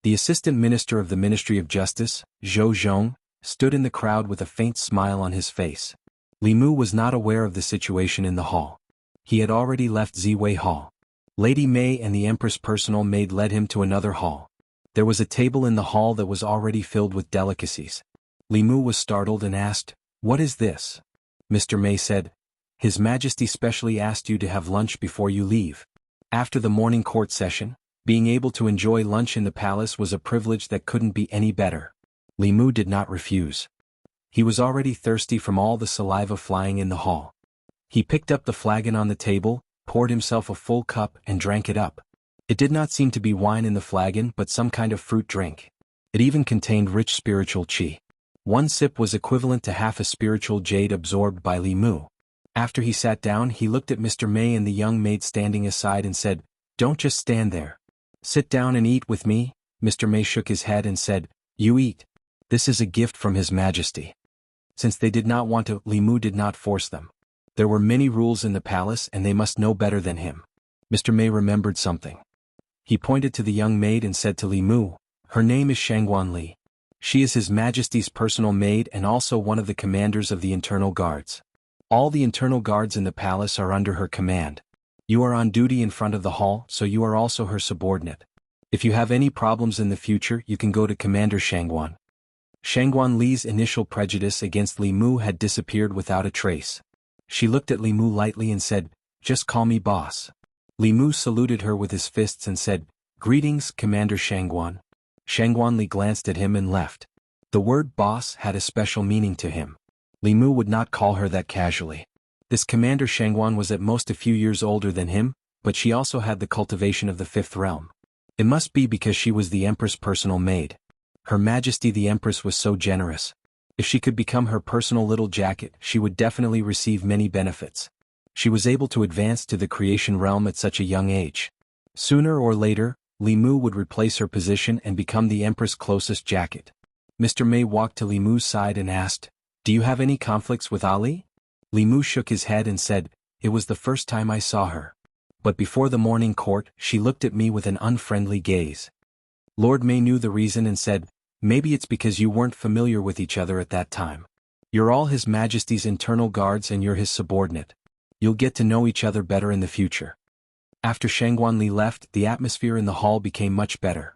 The Assistant Minister of the Ministry of Justice, Zhou Zhong, stood in the crowd with a faint smile on his face. Li Mu was not aware of the situation in the hall. He had already left Ziwei Hall. Lady Mei and the Empress' personal maid led him to another hall. There was a table in the hall that was already filled with delicacies. Li Mu was startled and asked, "What is this?" Mr. Mei said, "His Majesty specially asked you to have lunch before you leave." After the morning court session, being able to enjoy lunch in the palace was a privilege that couldn't be any better. Li Mu did not refuse. He was already thirsty from all the saliva flying in the hall. He picked up the flagon on the table, poured himself a full cup and drank it up. It did not seem to be wine in the flagon but some kind of fruit drink. It even contained rich spiritual qi. One sip was equivalent to half a spiritual jade absorbed by Li Mu. After he sat down, he looked at Mr. Mei and the young maid standing aside and said, "Don't just stand there. Sit down and eat with me." Mr. Mei shook his head and said, "You eat. This is a gift from His Majesty." Since they did not want to, Li Mu did not force them. There were many rules in the palace and they must know better than him. Mr. Mei remembered something. He pointed to the young maid and said to Li Mu, "Her name is Shangguan Li. She is His Majesty's personal maid and also one of the commanders of the internal guards. All the internal guards in the palace are under her command. You are on duty in front of the hall, so you are also her subordinate. If you have any problems in the future, you can go to Commander Shangguan." Shangguan Li's initial prejudice against Li Mu had disappeared without a trace. She looked at Li Mu lightly and said, "Just call me boss." Li Mu saluted her with his fists and said, "Greetings, Commander Shangguan." Shangguan Li glanced at him and left. The word boss had a special meaning to him. Li Mu would not call her that casually. This Commander Shangguan was at most a few years older than him, but she also had the cultivation of the fifth realm. It must be because she was the Empress' personal maid. Her Majesty the Empress was so generous. If she could become her personal little jacket, she would definitely receive many benefits. She was able to advance to the creation realm at such a young age. Sooner or later, Li Mu would replace her position and become the Empress' closest jacket. Mr. Mei walked to Li Mu's side and asked, "Do you have any conflicts with Ali?" Li Mu shook his head and said, "It was the first time I saw her. But before the morning court, she looked at me with an unfriendly gaze." Lord Mei knew the reason and said, "Maybe it's because you weren't familiar with each other at that time. You're all His Majesty's internal guards and you're his subordinate. You'll get to know each other better in the future." After Shangguan Li left, the atmosphere in the hall became much better.